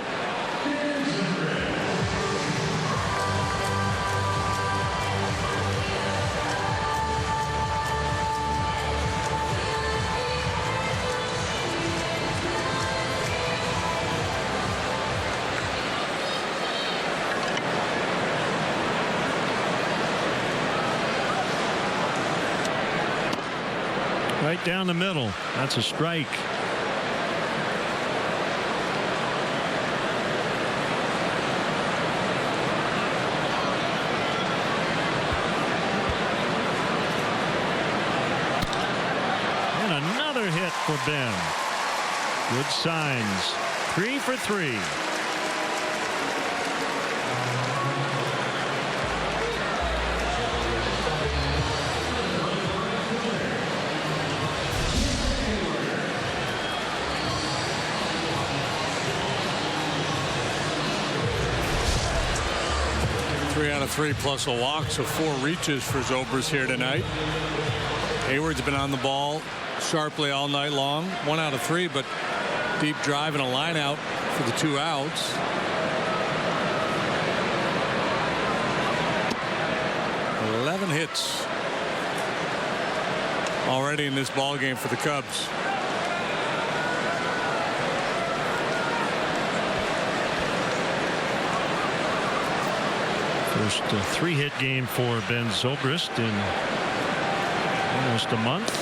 Right down the middle. That's a strike. And another hit for Ben. Good signs. 3 for 3.
Out of 3 plus a walk, so 4 reaches for Zobrist here tonight. Hayward's been on the ball sharply all night long. 1 out of 3, but deep drive and a line out for the 2 outs. $11 hits already in this ball game for the Cubs.
First 3-hit game for Ben Zobrist in almost a month.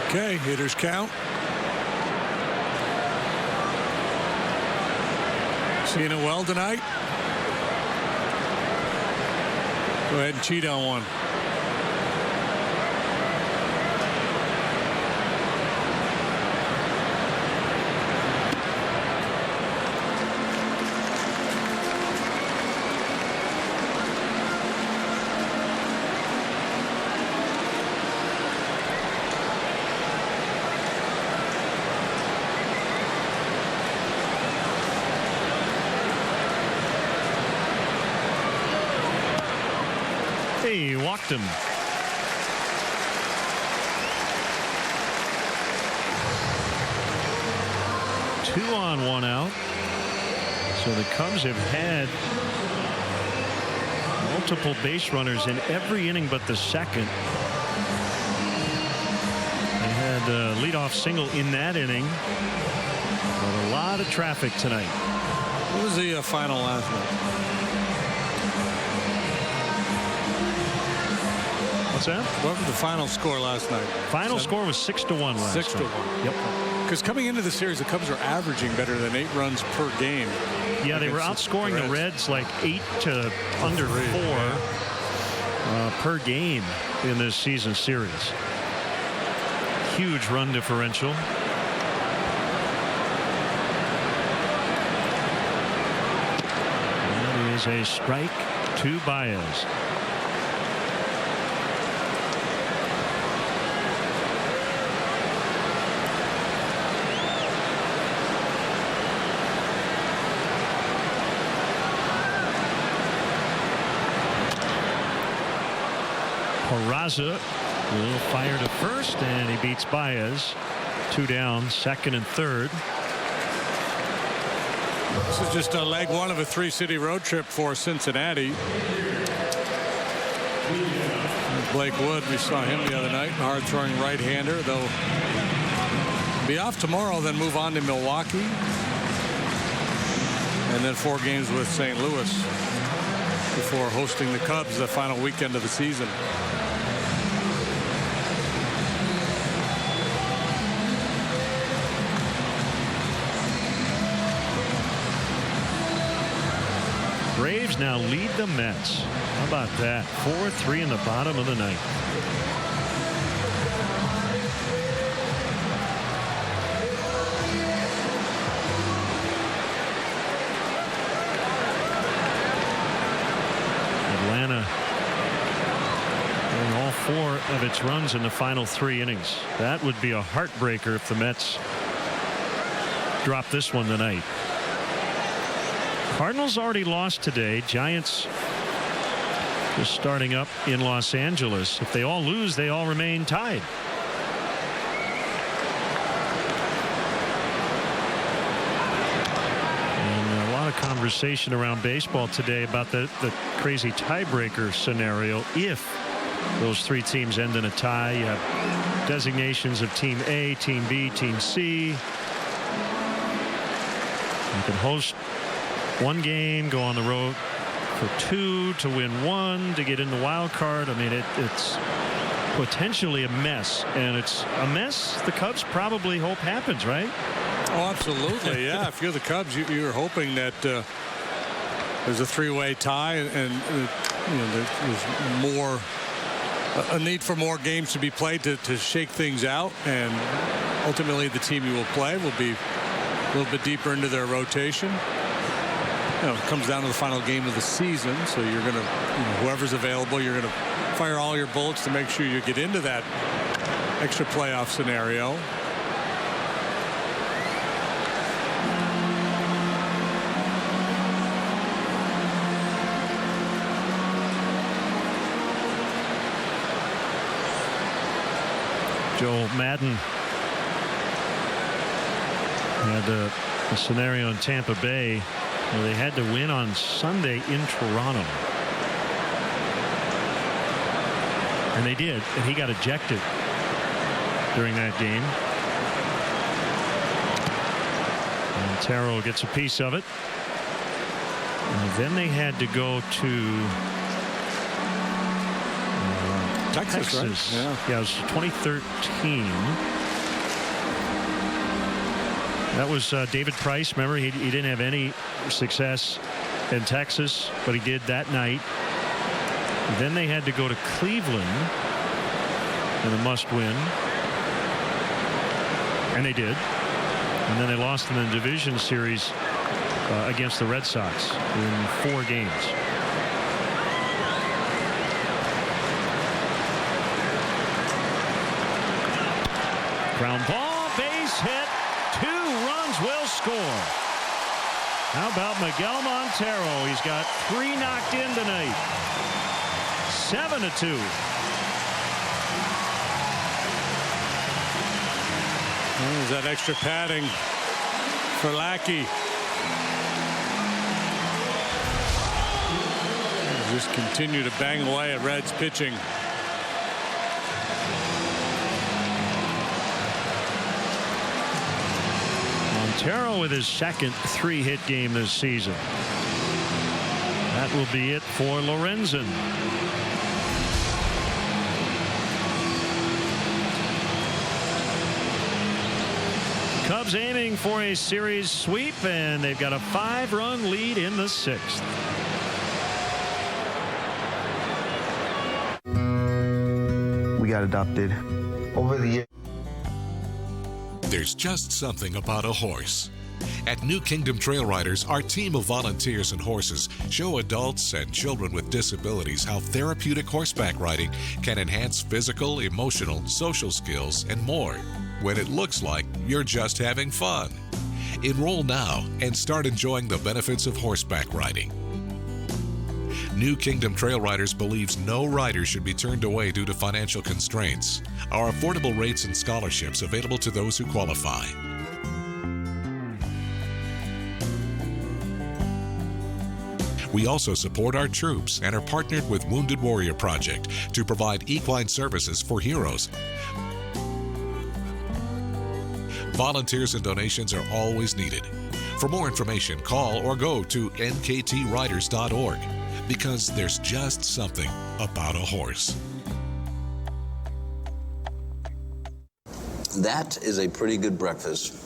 Okay, hitters count. Seeing it well tonight. Go ahead and cheat on one.
He walked him. Two on, 1 out. So the Cubs have had multiple base runners in every inning but the second. They had a leadoff single in that inning. But a lot of traffic tonight.
What was the final last night?
What's that?
What was the final score last night?
Final score was 6-1 last
6-1.
night. Yep.
Because coming into the series, the Cubs are averaging better than 8 runs per game.
Yeah, they were outscoring the Reds like 8 to under 4 per game in this season series. Huge run differential. That is a strike to Baez. Peraza will fire to first, and he beats Baez. 2 down, second and third.
This is just leg 1 of a 3-city road trip for Cincinnati. Blake Wood, we saw him the other night, hard-throwing right-hander. They'll be off tomorrow, then move on to Milwaukee. And then 4 games with St. Louis before hosting the Cubs the final weekend of the season.
Braves now lead the Mets. How about that? 4-3 in the bottom of the ninth. Atlanta getting all 4 of its runs in the final 3 innings. That would be a heartbreaker if the Mets drop this one tonight. Cardinals already lost today. Giants just starting up in Los Angeles. If they all lose, they all remain tied. And a lot of conversation around baseball today about the crazy tiebreaker scenario. If those 3 teams end in a tie, you have designations of Team A, Team B, Team C. You can host 1 game, go on the road for 2 to win 1 to get in the wild card. I mean, it's potentially a mess, and it's a mess the Cubs probably hope happens, right?
Oh, absolutely. Yeah. If you're the Cubs, you're hoping that there's a 3-way tie, and there's more a need for more games to be played to shake things out, and ultimately the team you will play will be a little bit deeper into their rotation. It comes down to the final game of the season, so you're going to, whoever's available, you're going to fire all your bullets to make sure you get into that extra playoff scenario.
Joe Madden had a scenario in Tampa Bay where they had to win on Sunday in Toronto. And they did, and he got ejected during that game. And Taro gets a piece of it. And then they had to go to Texas.
Right?
Yeah, it was 2013. That was David Price. Remember, he didn't have any success in Texas, but he did that night. Then they had to go to Cleveland in a must-win, and they did. And then they lost in the division series against the Red Sox in 4 games. Ground ball, base hit. 2 runs will score. How about Miguel Montero? He's got 3 knocked in tonight. 7-2.
There's that extra padding for Lackey. Just continue to bang away at Reds pitching.
Montero with his second 3-hit game this season. That will be it for Lorenzen. Cubs aiming for a series sweep, and they've got a 5-run lead in the 6th.
We got adopted over the years.
There's just something about a horse. At New Kingdom Trail Riders, our team of volunteers and horses show adults and children with disabilities how therapeutic horseback riding can enhance physical, emotional, social skills, and more, when it looks like you're just having fun. Enroll now and start enjoying the benefits of horseback riding. New Kingdom Trail Riders believes no rider should be turned away due to financial constraints. Our affordable rates and scholarships available to those who qualify. We also support our troops and are partnered with Wounded Warrior Project to provide equine services for heroes. Volunteers and donations are always needed. For more information, call or go to nktriders.org, because there's just something about a horse.
That is a pretty good breakfast.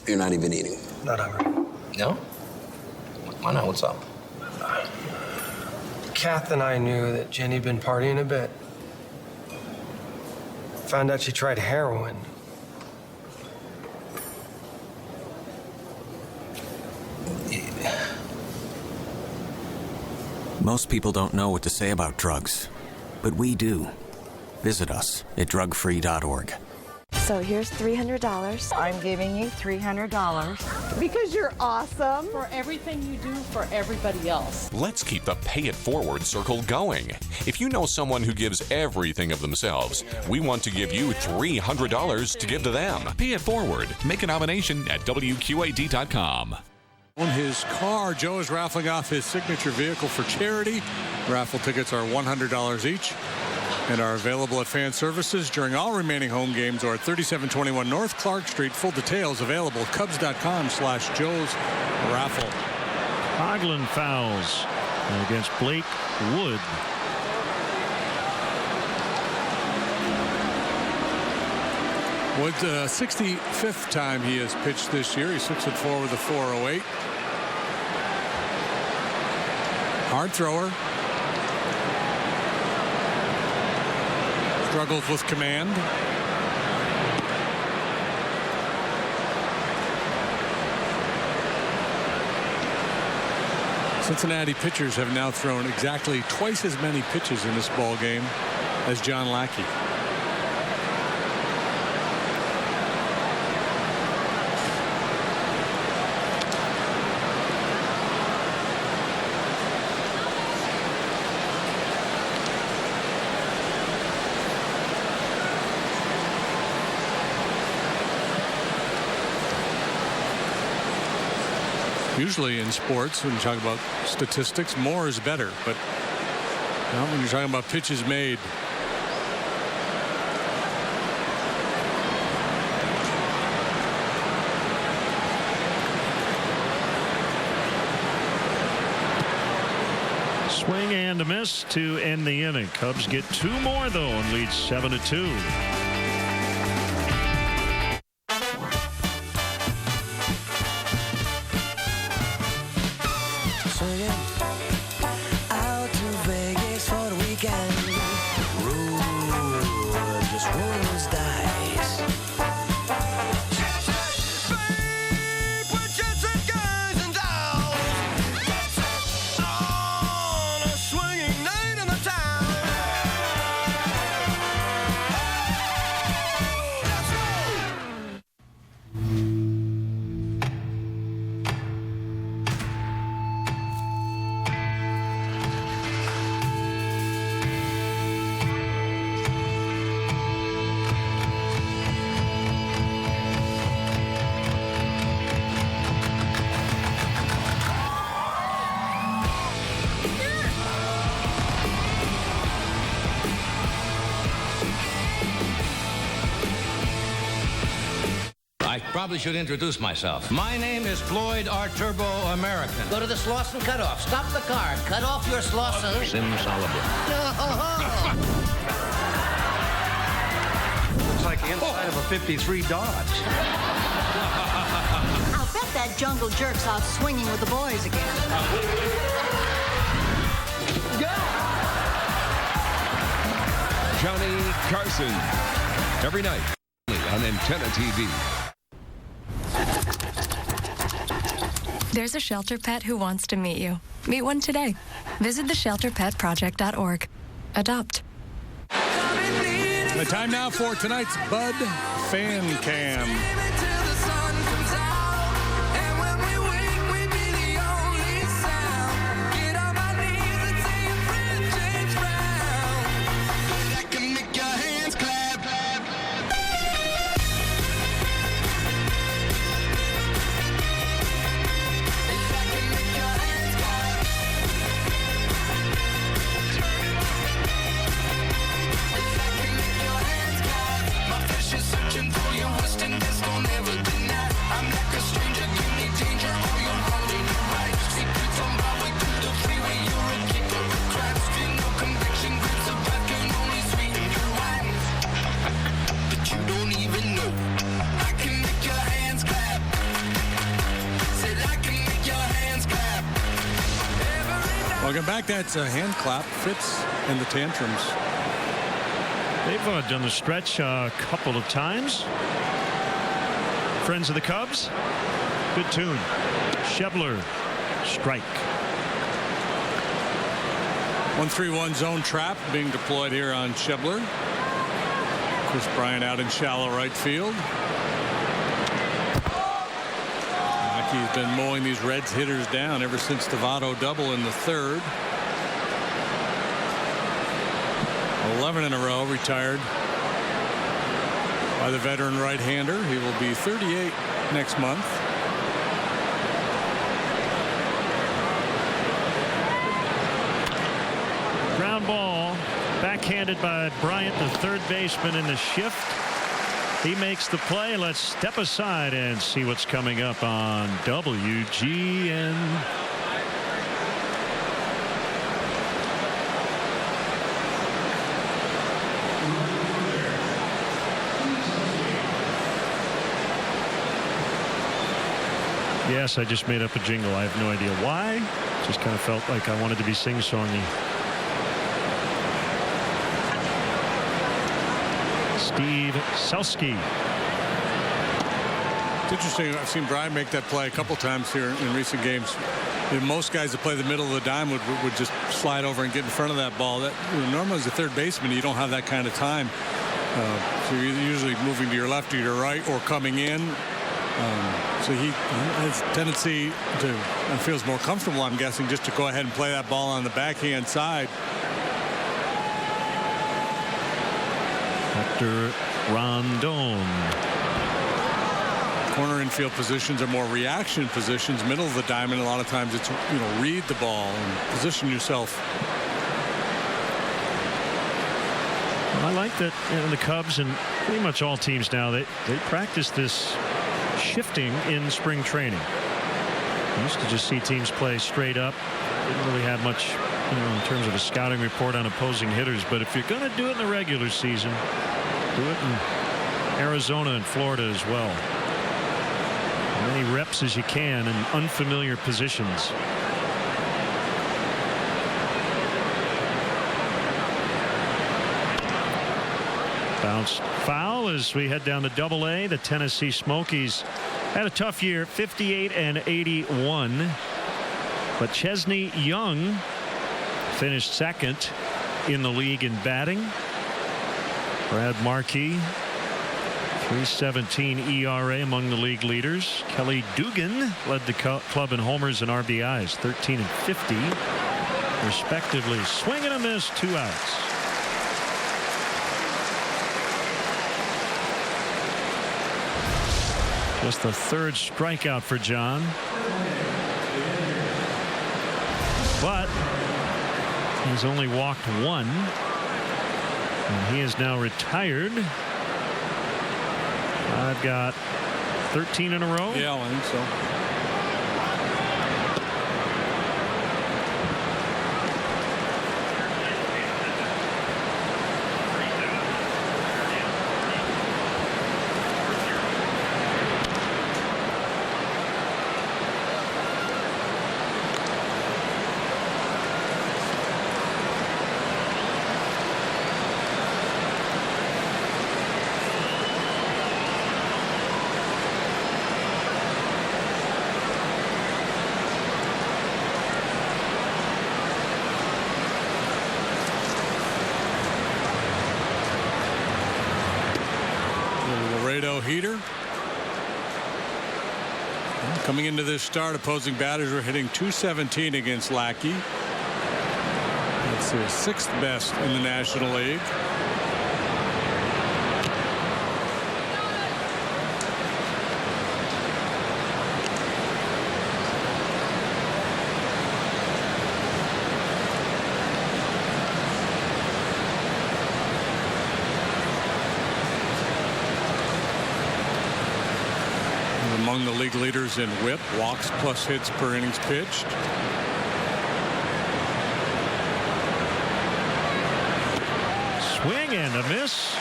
You're not even eating.
Not hungry.
No? Why not? What's up?
Kath and I knew that Jenny'd been partying a bit. Found out she tried heroin.
Most people don't know what to say about drugs, but we do. Visit us at drugfree.org.
So here's $300.
I'm giving you $300.
Because you're awesome.
For everything you do for everybody else.
Let's keep the Pay It Forward circle going. If you know someone who gives everything of themselves, we want to give you $300 to give to them. Pay It Forward. Make a nomination at WQAD.com.
On his car, Joe is raffling off his signature vehicle for charity. Raffle tickets are $100 each and are available at fan services during all remaining home games or at 3721 North Clark Street. Full details available at Cubs.com/Joe's raffle.
Coughlin fouls against Blake Wood.
Wood's 65th time he has pitched this year. He's 6-4 with a 4.08. Hard thrower. Struggles with command. Cincinnati pitchers have now thrown exactly twice as many pitches in this ball game as John Lackey. Usually in sports, when you talk about statistics, more is better. But when you're talking about pitches made,
Swing and a miss to end the inning. Cubs get two more, though, and lead 7-2.
Probably should introduce myself. My name is Floyd R. Turbo American.
Go to the Slauson cutoff. Stop the car. Cut off your Slauson.
Simsalabim.
Looks like the inside of a 53 Dodge.
I'll bet that jungle jerk's out swinging with the boys again.
Johnny Carson. Every night on Antenna TV.
There's a shelter pet who wants to meet you. Meet one today. Visit theshelterpetproject.org. Adopt.
The time now for tonight's Bud Fan Cam. Welcome back. That's a hand clap. Fitz and the tantrums.
They've done the stretch a couple of times. Friends of the Cubs. Good tune. Schebler. Strike.
1-3-1 zone trap being deployed here on Schebler. Chris Bryant out in shallow right field. He's been mowing these Reds hitters down ever since the Votto double in the third. 11 in a row retired by the veteran right-hander. He will be 38 next month.
Ground ball backhanded by Bryant, the third baseman in the shift. He makes the play. Let's step aside and see what's coming up on WGN. Yes, I just made up a jingle. I have no idea why. Just kind of felt like I wanted to be sing-songy. Steve Selski.
It's interesting. I've seen Brian make that play a couple times here in recent games. Most guys that play the middle of the dime would just slide over and get in front of that ball. That normally as a third baseman, you don't have that kind of time. So you're usually moving to your left or your right or coming in. So he has a tendency to, and feels more comfortable, I'm guessing, just to go ahead and play that ball on the backhand side.
Hector Rondon.
Corner infield positions are more reaction positions. Middle of the diamond, a lot of times it's, read the ball and position yourself.
Well, I like that the Cubs and pretty much all teams now, they practice this shifting in spring training. I used to just see teams play straight up. Didn't really have much in terms of a scouting report on opposing hitters. But if you're going to do it in the regular season, do it in Arizona and Florida as well. As many reps as you can in unfamiliar positions. Bounced foul as we head down to Double-A. The Tennessee Smokies had a tough year, 58 and 81. But Chesney Young finished second in the league in batting. Brad Markey, 3.17 ERA among the league leaders. Kelly Dugan led the club in homers and RBIs, 13 and 50 respectively. Swing and a miss, 2 outs. Just the third strikeout for John. But he's only walked 1. And he is now retired. I've got 13 in a row.
Yeah, I think so. Heater. Coming into this start, opposing batters were hitting .217 against Lackey. That's their 6th best in the National League. Among the league leaders in WHIP, walks plus hits per innings pitched.
Swing and a miss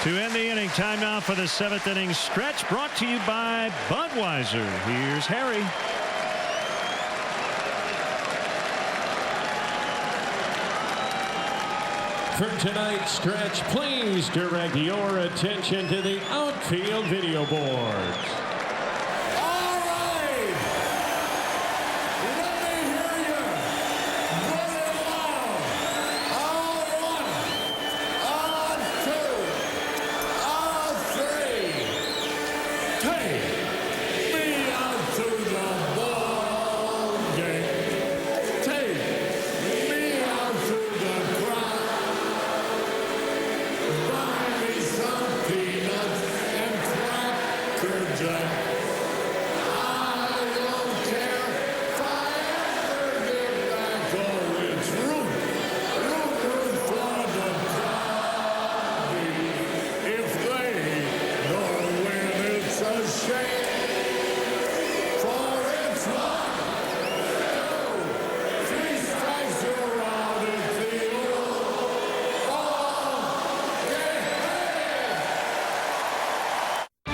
to end the inning. Timeout for the 7th inning stretch, brought to you by Budweiser. Here's Harry.
For tonight's stretch, please direct your attention to the outfield video boards.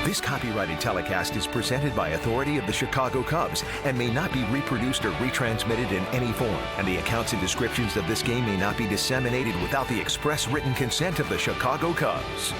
This copyrighted telecast is presented by authority of the Chicago Cubs and may not be reproduced or retransmitted in any form. And the accounts and descriptions of this game may not be disseminated without the express written consent of the Chicago Cubs.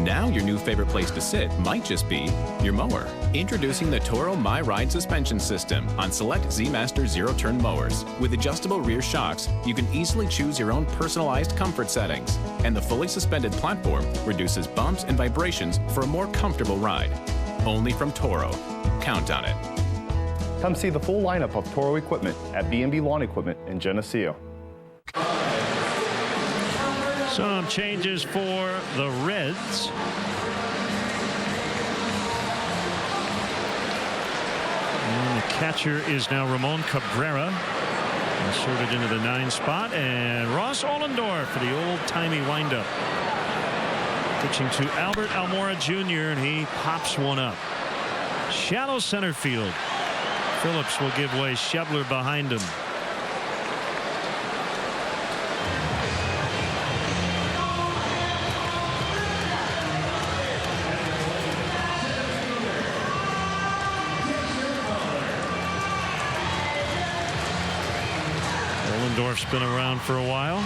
Now your new favorite place to sit might just be your mower. Introducing the Toro My Ride suspension system on select Z-Master zero-turn mowers. With adjustable rear shocks, you can easily choose your own personalized comfort settings. And the fully suspended platform reduces bumps and vibrations for a more comfortable ride. Only from Toro. Count on it.
Come see the full lineup of Toro equipment at B&B Lawn Equipment in Geneseo.
Some changes for the Reds. And the catcher is now Ramon Cabrera, inserted into the 9 spot, and Ross Ollendorf for the old-timey windup. Pitching to Albert Almora Jr., and he pops one up. Shallow center field. Phillips will give way. Schebler behind him. Ollendorf's been around for a while.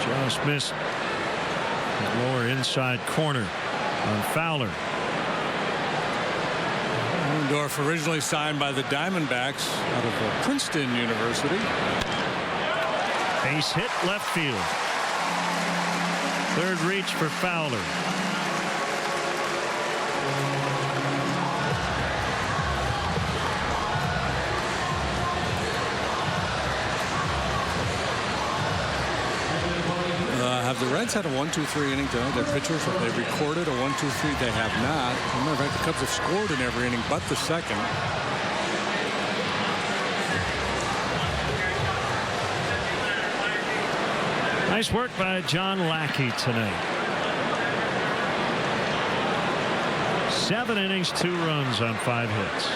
Just missed the lower inside corner on Fowler.
Ollendorf originally signed by the Diamondbacks out of Princeton University.
Base hit left field. Third reach for Fowler.
Have the Reds had a 1-2-3 inning tonight? Their pitchers, have they recorded a 1-2-3? They have not. As a matter of fact, the Cubs have scored in every inning but the second.
Nice work by John Lackey tonight. 7 innings, 2 runs on 5 hits.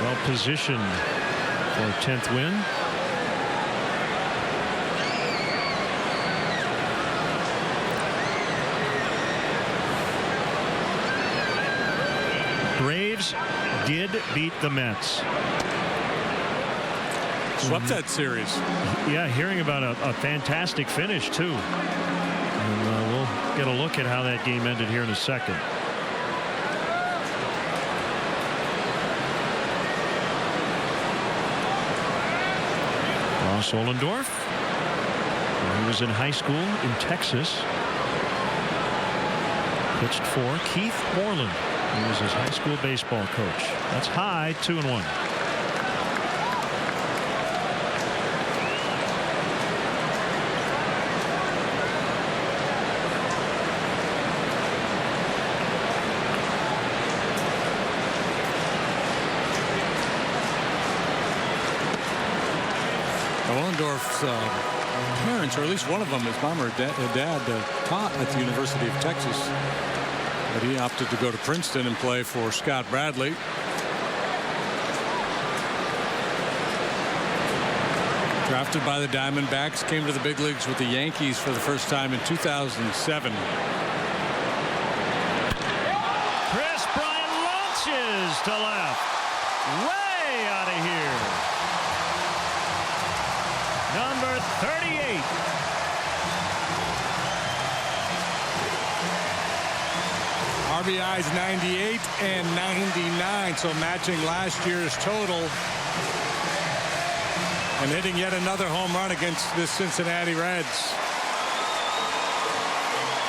Well positioned for a 10th win. Braves did beat the Mets.
Swept that series.
Yeah, hearing about a fantastic finish too. And we'll get a look at how that game ended here in a second. Ross Ollendorf, he was in high school in Texas. Pitched for Keith Moreland, who was his high school baseball coach. That's high, 2-1.
Willendorf's parents, or at least one of them, his mom or dad, taught at the University of Texas. But he opted to go to Princeton and play for Scott Bradley. Drafted by the Diamondbacks, came to the big leagues with the Yankees for the first time in 2007.
Chris Bryant launches to left. Way out of here. Number 38.
RBIs 98 and 99, so matching last year's total. And hitting yet another home run against the Cincinnati Reds.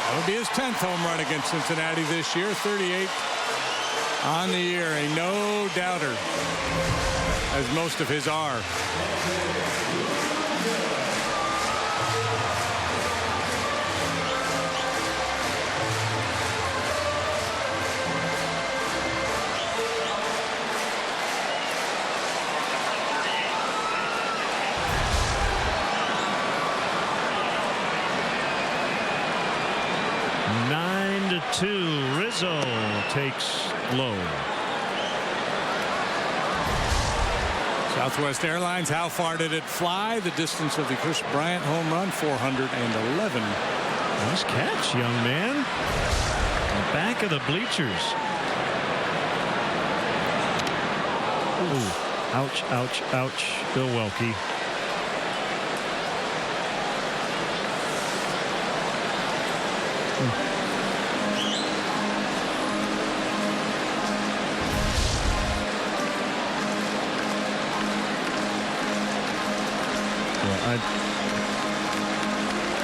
That'll be his 10th home run against Cincinnati this year. 38 on the year. A no-doubter, as most of his are.
Rizzo takes low.
Southwest Airlines, how far did it fly? The distance of the Chris Bryant home run, 411.
Nice catch, young man. The back of the bleachers. Ooh. Ouch, ouch, ouch. Bill Welke.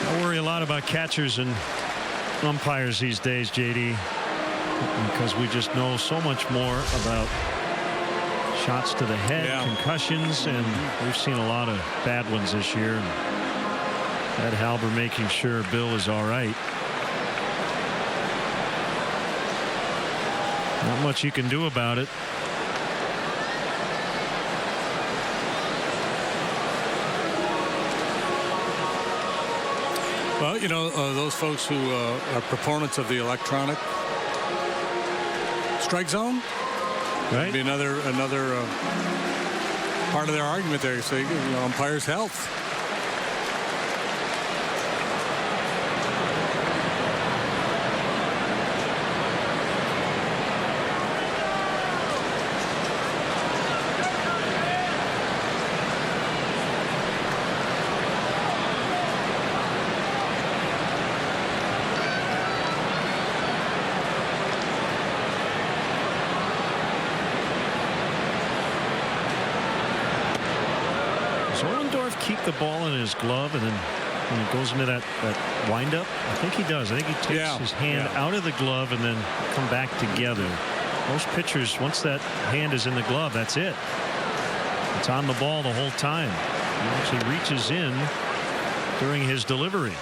I worry a lot about catchers and umpires these days, JD, because we just know so much more about shots to the head, concussions, and we've seen a lot of bad ones this year. Ed Halber making sure Bill is all right. Not much you can do about it.
Well, you know, those folks who are proponents of the electronic strike zone,
right?
Be another part of their argument there. You say, you know, umpire's health.
Keep the ball in his glove, and then when he goes into that windup, I think he does. I think he takes his hand out of the glove and then come back together. Most pitchers, once that hand is in the glove, that's it. It's on the ball the whole time. He actually reaches in during his delivery.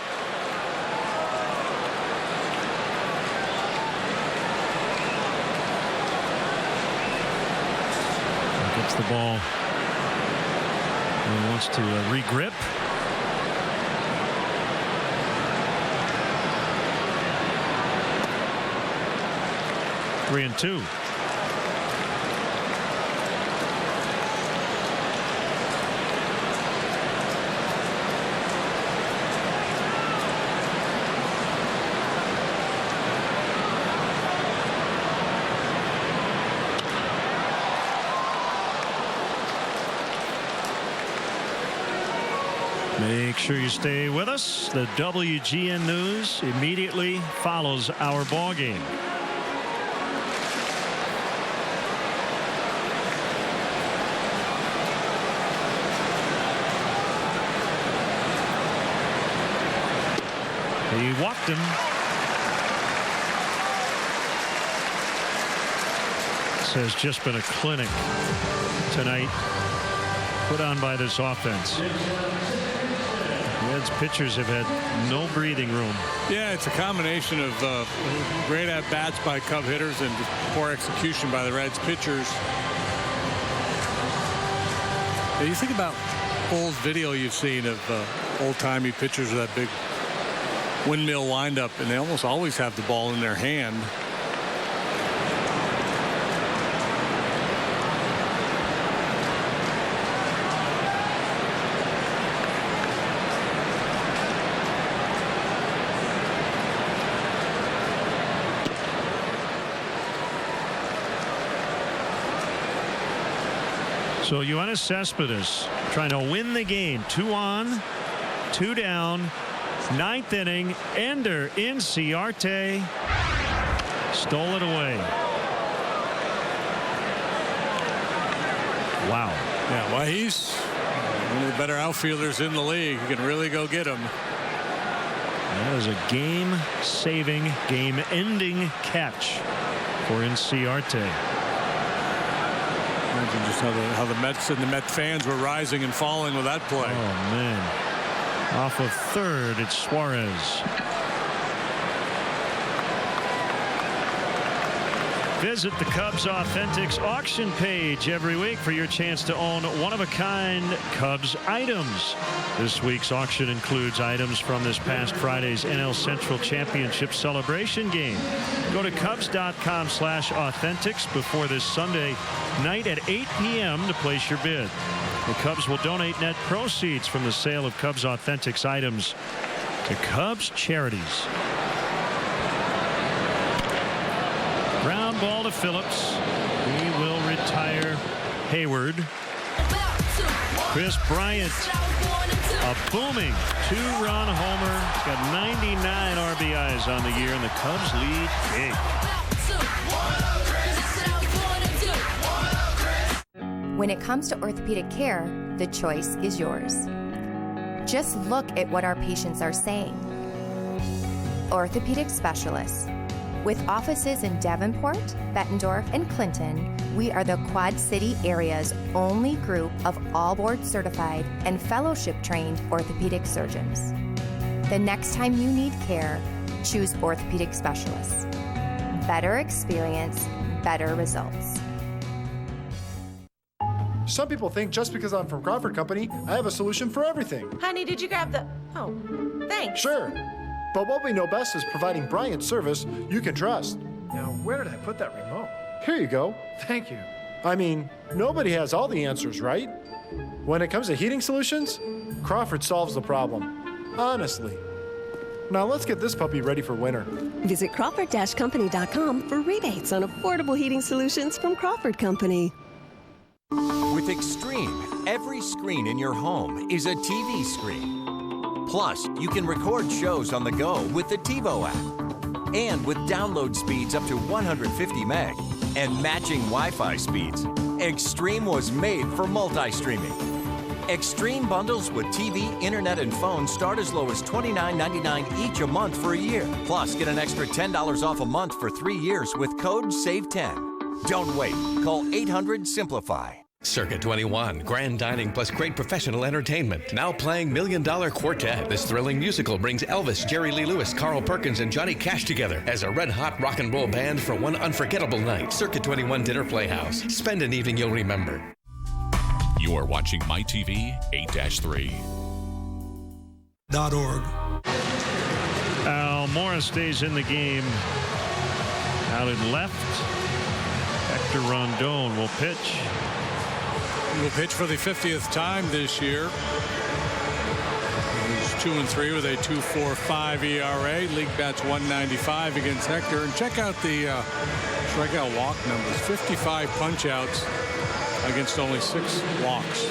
He gets the ball. He wants to regrip. Three and two. Make sure you stay with us. The WGN News immediately follows our ball game. He walked him. has just been a clinic tonight put on by this offense. Reds pitchers have had no breathing room.
Yeah, it's a combination of great at-bats by Cub hitters and poor execution by the Reds pitchers. Yeah, you think about old video you've seen of old-timey pitchers with that big windmill windup, and they almost always have the ball in their hand.
So Yoenis Cespedes trying to win the game. 2 on, 2 down, 9th inning. Ender Inciarte stole it away. Wow.
Yeah, well, he's one of the better outfielders in the league. He can really go get him.
That is a game-saving, game-ending catch for Inciarte.
Imagine just how the Mets and the Met fans were rising and falling with that play.
Oh, man. Off of third, it's Suarez. Visit the Cubs Authentics auction page every week for your chance to own one-of-a-kind Cubs items. This week's auction includes items from this past Friday's NL Central Championship celebration game. Go to Cubs.com/authentics before this Sunday night at 8 p.m. to place your bid. The Cubs will donate net proceeds from the sale of Cubs Authentics items to Cubs charities. Ground ball to Phillips. He will retire Hayward. Chris Bryant, a booming 2-run homer. He's got 99 RBIs on the year, and the Cubs lead big.
When it comes to orthopedic care, the choice is yours. Just look at what our patients are saying. Orthopedic specialists. With offices in Davenport, Bettendorf, and Clinton, we are the Quad City area's only group of all board certified and fellowship trained orthopedic surgeons. The next time you need care, choose orthopedic specialists. Better experience, better results.
Some people think just because I'm from Crawford Company, I have a solution for everything.
Honey, did you grab the... Oh, thanks.
Sure. But what we know best is providing Bryant service you can trust.
Now, where did I put that remote?
Here you go.
Thank you.
I mean, nobody has all the answers, right? When it comes to heating solutions, Crawford solves the problem. Honestly. Now let's get this puppy ready for winter.
Visit Crawford-Company.com for rebates on affordable heating solutions from Crawford Company.
With Extreme, every screen in your home is a TV screen. Plus, you can record shows on the go with the TiVo app. And with download speeds up to 150 meg and matching Wi-Fi speeds, Extreme was made for multi-streaming. Extreme bundles with TV, internet, and phone start as low as $29.99 each a month for a year. Plus, get an extra $10 off a month for 3 years with code SAVE10. Don't wait. Call 800-SIMPLIFY.
Circuit 21, grand dining plus great professional entertainment. Now playing $1 Million Quartet. This thrilling musical brings Elvis, Jerry Lee Lewis, Carl Perkins, and Johnny Cash together as a red-hot rock and roll band for one unforgettable night. Circuit 21 Dinner Playhouse. Spend an evening you'll remember.
You are watching MyTV 8-3.
.org.
Al Morris stays in the game. Out in left. Hector Rondon will pitch.
Will pitch for the 50th time this year. He's 2-3 with a 2.45 ERA. League bats .195 against Hector. And check out the strikeout walk numbers. 55 punch-outs against only 6 walks.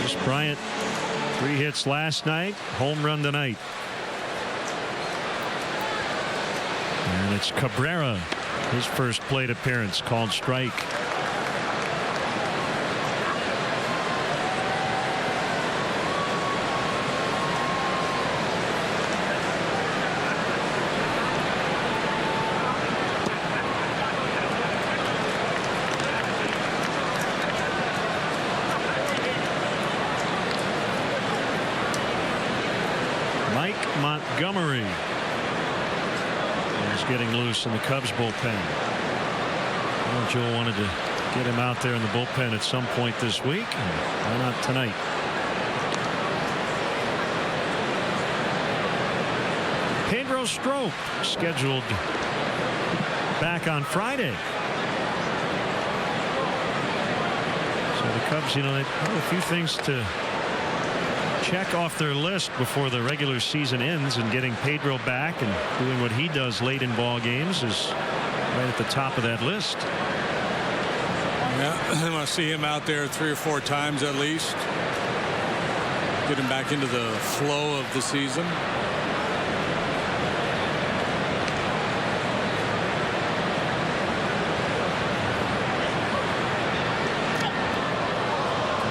Chris Bryant, 3 hits last night, home run tonight. And it's Cabrera, his first plate appearance, called strike. Montgomery is getting loose in the Cubs bullpen. Well, Joe wanted to get him out there in the bullpen at some point this week, and why not tonight? Pedro Strop scheduled back on Friday. So the Cubs, they have a few things to check off their list before the regular season ends, and getting Pedro back and doing what he does late in ball games is right at the top of that list.
Yeah, I want to see him out there 3 or 4 times at least. Get him back into the flow of the season.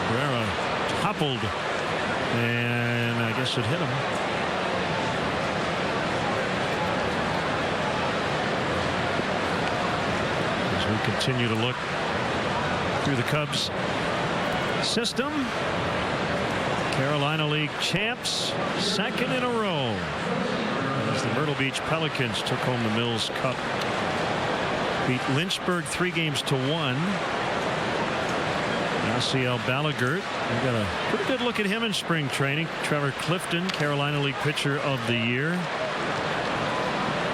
Cabrera toppled, and I guess it hit him. As we continue to look through the Cubs system, Carolina League champs, 2nd in a row, as the Myrtle Beach Pelicans took home the Mills Cup. Beat Lynchburg 3-1. Yasiel Balaguert, we got a pretty good look at him in spring training. Trevor Clifton, Carolina League Pitcher of the Year.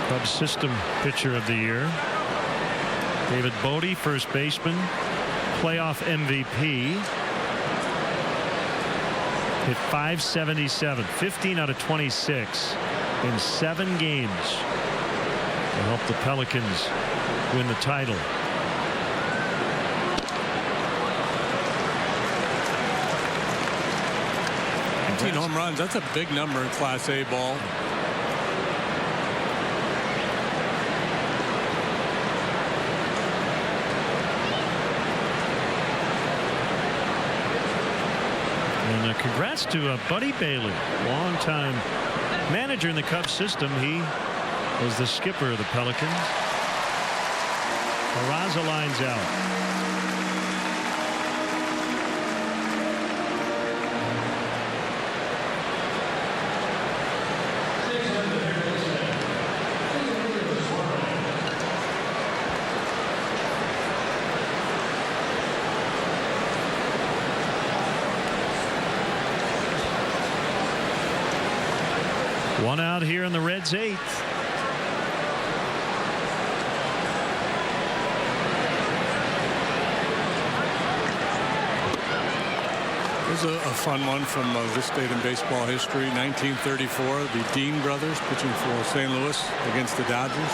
Cubs system Pitcher of the Year. David Bodie, first baseman, playoff MVP. Hit .577, 15 out of 26 in 7 games to help the Pelicans win the title.
18 home runs, that's a big number in Class A ball.
And congrats to Buddy Bailey, longtime manager in the Cubs system. He was the skipper of the Pelicans. Peraza lines out. One out here in the Reds' 8th.
Here's a fun one from this date in baseball history. 1934, the Dean brothers pitching for St. Louis against the Dodgers.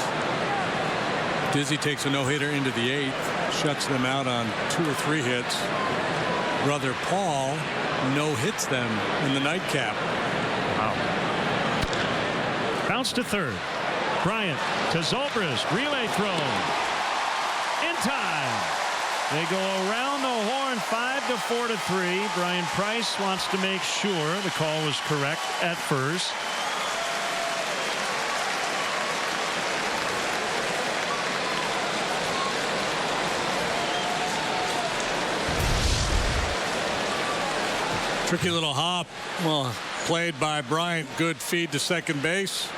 Dizzy takes a no-hitter into the 8th, shuts them out on 2 or 3 hits. Brother Paul no-hits them in the nightcap.
Wow. Bounce to third. Bryant to Zobrist. Relay throw. In time. They go around the horn 5-4-3. Brian Price wants to make sure the call was correct at first.
Tricky little hop. Well, played by Bryant. Good feed to second base.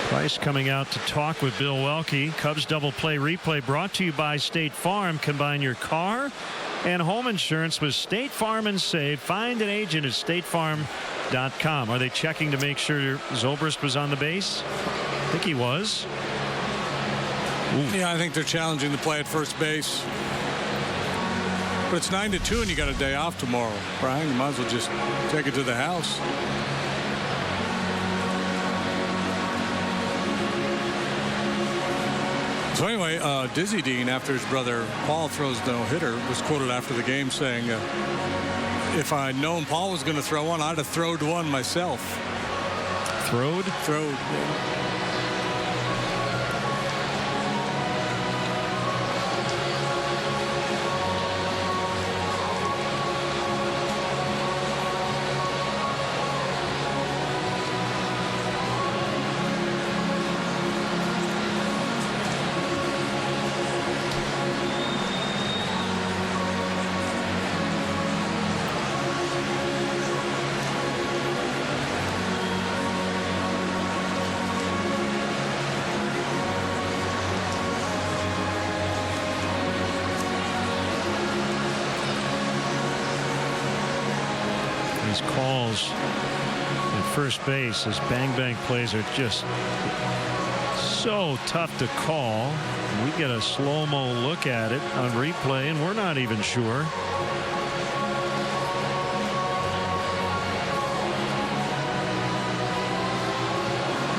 Price coming out to talk with Bill Welke. Cubs double play replay brought to you by State Farm. Combine your car and home insurance with State Farm and save. Find an agent at statefarm.com. Are they checking to make sure Zobrist was on the base? I think he was.
Ooh. Yeah, I think they're challenging the play at first base. But it's 9-2 and you got a day off tomorrow, Brian. You might as well just take it to the house. So anyway, Dizzy Dean, after his brother Paul throws no-hitter, was quoted after the game saying, if I'd known Paul was going to throw one, I'd have throwed one myself.
Throwed?
Throwed, yeah.
calls at first base, as bang plays are just so tough to call. We get a slow-mo look at it on replay, and we're not even sure.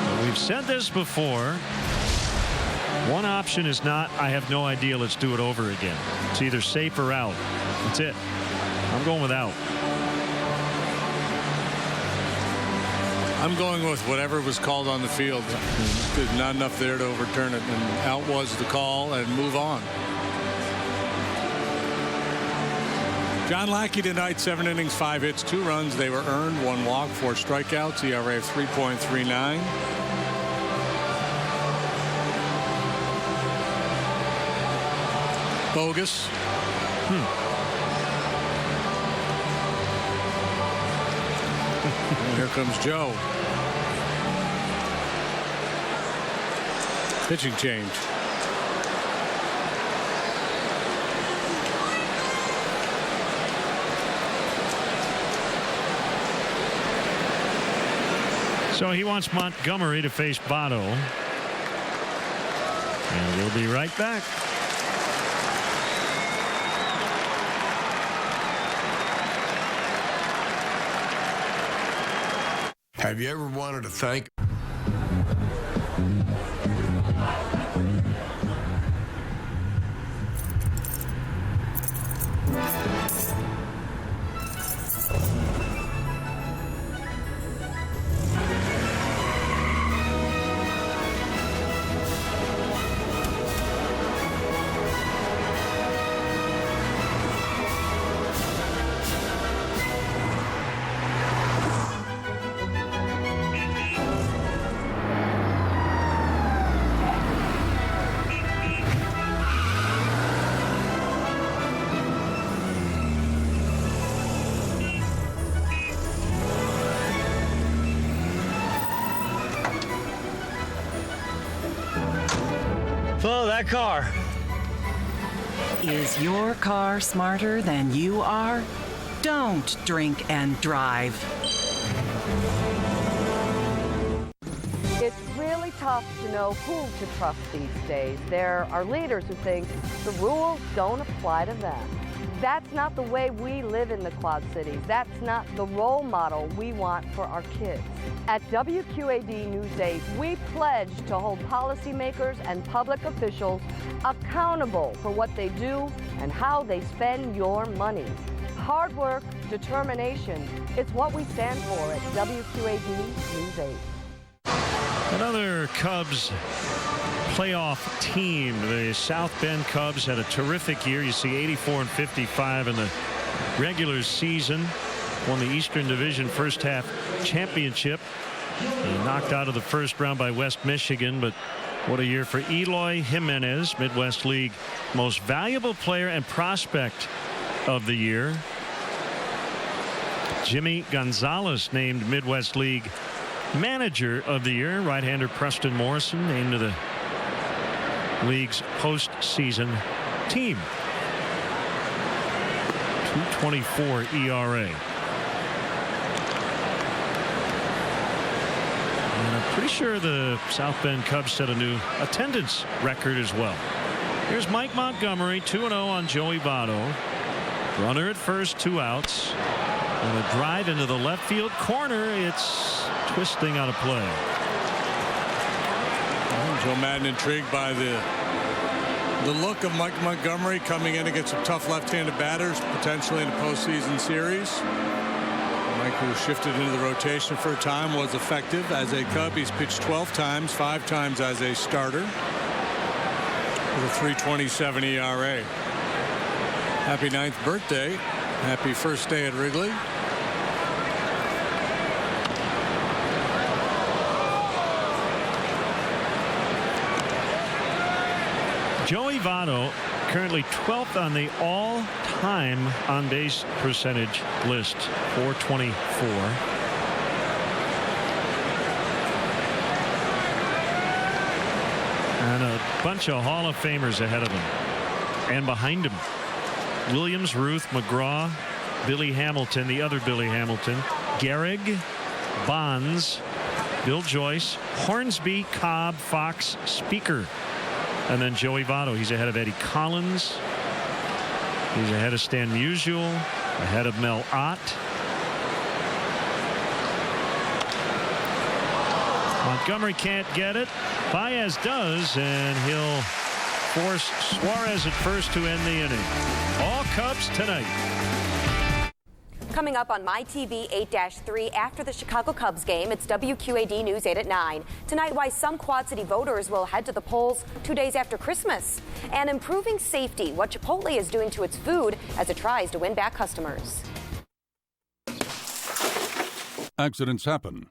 But we've said this before. One option is not, I have no idea, let's do it over again. It's either safe or out. That's it. I'm going with out.
I'm going with whatever was called on the field. There's not enough there to overturn it, and out was the call, and move on. John Lackey tonight, 7 innings, 5 hits, 2 runs. They were earned, 1 walk, 4 strikeouts, ERA of 3.39. Bogus. Here comes Joe. Pitching change.
So he wants Montgomery to face Votto. And we'll be right back.
Have you ever wanted to thank
Oh, that car.
Is your car smarter than you are? Don't drink and drive.
It's really tough to know who to trust these days. There are leaders who think the rules don't apply to them. That's not the way we live in the Quad Cities. That's not the role model we want for our kids. At WQAD News 8, we pledge to hold policymakers and public officials accountable for what they do and how they spend your money. Hard work, determination, it's what we stand for at WQAD News 8.
Another Cubs playoff team. The South Bend Cubs had a terrific year. You see 84-55 in the regular season. Won the Eastern Division first half championship. Knocked out of the first round by West Michigan, but what a year for Eloy Jimenez, Midwest League most valuable player and prospect of the year. Jimmy Gonzalez named Midwest League manager of the year. Right-hander Preston Morrison named to the league's postseason team. 2.24 ERA. And I'm pretty sure the South Bend Cubs set a new attendance record as well. Here's Mike Montgomery, 2-0 on Joey Votto. Runner at first, 2 outs. And a drive into the left field corner. It's twisting out of play.
Joe Madden intrigued by the look of Mike Montgomery coming in against some tough left-handed batters, potentially in a postseason series. Mike, who shifted into the rotation for a time, was effective as a Cub. He's pitched 12 times, 5 times as a starter, with a 3.27 ERA. Happy 9th birthday. Happy first day at Wrigley.
Joey Votto currently 12th on the all-time on-base percentage list, 424. And a bunch of Hall of Famers ahead of him and behind him. Williams, Ruth, McGraw, Billy Hamilton, the other Billy Hamilton, Gehrig, Bonds, Bill Joyce, Hornsby, Cobb, Fox, Speaker. And then Joey Votto. He's ahead of Eddie Collins. He's ahead of Stan Musial, ahead of Mel Ott. Montgomery can't get it. Baez does, and he'll force Suarez at first to end the inning. All Cubs tonight.
Coming up on MyTV 8-3 after the Chicago Cubs game, it's WQAD News 8 at 9. Tonight, why some Quad City voters will head to the polls 2 days after Christmas. And improving safety, what Chipotle is doing to its food as it tries to win back customers.
Accidents happen.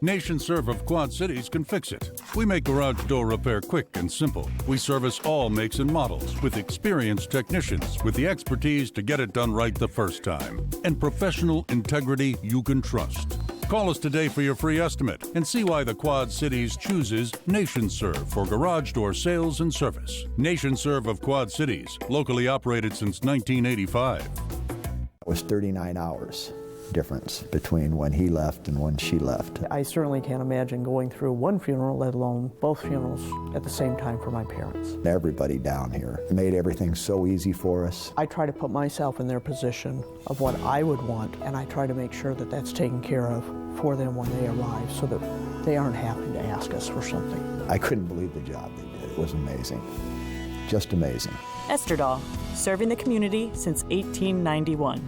NationServe of Quad Cities can fix it. We make garage door repair quick and simple. We service all makes and models with experienced technicians with the expertise to get it done right the first time and professional integrity you can trust. Call us today for your free estimate and see why the Quad Cities chooses NationServe for garage door sales and service. NationServe of Quad Cities, locally operated since 1985.
It was 39 hours. Difference between when he left and when she left.
I certainly can't imagine going through one funeral, let alone both funerals at the same time for my parents.
Everybody down here made everything so easy for us.
I try to put myself in their position of what I would want, and I try to make sure that that's taken care of for them when they arrive so that they aren't having to ask us for something.
I couldn't believe the job they did. It was amazing. Just amazing.
Esterdahl, serving the community since 1891.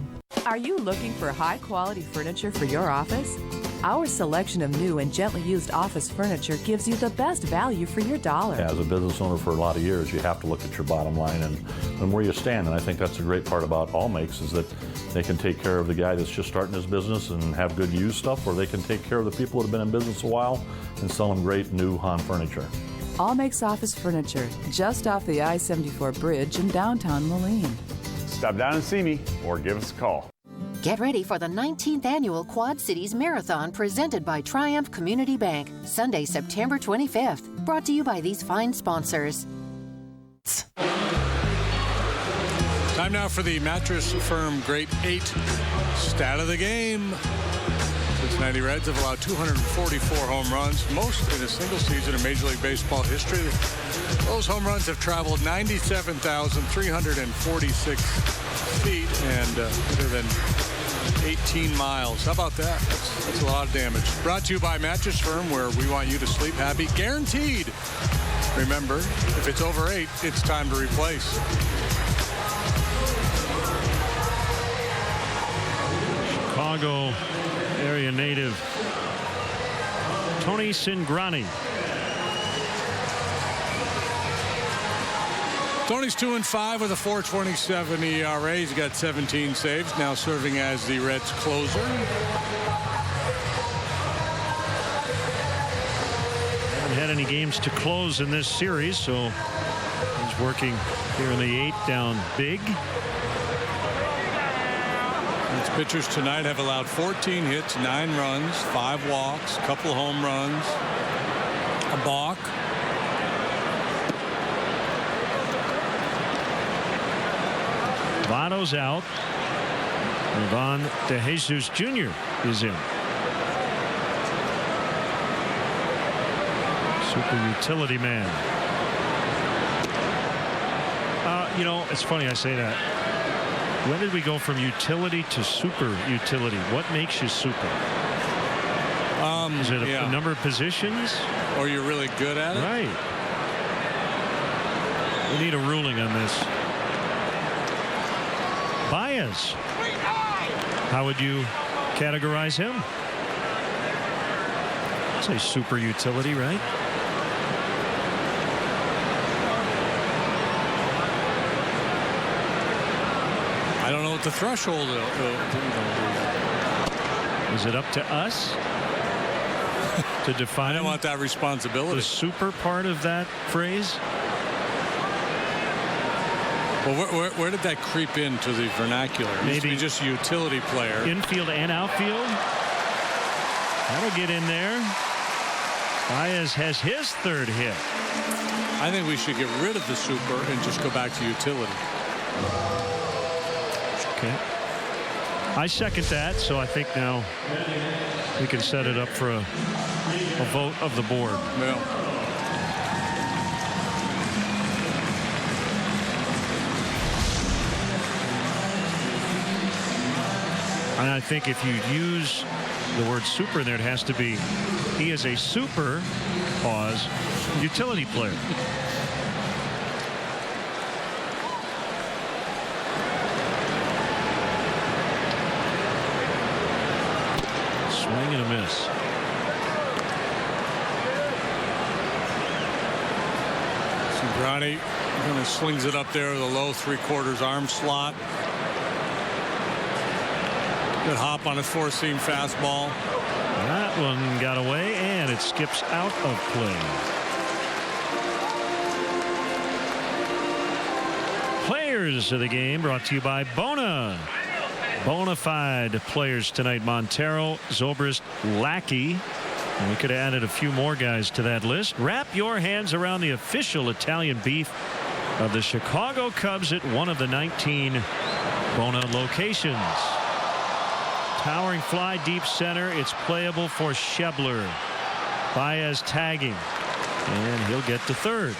Are you looking for high-quality furniture for your office? Our selection of new and gently used office furniture gives you the best value for your dollar.
As a business owner for a lot of years, you have to look at your bottom line and where you stand. And I think that's the great part about All Makes is that they can take care of the guy that's just starting his business and have good used stuff, or they can take care of the people that have been in business a while and sell them great new Han furniture.
All Makes Office Furniture, just off the I-74 bridge in downtown Moline.
Stop down and see me or give us a call.
Get ready for the 19th Annual Quad Cities Marathon presented by Triumph Community Bank, Sunday, September 25th. Brought to you by these fine sponsors.
Time now for the Mattress Firm Great 8 stat of the game. Cincinnati Reds have allowed 244 home runs, most in a single season in Major League Baseball history. Those home runs have traveled 97,346 feet and better than 18 miles. How about that? That's a lot of damage. Brought to you by Mattress Firm, where we want you to sleep happy, guaranteed. Remember, if it's over 8, it's time to replace.
Chicago area native Tony Cingrani.
Tony's 2-5 with a 4.27 ERA. He's got 17 saves, now serving as the Reds closer.
Haven't had any games to close in this series, so he's working here in the 8th down big.
Its pitchers tonight have allowed 14 hits, 9 runs, 5 walks, a couple home runs, a balk.
Votto's out. Ivan De Jesus Jr. is in. Super utility man. You know, it's funny I say that. When did we go from utility to super utility? What makes you super? Is it a number of positions?
Or you're really good at it?
Right. We need a ruling on this. Baez. How would you categorize him? I'd say super utility, right?
I don't know what the threshold is.
Is it up to us to define?
I don't want that responsibility.
The super part of that phrase?
Well, where did that creep into the vernacular? Maybe just a utility player.
Infield and outfield. That'll get in there. Baez has his 3rd hit.
I think we should get rid of the super and just go back to utility.
Okay. I second that, so I think now we can set it up for a vote of the board.
Well.
And I think if you use the word super in there, it has to be, he is a super, pause, utility player. Swing and a miss.
Brownie kind of slings it up there with a low 3/4 arm slot. Good hop on his four-seam fastball.
That one got away, and it skips out of play. Players of the game brought to you by Bona. Bonafide players tonight: Montero, Zobrist, Lackey. And we could have added a few more guys to that list. Wrap your hands around the official Italian beef of the Chicago Cubs at one of the 19 Bona locations. Towering fly deep center. It's playable for Schebler. Baez tagging, and he'll get to third.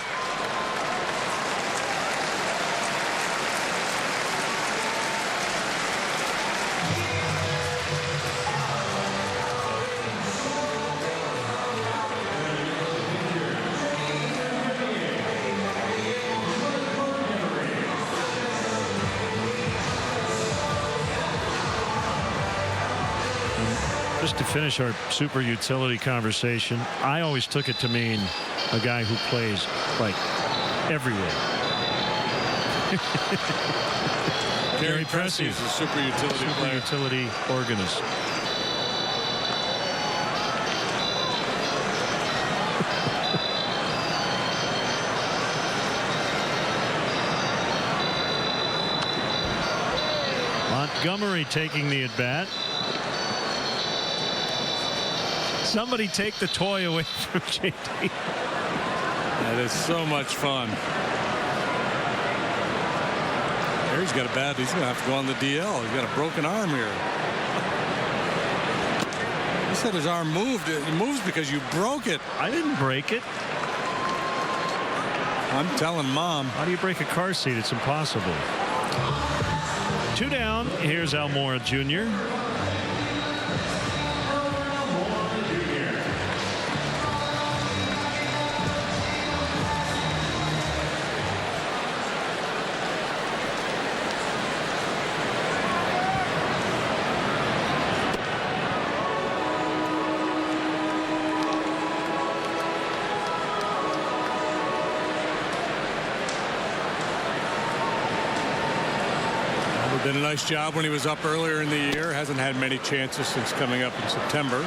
Just to finish our super utility conversation, I always took it to mean a guy who plays like everywhere.
Gary Pressey is a super utility
organist. Montgomery taking the at bat. Somebody take the toy away from JT.
That is so much fun. He's got a bad. He's going to have to go on the DL. He's got a broken arm here. He said his arm moved. It moves because you broke it.
I didn't break it.
I'm telling Mom.
How do you break a car seat? It's impossible. 2 down. Here's Almora Jr.
Did a nice job when he was up earlier in the year. Hasn't had many chances since coming up in September.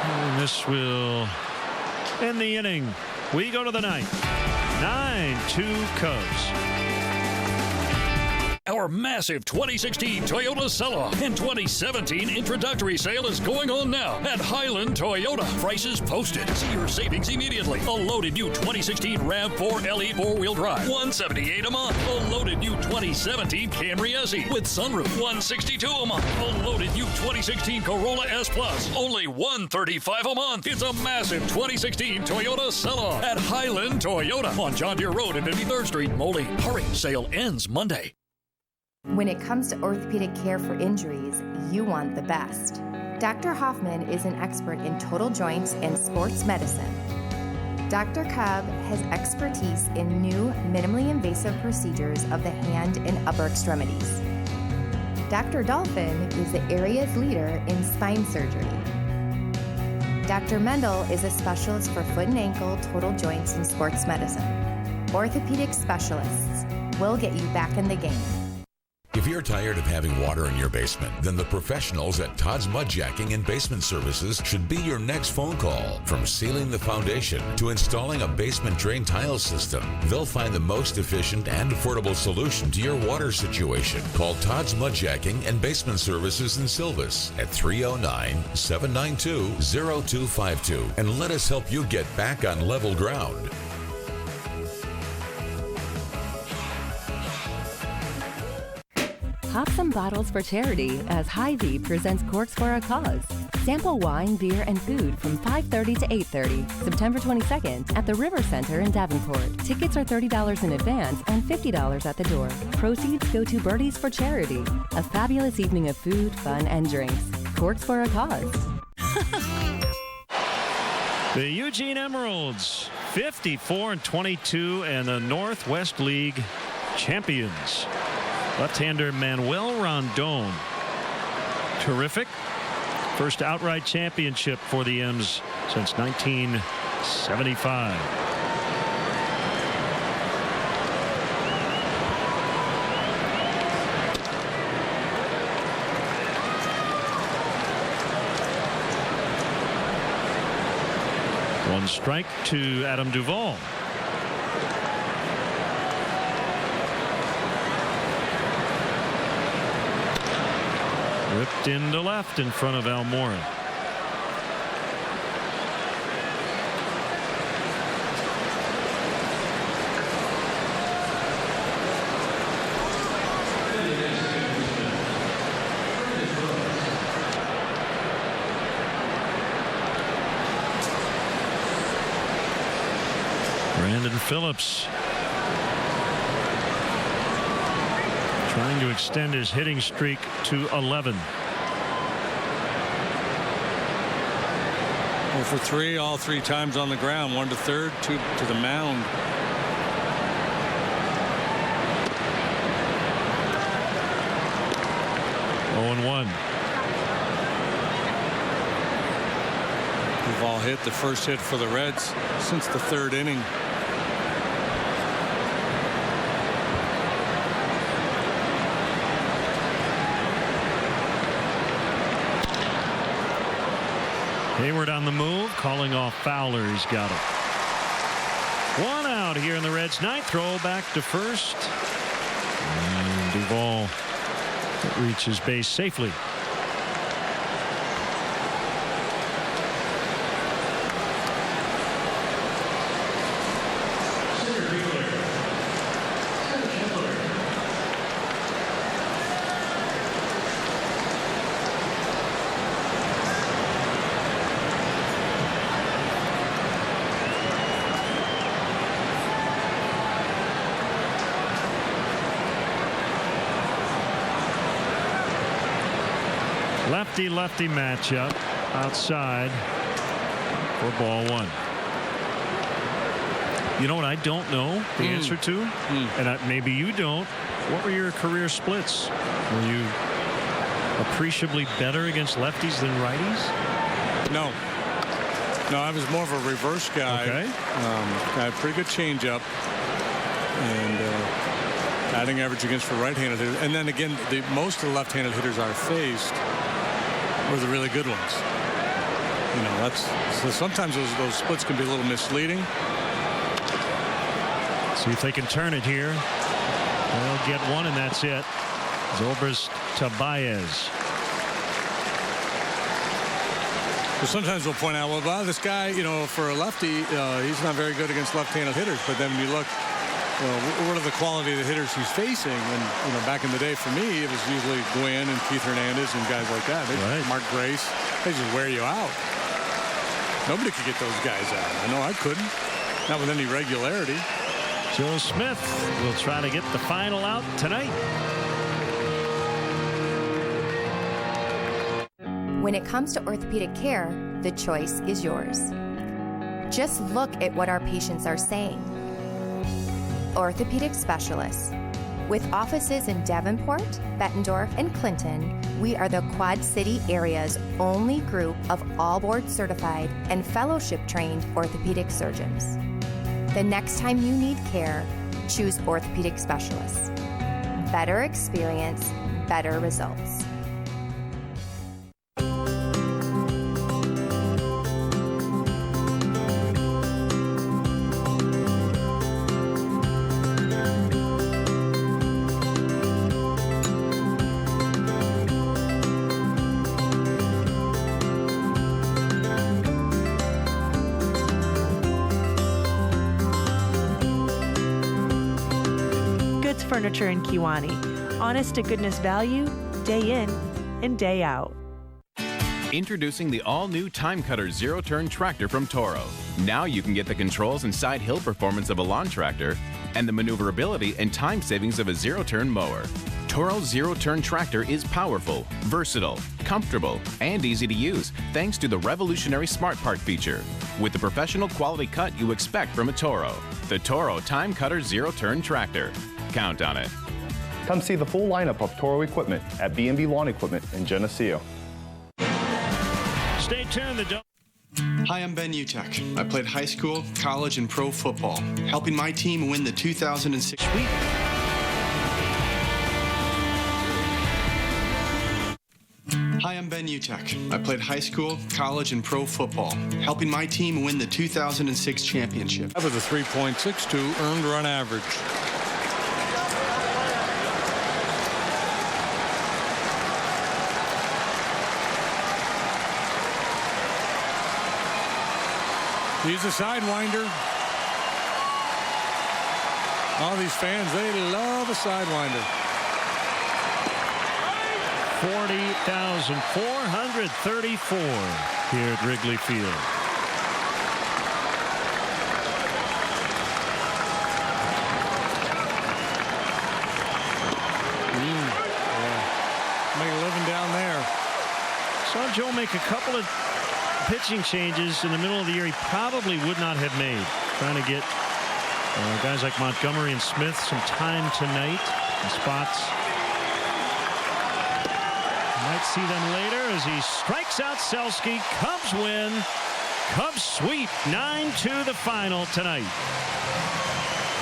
And this will end the inning. We go to the ninth. 9-2 Cubs.
Our massive 2016 Toyota Sell-Off and 2017 introductory sale is going on now at Highland Toyota. Prices posted. See your savings immediately. A loaded new 2016 RAV4 LE 4-wheel drive, $178 a month. A loaded new 2017 Camry SE with sunroof, $162 a month. A loaded new 2016 Corolla S Plus, only $135 a month. It's a massive 2016 Toyota Sell-Off at Highland Toyota on John Deere Road and 53rd Street, Moly. Hurry, sale ends Monday.
When it comes to orthopedic care for injuries, you want the best. Dr. Hoffman is an expert in total joints and sports medicine. Dr. Cobb has expertise in new, minimally invasive procedures of the hand and upper extremities. Dr. Dolphin is the area's leader in spine surgery. Dr. Mendel is a specialist for foot and ankle, total joints, and sports medicine. Orthopedic specialists will get you back in the game.
If you're tired of having water in your basement, then the professionals at Todd's Mudjacking and Basement Services should be your next phone call. From sealing the foundation to installing a basement drain tile system, they'll find the most efficient and affordable solution to your water situation. Call Todd's Mudjacking and Basement Services in Silvis at 309-792-0252 and let us help you get back on level ground.
Pop some bottles for charity as Hy-Vee presents Corks for a Cause. Sample wine, beer, and food from 5:30 to 8:30, September 22nd at the River Center in Davenport. Tickets are $30 in advance and $50 at the door. Proceeds go to Birdies for Charity. A fabulous evening of food, fun, and drinks. Corks for a Cause.
The Eugene Emeralds, 54-22, and the Northwest League champions. Left-hander Manuel Rondon. Terrific. First outright championship for the M's since 1975. One strike to Adam Duvall. Ripped into left in front of Almora. Brandon Phillips trying to extend his hitting streak to 11.
0 for 3, all 3 times on the ground. 1 to third, 2 to the mound.
Oh, 1.
Duvall hit the first hit for the Reds since the 3rd inning.
Hayward on the move, calling off Fowler. He's got it. 1 out here in the Reds' ninth. Throw back to first. And Duvall reaches base safely. Lefty matchup outside for ball 1. You know what I don't know the answer to? And maybe you don't. What were your career splits? Were you appreciably better against lefties than righties?
No, I was more of a reverse guy.
Okay.
I had pretty good changeup and batting average against for right-handed hitters. And then again, most of the left-handed hitters I faced were the really good ones. You know, so sometimes those splits can be a little misleading.
See if they can turn it here. They'll get one, and that's it. Zobrist to Baez.
So sometimes we'll point out, well, this guy, you know, for a lefty, he's not very good against left-handed hitters. But then when you look, what are the quality of the hitters he's facing? And, you know, back in the day for me, it was usually Gwynn and Keith Hernandez and guys like that. Mark Grace, they just wear you out. Nobody could get those guys out. I know I couldn't. Not with any regularity.
Joe Smith will try to get the final out tonight.
When it comes to orthopedic care, the choice is yours. Just look at what our patients are saying. Orthopedic specialists. With offices in Davenport, Bettendorf, and Clinton, we are the Quad City area's only group of all board certified and fellowship trained orthopedic surgeons. The next time you need care, choose orthopedic specialists. better experience, better results.
Furniture in Kiwani. Honest to goodness value, day in and day out.
Introducing the all-new Time Cutter zero-turn tractor from Toro. Now you can get the controls and side hill performance of a lawn tractor and the maneuverability and time savings of a zero-turn mower. Toro's zero-turn tractor is powerful, versatile, comfortable, and easy to use thanks to the revolutionary Smart Part feature. With the professional quality cut you expect from a Toro. The Toro Time Cutter zero-turn tractor. Count on it.
Come see the full lineup of Toro equipment at B&B Lawn Equipment in Geneseo.
Stay tuned.
Hi, I'm Ben Utek. I played high school, college, and pro football, helping my team win the 2006 Hi, I'm Ben Utek. I played high school, college, and pro football, helping my team win the 2006 championship.
That was a 3.62 earned run average. He's a sidewinder. All these fans, they love a sidewinder.
40,434 here at Wrigley Field.
Make a living down there.
Saw Joe make a couple of pitching changes in the middle of the year he probably would not have made. Trying to get guys like Montgomery and Smith some time tonight in spots. Might see them later as he strikes out Selski. Cubs win. Cubs sweep 9-2 the final tonight.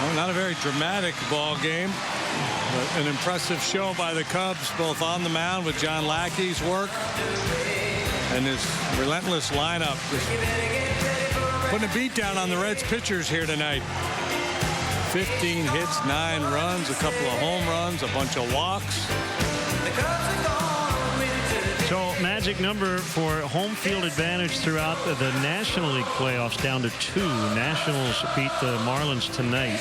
Well, not a very dramatic ball game, but an impressive show by the Cubs, both on the mound with John Lackey's work and his relentless lineup. Just putting a beat down on the Reds pitchers here tonight. 15 hits, 9 runs, a couple of home runs, a bunch of walks.
So magic number for home field advantage throughout the National League playoffs down to 2. Nationals beat the Marlins tonight.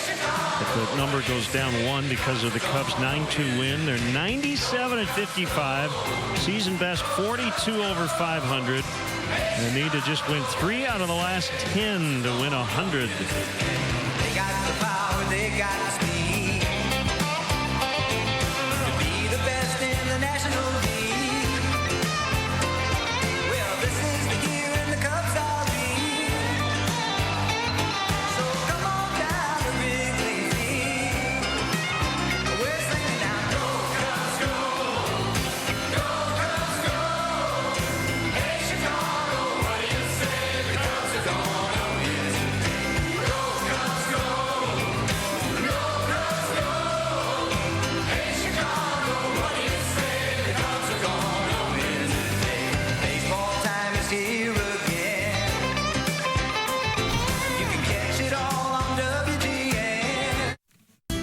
If the number goes down 1 because of the Cubs' 9-2 win, they're 97-55. Season best 42 over 500. And they need to just win 3 out of the last 10 to win 100.
They got the power, they got the speed to be the best in the National League.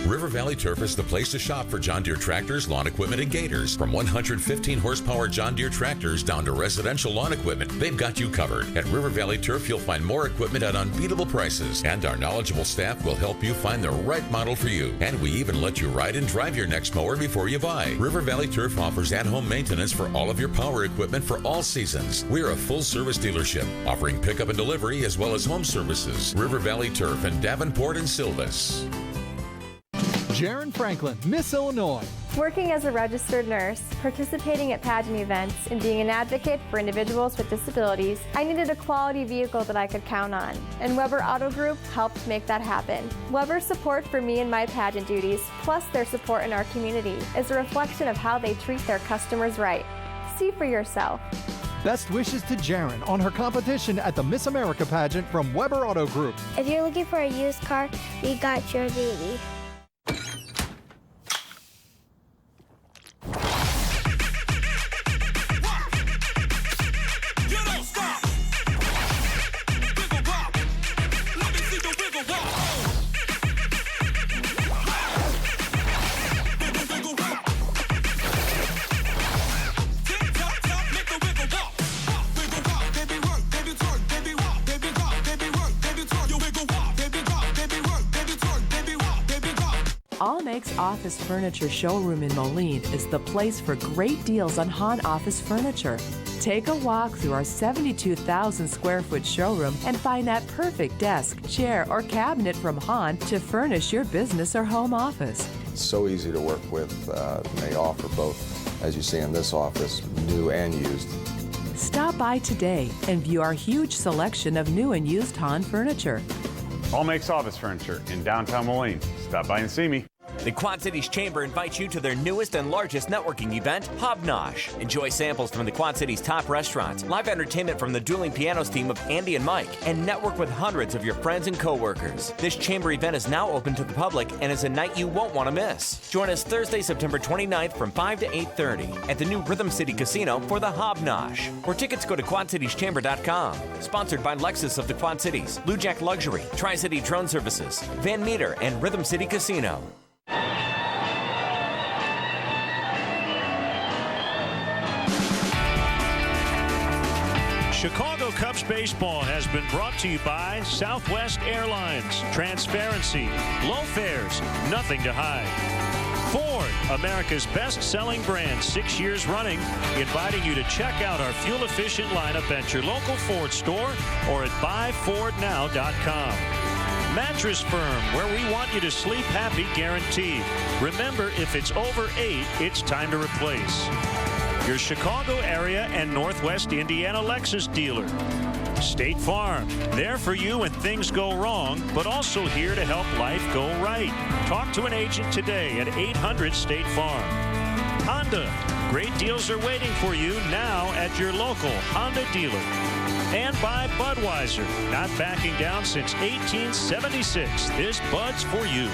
River Valley Turf is the place to shop for John Deere tractors, lawn equipment, and gators. From 115 horsepower John Deere tractors down to residential lawn equipment, they've got you covered. At River Valley Turf, you'll find more equipment at unbeatable prices, and our knowledgeable staff will help you find the right model for you. And we even let you ride and drive your next mower before you buy. River Valley Turf offers at-home maintenance for all of your power equipment for all seasons. We're a full-service dealership, offering pickup and delivery as well as home services. River Valley Turf in Davenport and Silvis.
Jaron Franklin, Miss Illinois.
Working as a registered nurse, participating at pageant events, and being an advocate for individuals with disabilities, I needed a quality vehicle that I could count on, and Weber Auto Group helped make that happen. Weber's support for me and my pageant duties, plus their support in our community, is a reflection of how they treat their customers right. See for yourself.
Best wishes to Jaron on her competition at the Miss America pageant from Weber Auto Group.
If you're looking for a used car, we got your baby.
All Makes Office Furniture Showroom in Moline is the place for great deals on Hahn office furniture. Take a walk through our 72,000 square foot showroom and find that perfect desk, chair, or cabinet from Hahn to furnish your business or home office.
It's so easy to work with. They offer both, as you see in this office, new and used.
Stop by today and view our huge selection of new and used Hahn furniture.
All Makes Office Furniture in downtown Moline. Stop by and see me.
The Quad Cities Chamber invites you to their newest and largest networking event, Hobnosh. Enjoy samples from the Quad Cities' top restaurants, live entertainment from the dueling pianos team of Andy and Mike, and network with hundreds of your friends and coworkers. This chamber event is now open to the public and is a night you won't want to miss. Join us Thursday, September 29th from 5 to 8:30 at the new Rhythm City Casino for the Hobnosh. For tickets, go to QuadCitiesChamber.com. Sponsored by Lexus of the Quad Cities, Blue Jack Luxury, Tri-City Drone Services, Van Meter, and Rhythm City Casino.
Chicago Cubs baseball has been brought to you by Southwest Airlines. Transparency, low fares, nothing to hide. Ford, America's best-selling brand 6 years running, inviting you to check out our fuel-efficient lineup at your local Ford store or at buyfordnow.com. Mattress Firm, where we want you to sleep happy guaranteed. Remember, if it's over 8, it's time to replace. Your Chicago area and Northwest Indiana Lexus dealer. State Farm, there for you when things go wrong, but also here to help life go right. Talk to an agent today at 800 State Farm. Honda, great deals are waiting for you now at your local Honda dealer. And by Budweiser, not backing down since 1876. This Bud's for you.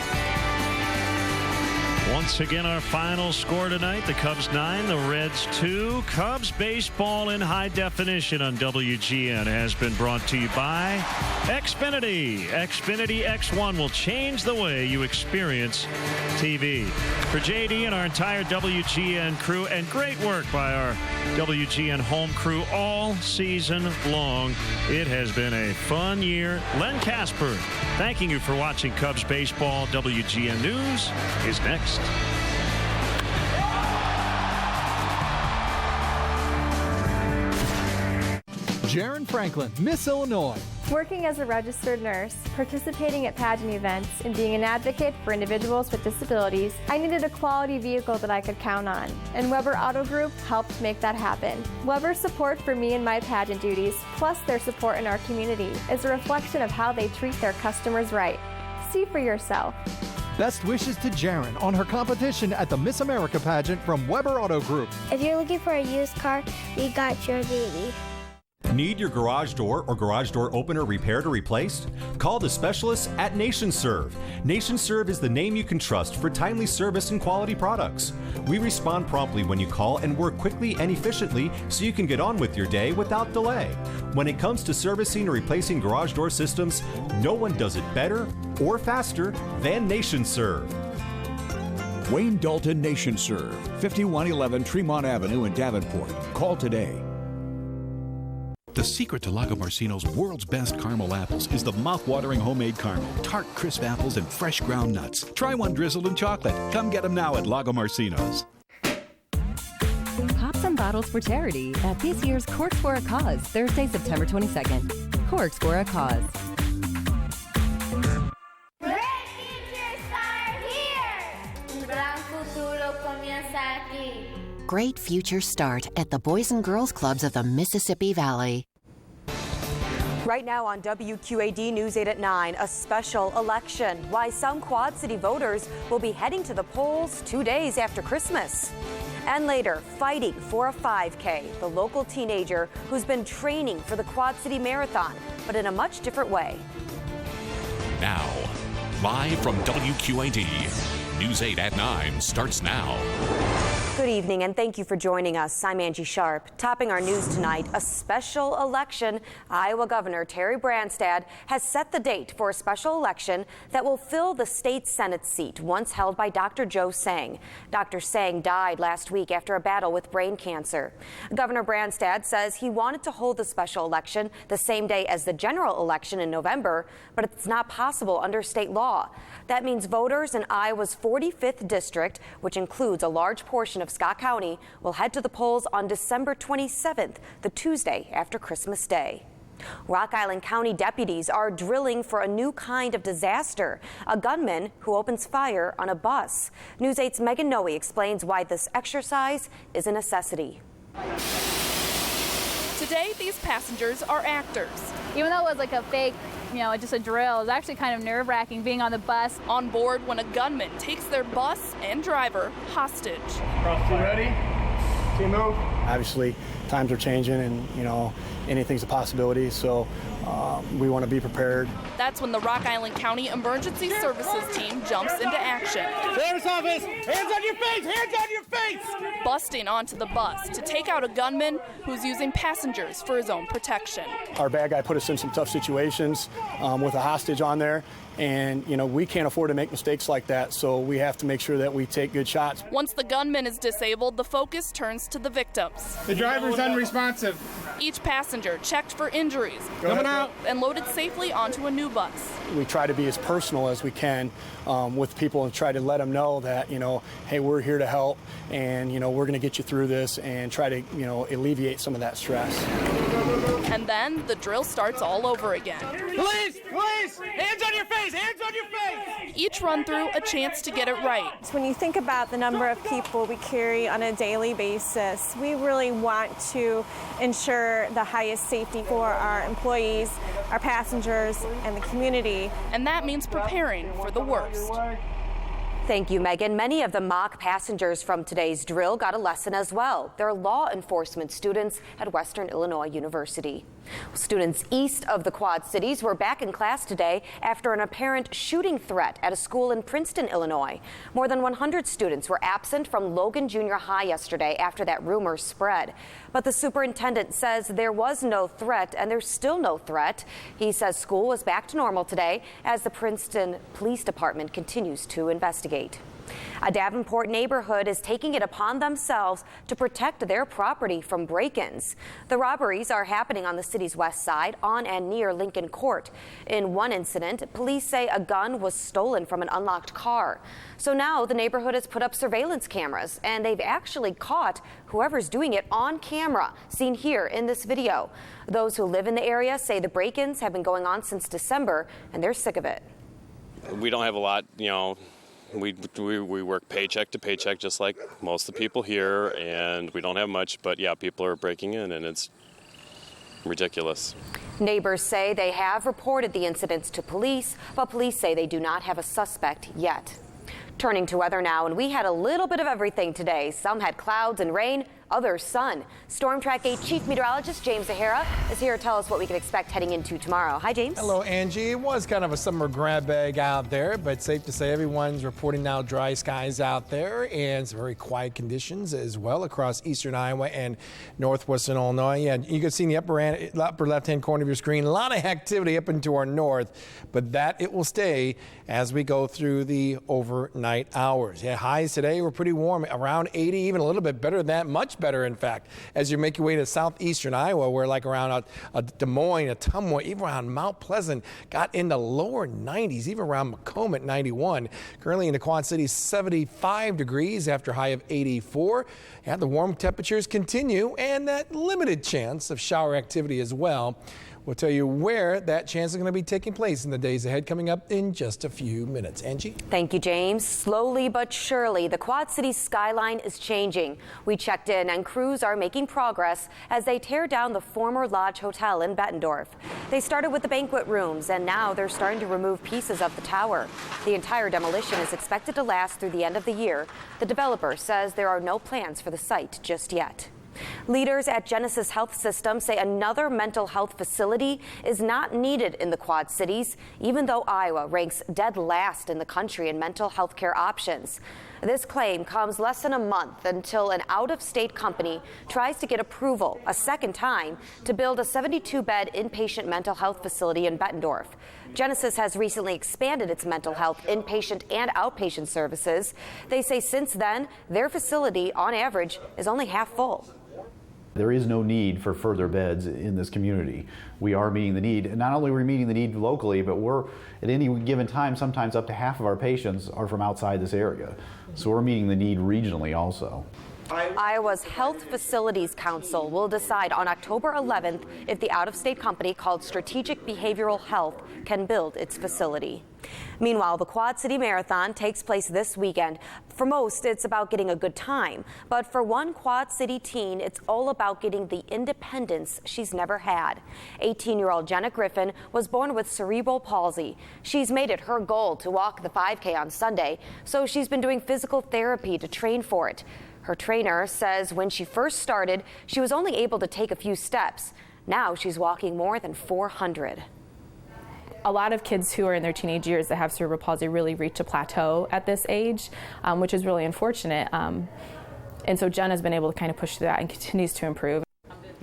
Once again, our final score tonight, the Cubs 9, the Reds 2. Cubs baseball in high definition on WGN has been brought to you by Xfinity. Xfinity X1 will change the way you experience TV. For JD and our entire WGN crew, and great work by our WGN home crew all season long, it has been a fun year. Len Casper, thanking you for watching Cubs baseball. WGN News is next.
Jaron Franklin, Miss Illinois.
Working as a registered nurse, participating at pageant events, and being an advocate for individuals with disabilities, I needed a quality vehicle that I could count on, and Weber Auto Group helped make that happen. Weber's support for me and my pageant duties, plus their support in our community, is a reflection of how they treat their customers right. See for yourself.
Best wishes to Jaron on her competition at the Miss America pageant from Weber Auto Group.
If you're looking for a used car, we got your baby.
Need your garage door or garage door opener repaired or replaced? Call the specialists at NationServe. NationServe is the name you can trust for timely service and quality products. We respond promptly when you call and work quickly and efficiently so you can get on with your day without delay. When it comes to servicing or replacing garage door systems, no one does it better or faster than NationServe.
Wayne Dalton NationServe, 5111 Tremont Avenue in Davenport. Call today.
The secret to Lago Marcino's world's best caramel apples is the mouth-watering homemade caramel, tart, crisp apples, and fresh ground nuts. Try one drizzled in chocolate. Come get them now at Lago Marcino's.
Pop some bottles for charity at this year's Corks for a Cause, Thursday, September 22nd. Corks for a Cause.
Great futures start at the Boys and Girls Clubs of the Mississippi Valley.
Right now on WQAD News 8 at 9, a special election. Why some Quad City voters will be heading to the polls 2 days after Christmas. And later, fighting for a 5K, the local teenager who's been training for the Quad City Marathon, but in a much different way.
Now, live from WQAD, News 8 at 9 starts now.
Good evening and thank you for joining us. I'm Angie Sharp. Topping our news tonight, a special election. Iowa Governor Terry Branstad has set the date for a special election that will fill the state Senate seat once held by Dr. Joe Sang. Dr. Sang died last week after a battle with brain cancer. Governor Branstad says he wanted to hold the special election the same day as the general election in November, but it's not possible under state law. That means voters in Iowa's 45th district, which includes a large portion of Scott County, will head to the polls on December 27th, the Tuesday after Christmas Day. Rock Island County deputies are drilling for a new kind of disaster, a gunman who opens fire on a bus. News 8's Megan Noe explains why this exercise is a necessity.
Today, these passengers are actors.
Even though it was like a fake, just a drill, it was actually kind of nerve-wracking being on the bus.
On board when a gunman takes their bus and driver hostage.
Cross team ready? Team move. Obviously, times are changing and, anything's a possibility, so we want to be prepared.
That's when the Rock Island County Emergency Services team jumps into action.
Sheriff's office, hands on your face, hands on your face!
Busting onto the bus to take out a gunman who's using passengers for his own protection.
Our bad guy put us in some tough situations with a hostage on there, and we can't afford to make mistakes like that, so we have to make sure that we take good shots.
Once the gunman is disabled, the focus turns to the victims.
The driver's unresponsive.
Each passenger checked for injuries,
coming out,
and loaded safely onto a new bus.
We try to be as personal as we can with people and try to let them know that, hey, we're here to help, and, we're going to get you through this and try to, alleviate some of that stress.
And then the drill starts all over again.
Police! Police! Hands on your face! Hands on your face!
Each run through a chance to get it right.
When you think about the number of people we carry on a daily basis, we really want to ensure the highest safety for our employees, our passengers, and the community.
And that means preparing for the worst.
Thank you, Megan. Many of the mock passengers from today's drill got a lesson as well. They're law enforcement students at Western Illinois University. Students east of the Quad Cities were back in class today after an apparent shooting threat at a school in Princeton, Illinois. More than 100 students were absent from Logan Junior High yesterday after that rumor spread. But the superintendent says there was no threat and there's still no threat. He says school was back to normal today as the Princeton Police Department continues to investigate. A Davenport neighborhood is taking it upon themselves to protect their property from break-ins. The robberies are happening on the city's west side, on and near Lincoln Court. In one incident, police say a gun was stolen from an unlocked car. So now the neighborhood has put up surveillance cameras, and they've actually caught whoever's doing it on camera, seen here in this video. Those who live in the area say the break-ins have been going on since December, and they're sick of it.
We don't have a lot, We work paycheck to paycheck just like most of the people here, and we don't have much, but yeah, people are breaking in and it's ridiculous.
Neighbors say they have reported the incidents to police, but police say they do not have a suspect yet. Turning to weather now, and we had a little bit of everything today. Some had clouds and rain, others sun. Storm Track 8 Chief Meteorologist James Zahara is here to tell us what we can expect heading into tomorrow. Hi, James.
Hello, Angie. It was kind of a summer grab bag out there, but safe to say everyone's reporting now dry skies out there and some very quiet conditions as well across eastern Iowa and northwestern Illinois. Yeah, you can see in the upper left-hand corner of your screen a lot of activity up into our north, but that it will stay as we go through the overnight hours. Yeah, highs today were pretty warm, around 80, even a little bit better than that, much better, in fact, as you make your way to southeastern Iowa, where like around Des Moines, Ottumwa, even around Mount Pleasant, got into lower 90s, even around Macomb at 91. Currently in the Quad Cities, 75 degrees after a high of 84. Yeah, the warm temperatures continue, and that limited chance of shower activity as well. We'll tell you where that chance is going to be taking place in the days ahead, coming up in just a few minutes. Angie?
Thank you, James. Slowly but surely, the Quad Cities skyline is changing. We checked in, and crews are making progress as they tear down the former Lodge Hotel in Bettendorf. They started with the banquet rooms, and now they're starting to remove pieces of the tower. The entire demolition is expected to last through the end of the year. The developer says there are no plans for the site just yet. Leaders at Genesis Health System say another mental health facility is not needed in the Quad Cities, even though Iowa ranks dead last in the country in mental health care options. This claim comes less than a month until an out-of-state company tries to get approval a second time to build a 72-bed inpatient mental health facility in Bettendorf. Genesis has recently expanded its mental health inpatient and outpatient services. They say since then, their facility, on average, is only half full.
There is no need for further beds in this community. We are meeting the need. And not only are we meeting the need locally, but we're, at any given time, sometimes up to half of our patients are from outside this area. So we're meeting the need regionally also.
Iowa's Health Facilities Council will decide on October 11th if the out-of-state company called Strategic Behavioral Health can build its facility. Meanwhile, the Quad City Marathon takes place this weekend. For most, it's about getting a good time. But for one Quad City teen, it's all about getting the independence she's never had. 18-year-old Jenna Griffin was born with cerebral palsy. She's made it her goal to walk the 5K on Sunday, so she's been doing physical therapy to train for it. Her trainer says when she first started, she was only able to take a few steps. Now she's walking more than 400.
A lot of kids who are in their teenage years that have cerebral palsy really reach a plateau at this age, which is really unfortunate. And so Jenna's been able to kind of push through that and continues to improve.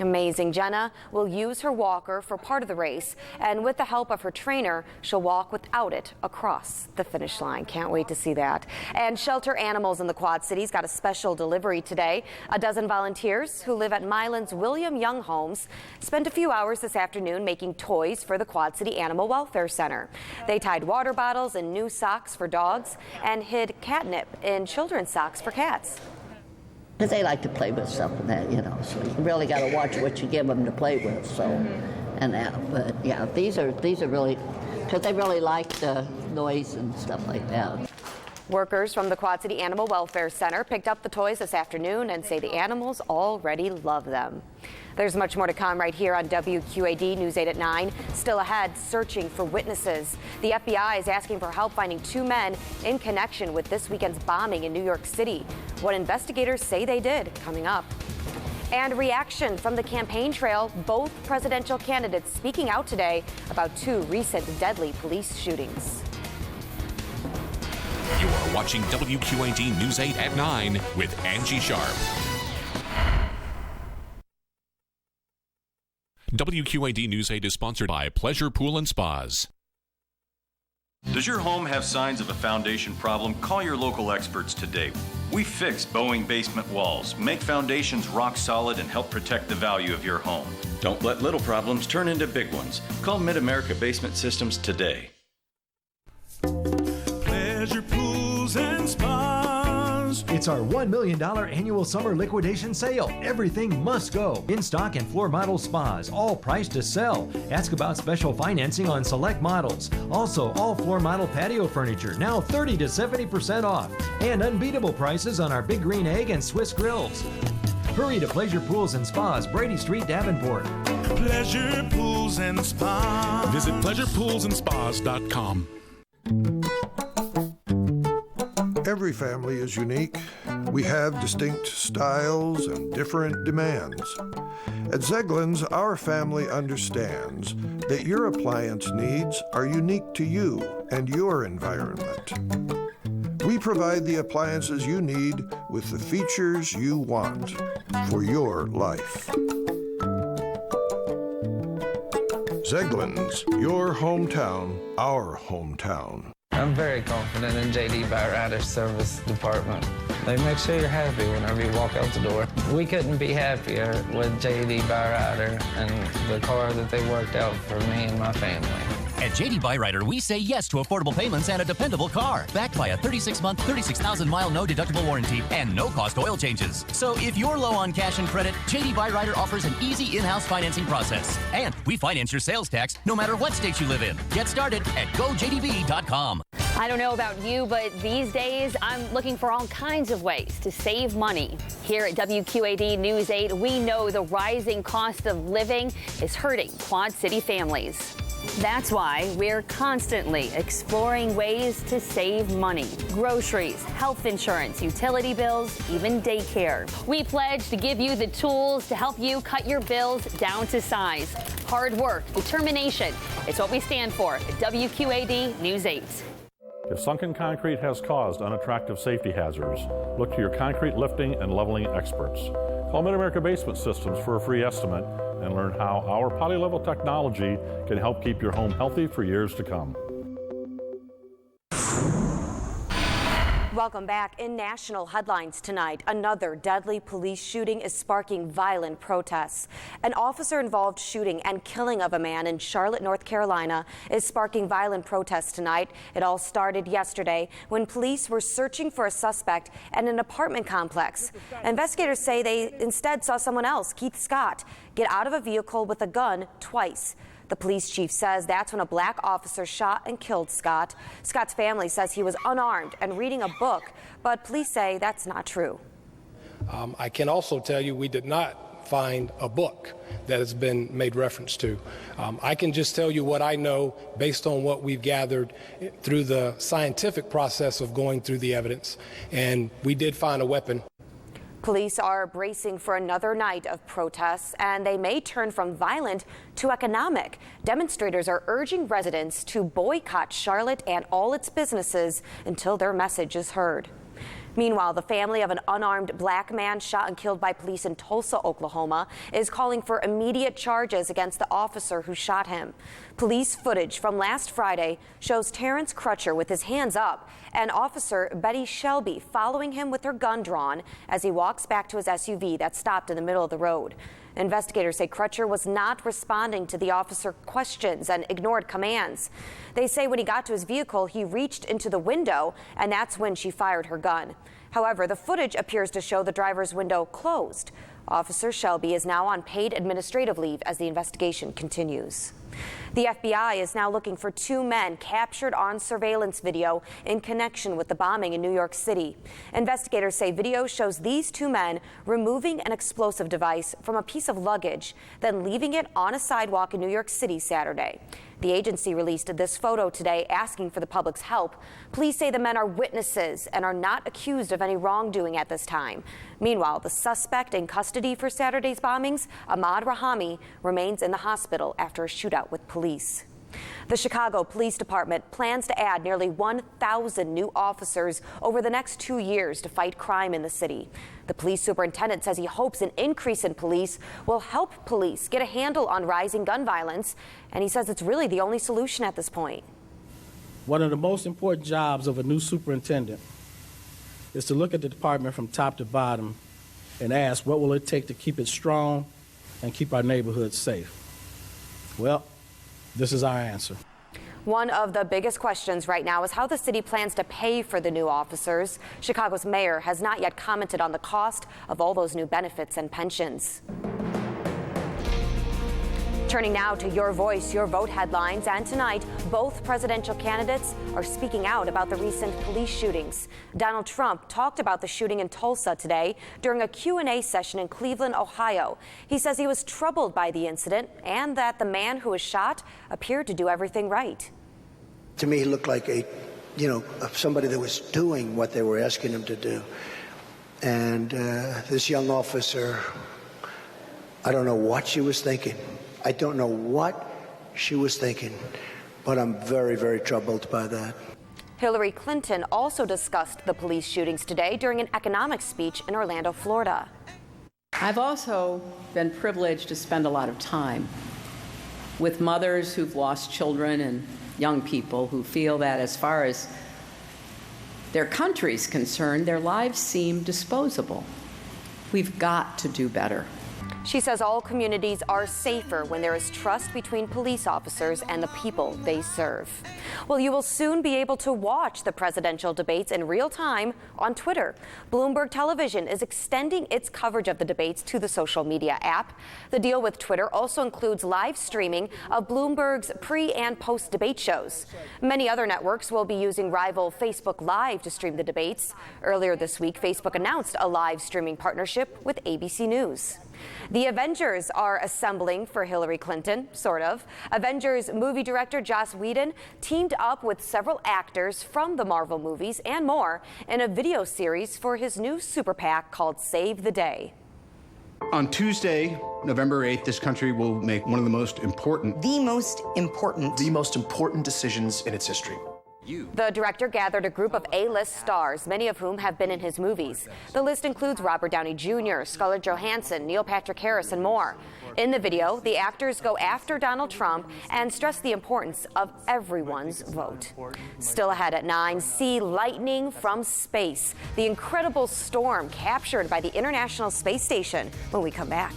Amazing. Jenna will use her walker for part of the race, and with the help of her trainer, she'll walk without it across the finish line. Can't wait to see that. And shelter animals in the Quad Cities got a special delivery today. A dozen volunteers who live at Milan's William Young Homes spent a few hours this afternoon making toys for the Quad City Animal Welfare Center. They tied water bottles in new socks for dogs and hid catnip in children's socks for cats.
Because they like to play with stuff and that, you know, so you really got to watch what you give them to play with, so, and that, but yeah, these are really, because they really like the noise and stuff like that.
Workers from the Quad City Animal Welfare Center picked up the toys this afternoon and say the animals already love them. There's much more to come right here on WQAD News 8 at 9. Still ahead, searching for witnesses. The FBI is asking for help finding two men in connection with this weekend's bombing in New York City. What investigators say they did, coming up. And reaction from the campaign trail, both presidential candidates speaking out today about two recent deadly police shootings.
You are watching WQAD News 8 at 9 with Angie Sharp. WQAD News 8 is sponsored by Pleasure Pool and Spas.
Does your home have signs of a foundation problem? Call your local experts today. We fix bowing basement walls, make foundations rock solid, and help protect the value of your home. Don't let little problems turn into big ones. Call Mid-America Basement Systems today.
Pleasure Pools and Spas.
It's our $1 million annual summer liquidation sale. Everything must go. In stock and floor model spas, all priced to sell. Ask about special financing on select models. Also, all floor model patio furniture, now 30 to 70% off. And unbeatable prices on our Big Green Egg and Swiss grills. Hurry to Pleasure Pools and Spas, Brady Street, Davenport.
Pleasure Pools and Spas.
Visit pleasurepoolsandspas.com.
Every family is unique. We have distinct styles and different demands. At Zeglin's, our family understands that your appliance needs are unique to you and your environment. We provide the appliances you need with the features you want for your life. Zeglin's, your hometown, our hometown.
I'm very confident in JD Byrider's service department. They make sure you're happy whenever you walk out the door. We couldn't be happier with JD Byrider and the car that they worked out for me and my family.
At JD Byrider, we say yes to affordable payments and a dependable car, backed by a 36-month, 36,000-mile no-deductible warranty and no-cost oil changes. So if you're low on cash and credit, JD Byrider offers an easy in-house financing process. And we finance your sales tax no matter what state you live in. Get started at gojdb.com.
I don't know about you, but these days I'm looking for all kinds of ways to save money. Here at WQAD News 8, we know the rising cost of living is hurting Quad City families. That's why we're constantly exploring ways to save money. Groceries, health insurance, utility bills, even daycare. We pledge to give you the tools to help you cut your bills down to size. Hard work, determination. It's what we stand for at WQAD News 8.
If sunken concrete has caused unattractive safety hazards, look to your concrete lifting and leveling experts. Call Mid-America Basement Systems for a free estimate and learn how our poly-level technology can help keep your home healthy for years to come.
Welcome back. In national headlines tonight, another deadly police shooting is sparking violent protests. An officer-involved shooting and killing of a man in Charlotte, North Carolina is sparking violent protests tonight. It all started yesterday when police were searching for a suspect at an apartment complex. Investigators say they instead saw someone else, Keith Scott, get out of a vehicle with a gun twice. The police chief says that's when a black officer shot and killed Scott. Scott's family says he was unarmed and reading a book, but police say that's not true.
I can also tell you we did not find a book that has been made reference to. I can just tell you what I know based on what we've gathered through the scientific process of going through the evidence, and we did find a weapon.
Police are bracing for another night of protests, and they may turn from violent to economic. Demonstrators are urging residents to boycott Charlotte and all its businesses until their message is heard. Meanwhile, the family of an unarmed black man shot and killed by police in Tulsa, Oklahoma, is calling for immediate charges against the officer who shot him. Police footage from last Friday shows Terrence Crutcher with his hands up and Officer Betty Shelby following him with her gun drawn as he walks back to his SUV that stopped in the middle of the road. Investigators say Crutcher was not responding to the officer questions and ignored commands. They say when he got to his vehicle, he reached into the window, and that's when she fired her gun. However, the footage appears to show the driver's window closed. Officer Shelby is now on paid administrative leave as the investigation continues. The FBI is now looking for two men captured on surveillance video in connection with the bombing in New York City. Investigators say video shows these two men removing an explosive device from a piece of luggage, then leaving it on a sidewalk in New York City Saturday. The agency released this photo today asking for the public's help. Police say the men are witnesses and are not accused of any wrongdoing at this time. Meanwhile, the suspect in custody for Saturday's bombings, Ahmad Rahami, remains in the hospital after a shootout with police. The Chicago Police Department plans to add nearly 1,000 new officers over the next 2 years to fight crime in the city. The police superintendent says he hopes an increase in police will help police get a handle on rising gun violence, and he says it's really the only solution at this point.
One of the most important jobs of a new superintendent is to look at the department from top to bottom and ask what will it take to keep it strong and keep our neighborhoods safe. Well, this is our answer.
One of the biggest questions right now is how the city plans to pay for the new officers. Chicago's mayor has not yet commented on the cost of all those new benefits and pensions. Turning now to Your Voice, Your Vote headlines, and tonight, both presidential candidates are speaking out about the recent police shootings. Donald Trump talked about the shooting in Tulsa today during a Q&A session in Cleveland, Ohio. He says he was troubled by the incident and that the man who was shot appeared to do everything right.
To me, he looked like somebody that was doing what they were asking him to do. And this young officer, I don't know what she was thinking. I don't know what she was thinking, but I'm very, very troubled by that.
Hillary Clinton also discussed the police shootings today during an economic speech in Orlando, Florida.
I've also been privileged to spend a lot of time with mothers who've lost children and young people who feel that as far as their country's concerned, their lives seem disposable. We've got to do better.
She says all communities are safer when there is trust between police officers and the people they serve. Well, you will soon be able to watch the presidential debates in real time on Twitter. Bloomberg Television is extending its coverage of the debates to the social media app. The deal with Twitter also includes live streaming of Bloomberg's pre- and post-debate shows. Many other networks will be using rival Facebook Live to stream the debates. Earlier this week, Facebook announced a live streaming partnership with ABC News. The Avengers are assembling for Hillary Clinton, sort of. Avengers movie director Joss Whedon teamed up with several actors from the Marvel movies and more in a video series for his new super PAC called Save the Day.
On Tuesday, November 8th, this country will make one of the most important decisions in its history.
The director gathered a group of A-list stars, many of whom have been in his movies. The list includes Robert Downey Jr., Scarlett Johansson, Neil Patrick Harris, and more. In the video, the actors go after Donald Trump and stress the importance of everyone's vote. Still ahead at 9, see lightning from space, the incredible storm captured by the International Space Station when we come back.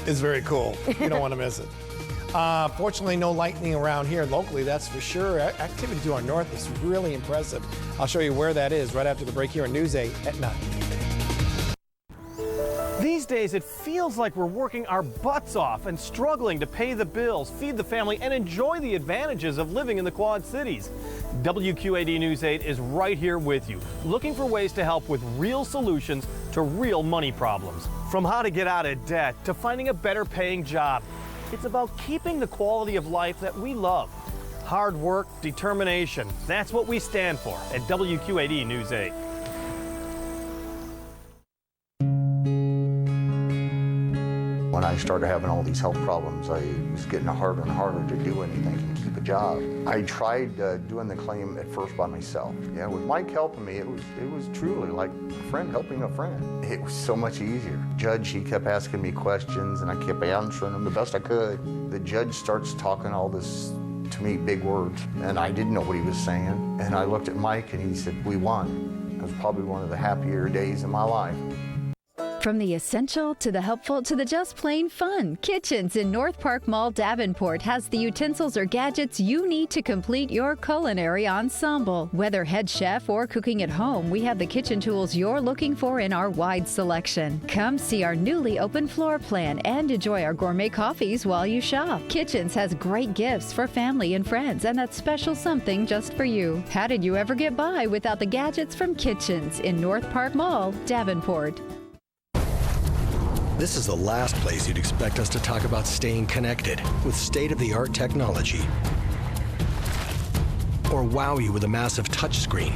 It's very cool. You don't want to miss it. Fortunately, no lightning around here locally, that's for sure. Activity to our north is really impressive. I'll show you where that is right after the break here on News 8 at 9.
These days, it feels like we're working our butts off and struggling to pay the bills, feed the family, and enjoy the advantages of living in the Quad Cities. WQAD News 8 is right here with you, looking for ways to help with real solutions to real money problems. From how to get out of debt to finding a better paying job, it's about keeping the quality of life that we love. Hard work, determination, that's what we stand for at WQAD News 8.
When I started having all these health problems, it was getting harder and harder to do anything and keep a job. I tried doing the claim at first by myself. Yeah, with Mike helping me, it was truly like a friend helping a friend. It was so much easier. Judge, he kept asking me questions and I kept answering them the best I could. The judge starts talking all this, to me, big words, and I didn't know what he was saying. And I looked at Mike and he said, "We won." It was probably one of the happier days in my life.
From the essential to the helpful to the just plain fun, Kitchens in North Park Mall, Davenport has the utensils or gadgets you need to complete your culinary ensemble. Whether head chef or cooking at home, we have the kitchen tools you're looking for in our wide selection. Come see our newly open floor plan and enjoy our gourmet coffees while you shop. Kitchens has great gifts for family and friends and that special something just for you. How did you ever get by without the gadgets from Kitchens in North Park Mall, Davenport?
This is the last place you'd expect us to talk about staying connected with state-of-the-art technology, or wow you with a massive touchscreen.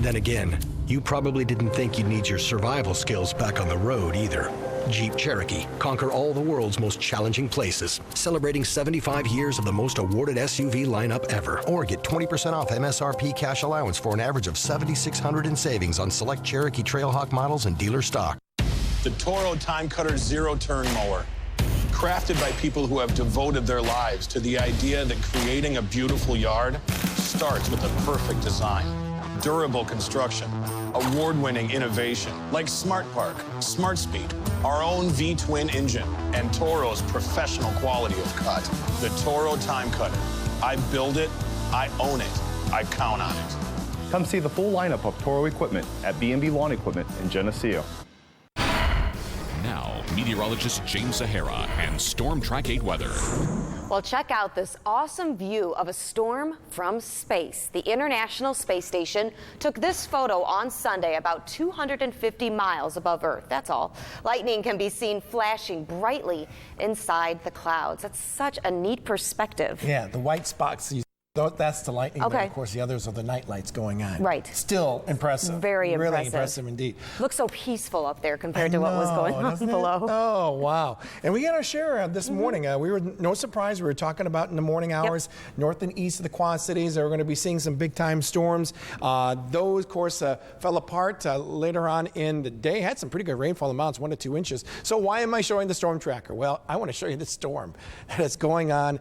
Then again, you probably didn't think you'd need your survival skills back on the road either. Jeep Cherokee, conquer all the world's most challenging places, celebrating 75 years of the most awarded SUV lineup ever. Or get 20% off MSRP cash allowance for an average of $7,600 in savings on select Cherokee Trailhawk models and dealer stock.
The Toro Time Cutter zero-turn mower, crafted by people who have devoted their lives to the idea that creating a beautiful yard starts with a perfect design. Durable construction, award-winning innovation like Smart Park, Smart Speed, our own V-twin engine, and Toro's professional quality of cut. The Toro Time Cutter. I build it, I own it, I count on it.
Come see the full lineup of Toro equipment at B&B Lawn Equipment in Geneseo.
Now, meteorologist James Sahara and Storm Track 8 weather.
Well, check out this awesome view of a storm from space. The International Space Station took this photo on Sunday about 250 miles above Earth. That's all. Lightning can be seen flashing brightly inside the clouds. That's such a neat perspective.
Yeah, the white spots, that's the lightning. Okay. Of course, the others are the night lights going on.
Right.
Still impressive.
Very impressive.
Really impressive indeed.
Looks so peaceful up there compared to what was going on below.
Oh, wow. And we got our share this morning. We were, no surprise, we were talking about in the morning hours, north and east of the Quad Cities, they were going to be seeing some big-time storms. Those, of course, fell apart later on in the day. Had some pretty good rainfall amounts, 1 to 2 inches. So why am I showing the storm tracker? Well, I want to show you the storm that is going on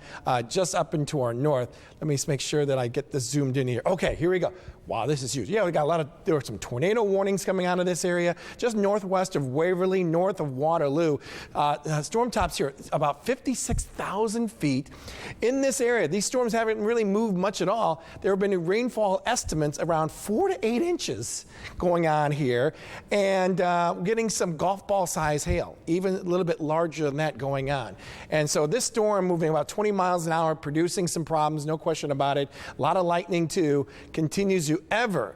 just up into our north. Let me make sure that I get this zoomed in here. Okay, here we go. Wow, this is huge. Yeah, we got there were some tornado warnings coming out of this area, just northwest of Waverly, north of Waterloo. Storm tops here, about 56,000 feet in this area. These storms haven't really moved much at all. There have been rainfall estimates around 4 to 8 inches going on here, and getting some golf ball size hail, even a little bit larger than that going on. And so this storm moving about 20 miles an hour, producing some problems, no question about it. A lot of lightning too, continues to ever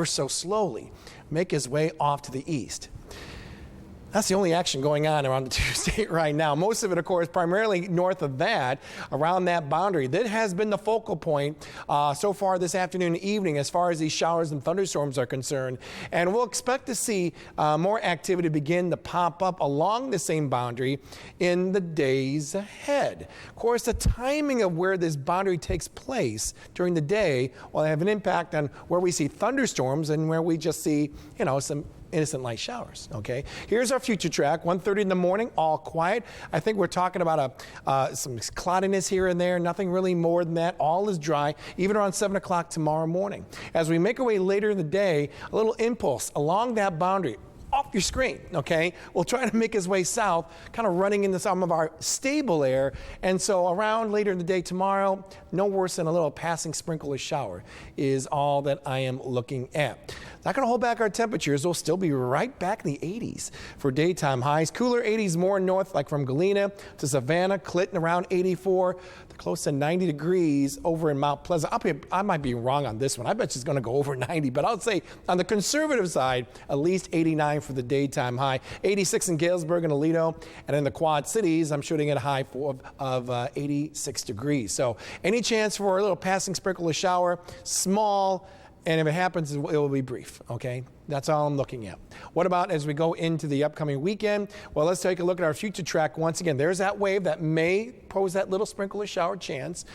so slowly make his way off to the east. That's the only action going on around the Tuesday right now. Most of it, of course, primarily north of that, around that boundary. That has been the focal point so far this afternoon and evening as far as these showers and thunderstorms are concerned. And we'll expect to see more activity begin to pop up along the same boundary in the days ahead. Of course, the timing of where this boundary takes place during the day will have an impact on where we see thunderstorms and where we just see, some innocent light showers. Okay, here's our future track. 1:30 in the morning, all quiet. I think we're talking about some cloudiness here and there. Nothing really more than that. All is dry, even around 7 o'clock tomorrow morning. As we make our way later in the day, a little impulse along that boundary. Off your screen, okay? We'll try to make his way south, kind of running into some of our stable air. And so around later in the day tomorrow, no worse than a little passing sprinkle or shower is all that I am looking at. Not going to hold back our temperatures. We'll still be right back in the 80s for daytime highs. Cooler 80s more north, like from Galena to Savannah, Clinton around 84. Close to 90 degrees over in Mount Pleasant. I might be wrong on this one. I bet she's going to go over 90, but I'll say on the conservative side, at least 89 for the daytime high. 86 in Galesburg and Aledo. And in the Quad Cities, I'm shooting at a high of 86 degrees. So any chance for a little passing sprinkle or shower, small, and if it happens, it will be brief, okay? That's all I'm looking at. What about as we go into the upcoming weekend? Well, let's take a look at our future track once again. There's that wave that may pose that little sprinkle or shower chance.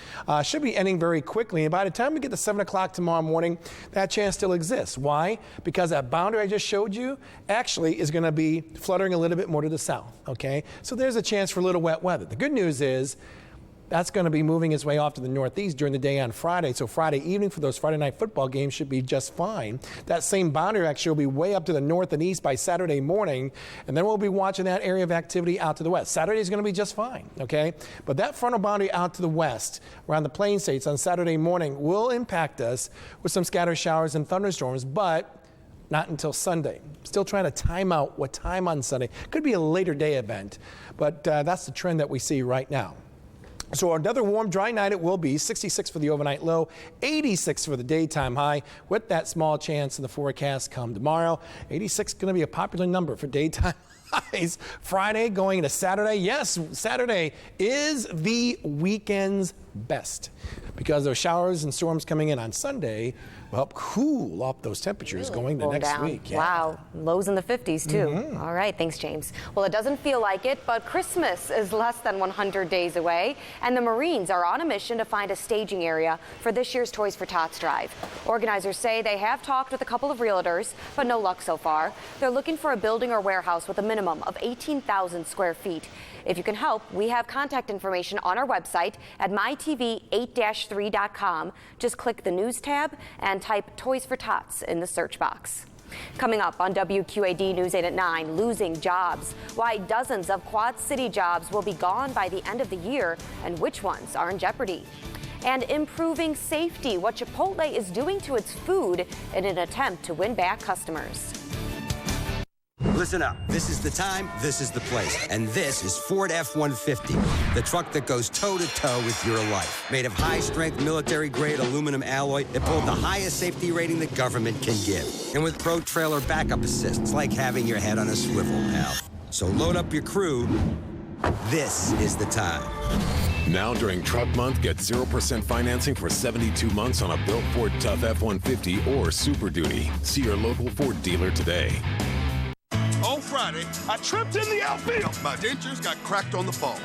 Should be ending very quickly. And by the time we get to 7 o'clock tomorrow morning, that chance still exists. Why? Because that boundary I just showed you actually is going to be fluttering a little bit more to the south, okay? So there's a chance for a little wet weather. The good news is that's going to be moving its way off to the northeast during the day on Friday. So Friday evening for those Friday night football games should be just fine. That same boundary actually will be way up to the north and east by Saturday morning. And then we'll be watching that area of activity out to the west. Saturday is going to be just fine, okay? But that frontal boundary out to the west around the Plain States on Saturday morning will impact us with some scattered showers and thunderstorms, but not until Sunday. Still trying to time out what time on Sunday. Could be a later day event, but that's the trend that we see right now. So another warm, dry night it will be. 66 for the overnight low, 86 for the daytime high, with that small chance in the forecast come tomorrow. 86 going to be a popular number for daytime highs. Friday going into Saturday. Yes, Saturday is the weekend's best because those showers and storms coming in on Sunday will help cool off those temperatures going to next week.
Yeah. Wow, lows in the 50s too. Mm-hmm. All right, thanks, James. Well, it doesn't feel like it, but Christmas is less than 100 days away, and the Marines are on a mission to find a staging area for this year's Toys for Tots drive. Organizers say they have talked with a couple of realtors, but no luck so far. They're looking for a building or warehouse with a minimum of 18,000 square feet. If you can help, we have contact information on our website at mytv8-3.com. Just click the news tab and type Toys for Tots in the search box. Coming up on WQAD News 8 at 9, losing jobs. Why dozens of Quad City jobs will be gone by the end of the year and which ones are in jeopardy. And improving safety, what Chipotle is doing to its food in an attempt to win back customers.
Listen up. This is the time, this is the place. And this is Ford F-150, the truck that goes toe-to-toe with your life. Made of high-strength, military-grade aluminum alloy that pulled the highest safety rating the government can give. And with Pro Trailer backup assist, it's like having your head on a swivel, pal. So load up your crew. This is the time.
Now during Truck Month, get 0% financing for 72 months on a built Ford Tough F-150 or Super Duty. See your local Ford dealer today.
On Friday, I tripped in the outfield. My dentures got cracked on the fall.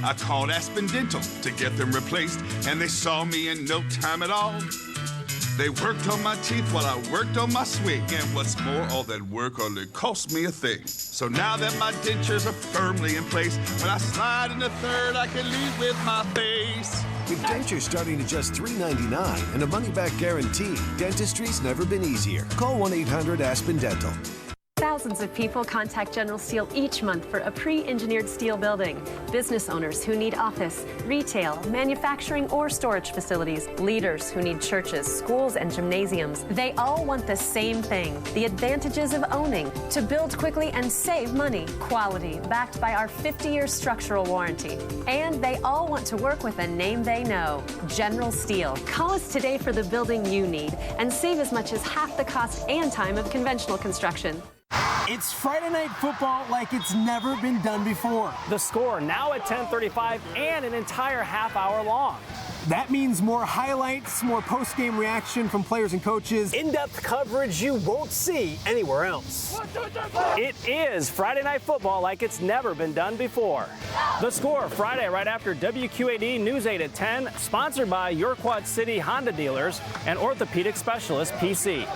I called Aspen Dental to get them replaced, and they saw me in no time at all. They worked on my teeth while I worked on my swing, and what's more, all that work only cost me a thing. So now that my dentures are firmly in place, when I slide in the third, I can lead with my face.
With dentures starting at just $3.99 and a money-back guarantee, dentistry's never been easier. Call 1-800-ASPEN-DENTAL.
Thousands of people contact General Steel each month for a pre-engineered steel building. Business owners who need office, retail, manufacturing, or storage facilities. Leaders who need churches, schools, and gymnasiums. They all want the same thing, the advantages of owning. To build quickly and save money. Quality, backed by our 50-year structural warranty. And they all want to work with a name they know, General Steel. Call us today for the building you need and save as much as half the cost and time of conventional construction.
It's Friday night football like it's never been done before.
The Score now at 10:35 and an entire half hour long.
That means more highlights, more post-game reaction from players and coaches.
In-depth coverage you won't see anywhere else. It is Friday night football like it's never been done before. The Score Friday right after WQAD News 8 at 10, sponsored by your Quad City Honda dealers and orthopedic specialist PC.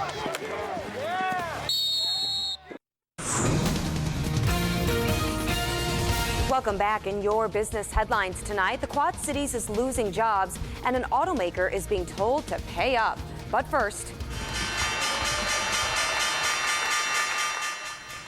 Welcome back. In your business headlines tonight, the Quad Cities is losing jobs and an automaker is being told to pay up. But first,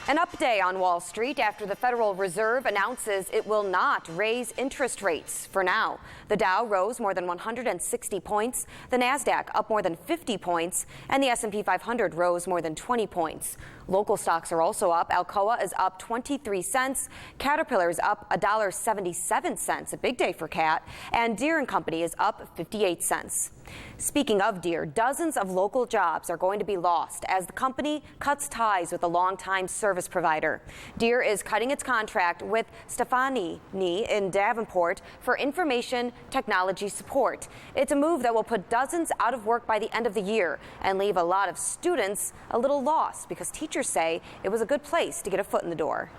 an up day on Wall Street after the Federal Reserve announces it will not raise interest rates for now. The Dow rose more than 160 points, the Nasdaq up more than 50 points, and the S&P 500 rose more than 20 points. Local stocks are also up. Alcoa is up 23 cents. Caterpillar is up $1.77, a big day for Cat. And Deere & Company is up 58 cents. Speaking of Deere, dozens of local jobs are going to be lost as the company cuts ties with a longtime service provider. Deere is cutting its contract with Stefani in Davenport for information technology support. It's a move that will put dozens out of work by the end of the year and leave a lot of students a little lost because teachers say it was a good place to get a foot in the door.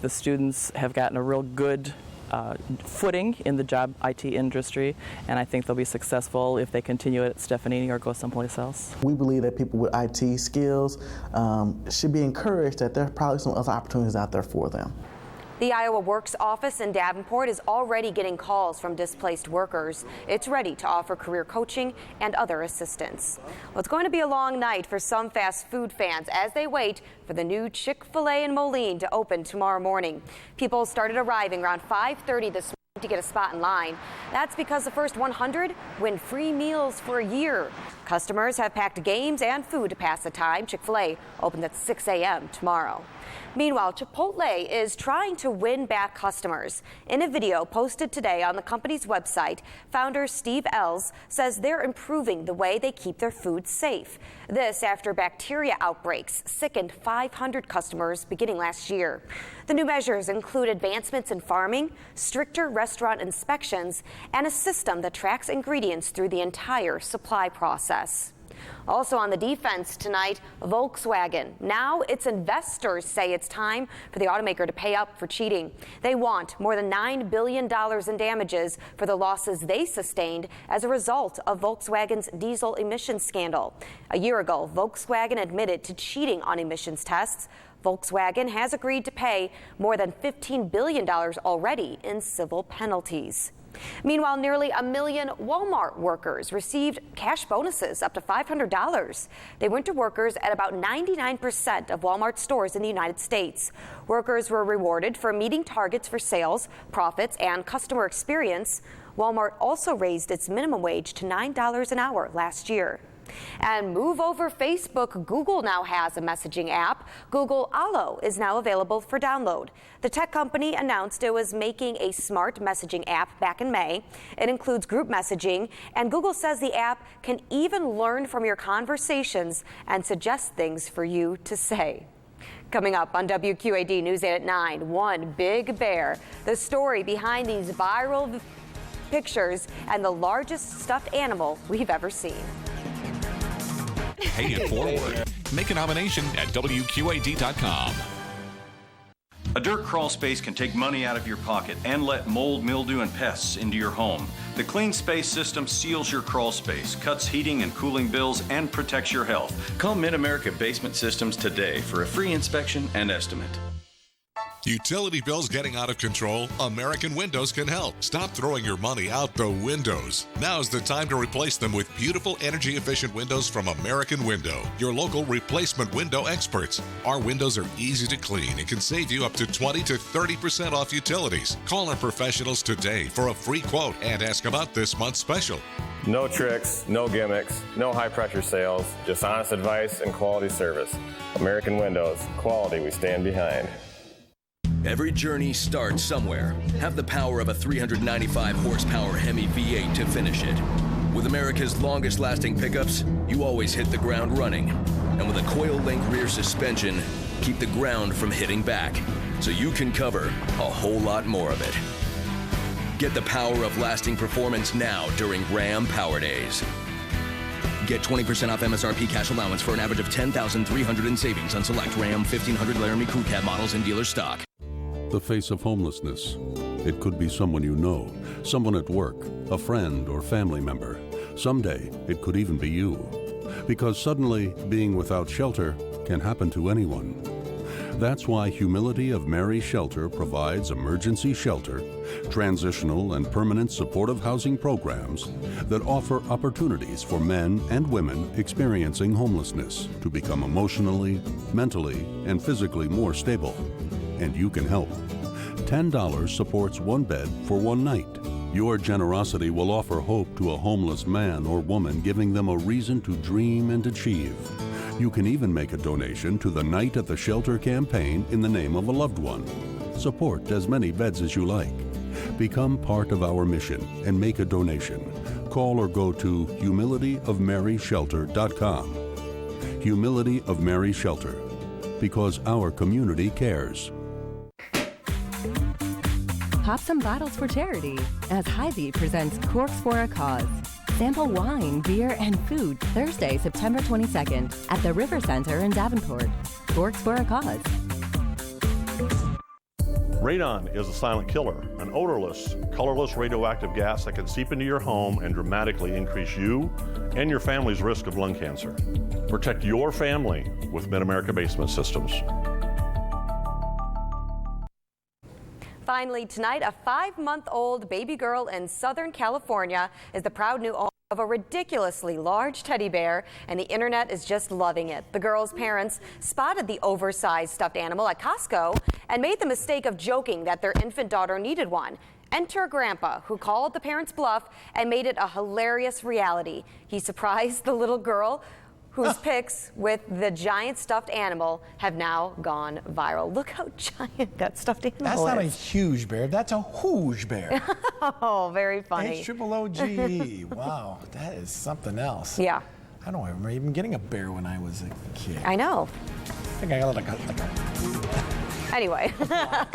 The students have gotten a real good footing in the job IT industry, and I think they'll be successful if they continue at Stefanini or go someplace else.
We believe that people with IT skills should be encouraged that there are probably some other opportunities out there for them.
The Iowa Works office in Davenport is already getting calls from displaced workers. It's ready to offer career coaching and other assistance. Well, it's going to be a long night for some fast food fans as they wait for the new Chick-fil-A in Moline to open tomorrow morning. People started arriving around 5:30 this morning to get a spot in line. That's because the first 100 win free meals for a year. Customers have packed games and food to pass the time. Chick-fil-A opens at 6 a.m. tomorrow. Meanwhile, Chipotle is trying to win back customers. In a video posted today on the company's website, founder Steve Ells says they're improving the way they keep their food safe. This after bacteria outbreaks sickened 500 customers beginning last year. The new measures include advancements in farming, stricter restaurant inspections, and a system that tracks ingredients through the entire supply process. Also on the defense tonight, Volkswagen. Now its investors say it's time for the automaker to pay up for cheating. They want more than $9 billion in damages for the losses they sustained as a result of Volkswagen's diesel emissions scandal. A year ago, Volkswagen admitted to cheating on emissions tests. Volkswagen has agreed to pay more than $15 billion already in civil penalties. Meanwhile, nearly 1 million Walmart workers received cash bonuses up to $500. They went to workers at about 99% of Walmart stores in the United States. Workers were rewarded for meeting targets for sales, profits, and customer experience. Walmart also raised its minimum wage to $9 an hour last year. And move over Facebook, Google now has a messaging app. Google Allo is now available for download. The tech company announced it was making a smart messaging app back in May. It includes group messaging, and Google says the app can even learn from your conversations and suggest things for you to say. Coming up on WQAD News 8 at 9, one big bear. The story behind these viral pictures and the largest stuffed animal we've ever seen.
Pay it forward. Make a nomination at WQAD.com.
A dirt crawl space can take money out of your pocket and let mold, mildew, and pests into your home. The Clean Space system seals your crawl space, cuts heating and cooling bills, and protects your health. Call Mid-America Basement Systems today for a free inspection and estimate.
Utility bills getting out of control? American Windows can help. Stop throwing your money out the windows. Now's the time to replace them with beautiful, energy-efficient windows from American Window, your local replacement window experts. Our windows are easy to clean and can save you up to 20 to 30% off utilities. Call our professionals today for a free quote and ask about this month's special.
No tricks, no gimmicks, no high-pressure sales, just honest advice and quality service. American Windows, quality we stand behind.
Every journey starts somewhere. Have the power of a 395 horsepower Hemi V8 to finish it. With America's longest lasting pickups, you always hit the ground running. And with a coil link rear suspension, keep the ground from hitting back, so you can cover a whole lot more of it. Get the power of lasting performance now during Ram Power Days. Get 20% off MSRP cash allowance for an average of $10,300 in savings on select Ram 1500 Laramie Crew Cab models in dealer stock.
The face of homelessness. It could be someone you know, someone at work, a friend or family member. Someday, it could even be you. Because suddenly, being without shelter can happen to anyone. That's why Humility of Mary Shelter provides emergency shelter, transitional and permanent supportive housing programs that offer opportunities for men and women experiencing homelessness to become emotionally, mentally, and physically more stable. And you can help. $10 supports one bed for one night. Your generosity will offer hope to a homeless man or woman, giving them a reason to dream and achieve. You can even make a donation to the Night at the Shelter campaign in the name of a loved one. Support as many beds as you like. Become part of our mission and make a donation. Call or go to humilityofmaryshelter.com. Humility of Mary Shelter, because our community cares.
Pop some bottles for charity as Hy-Vee presents Corks for a Cause. Sample wine, beer, and food Thursday, September 22nd at the River Center in Davenport. Corks for a Cause.
Radon is a silent killer, an odorless, colorless radioactive gas that can seep into your home and dramatically increase you and your family's risk of lung cancer. Protect your family with Mid-America Basement Systems.
Finally, tonight, a 5-month-old baby girl in Southern California is the proud new owner of a ridiculously large teddy bear, and the internet is just loving it. The girl's parents spotted the oversized stuffed animal at Costco and made the mistake of joking that their infant daughter needed one. Enter Grandpa, who called the parents' bluff and made it a hilarious reality. He surprised the little girl, whose pics with the giant stuffed animal have now gone viral. Look how giant that stuffed animal is.
That's not a huge bear. That's a huge bear.
Oh, very funny.
H-triple-O-G-E. Wow, that is something else.
Yeah.
I don't remember even getting a bear when I was a kid.
I know.
I think I got like a
Anyway.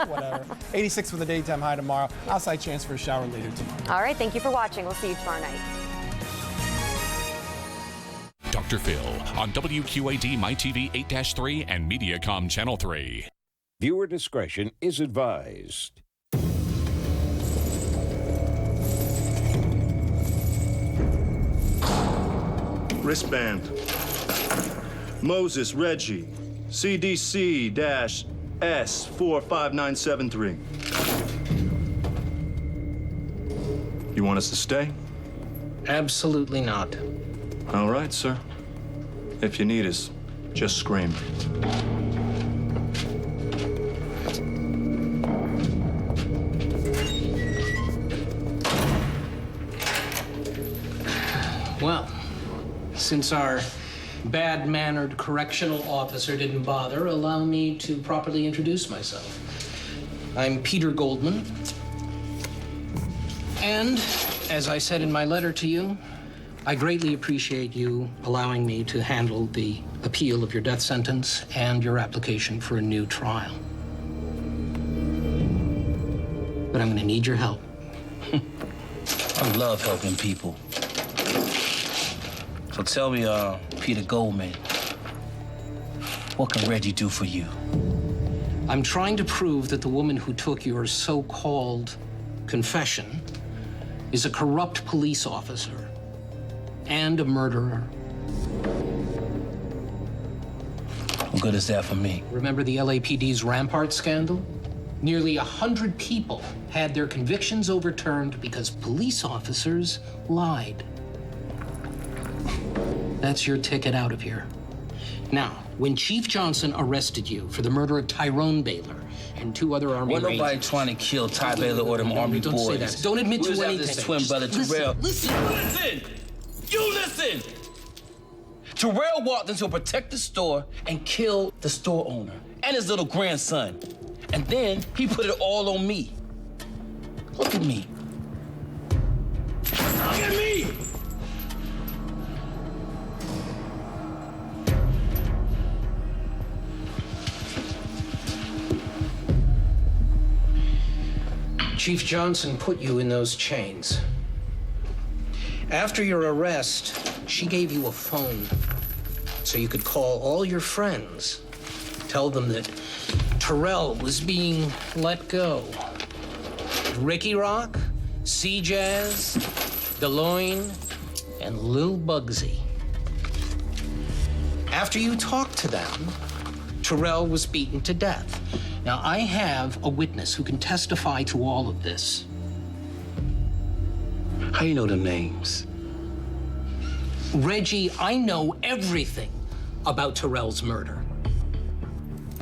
whatever. 86 for the daytime high tomorrow. Outside chance for a shower later tomorrow.
All right, thank you for watching. We'll see you tomorrow night.
Dr. Phil on WQAD MyTV 8-3 and Mediacom Channel 3.
Viewer discretion is advised.
Wristband. Moses Reggie, CDC-S45973. You want us to stay?
Absolutely not.
All right, sir. If you need us, just scream.
Well, since our bad-mannered correctional officer didn't bother, allow me to properly introduce myself. I'm Peter Goldman. And, as I said in my letter to you, I greatly appreciate you allowing me to handle the appeal of your death sentence and your application for a new trial. But I'm going to need your help.
I love helping people. So tell me, Peter Goldman, what can Reggie do for you?
I'm trying to prove that the woman who took your so-called confession is a corrupt police officer and a murderer.
What good is that for me?
Remember the LAPD's Rampart scandal? Nearly 100 people had their convictions overturned because police officers lied. That's your ticket out of here. Now, when Chief Johnson arrested you for the murder of Tyrone Baylor and 2 other Army
Wasn't nobody
Rangers...
trying to kill Ty Baylor or them Army
don't
boys.
Say that. Don't admit to anything.
His twin brother, Terrell.
Listen.
You listen! Terrell walked into a protected store and killed the store owner and his little grandson. And then he put it all on me. Look at me. Look at me!
Chief Johnson put you in those chains. After your arrest, she gave you a phone so you could call all your friends, tell them that Terrell was being let go. Ricky Rock, C-Jazz, DeLoyne, and Lil Bugsy. After you talked to them, Terrell was beaten to death. Now, I have a witness who can testify to all of this.
How you know them names?
Reggie, I know everything about Terrell's murder.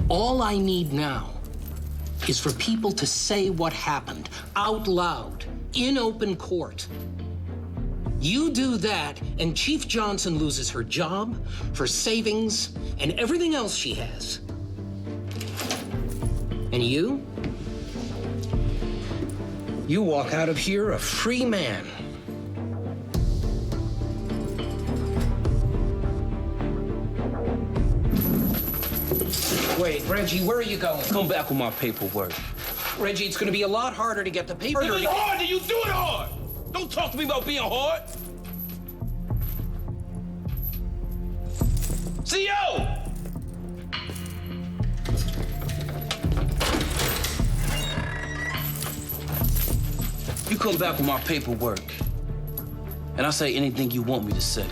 All I need now is for people to say what happened out loud, in open court. You do that, and Chief Johnson loses her job, her savings, and everything else she has. And you walk out of here a free man. Wait, Reggie, where are you going?
Come back with my paperwork.
Reggie, it's going to be a lot harder to get the paperwork.
If it's hard, then you do it hard. Don't talk to me about being hard. CO! You come back with my paperwork, and I say anything you want me to say.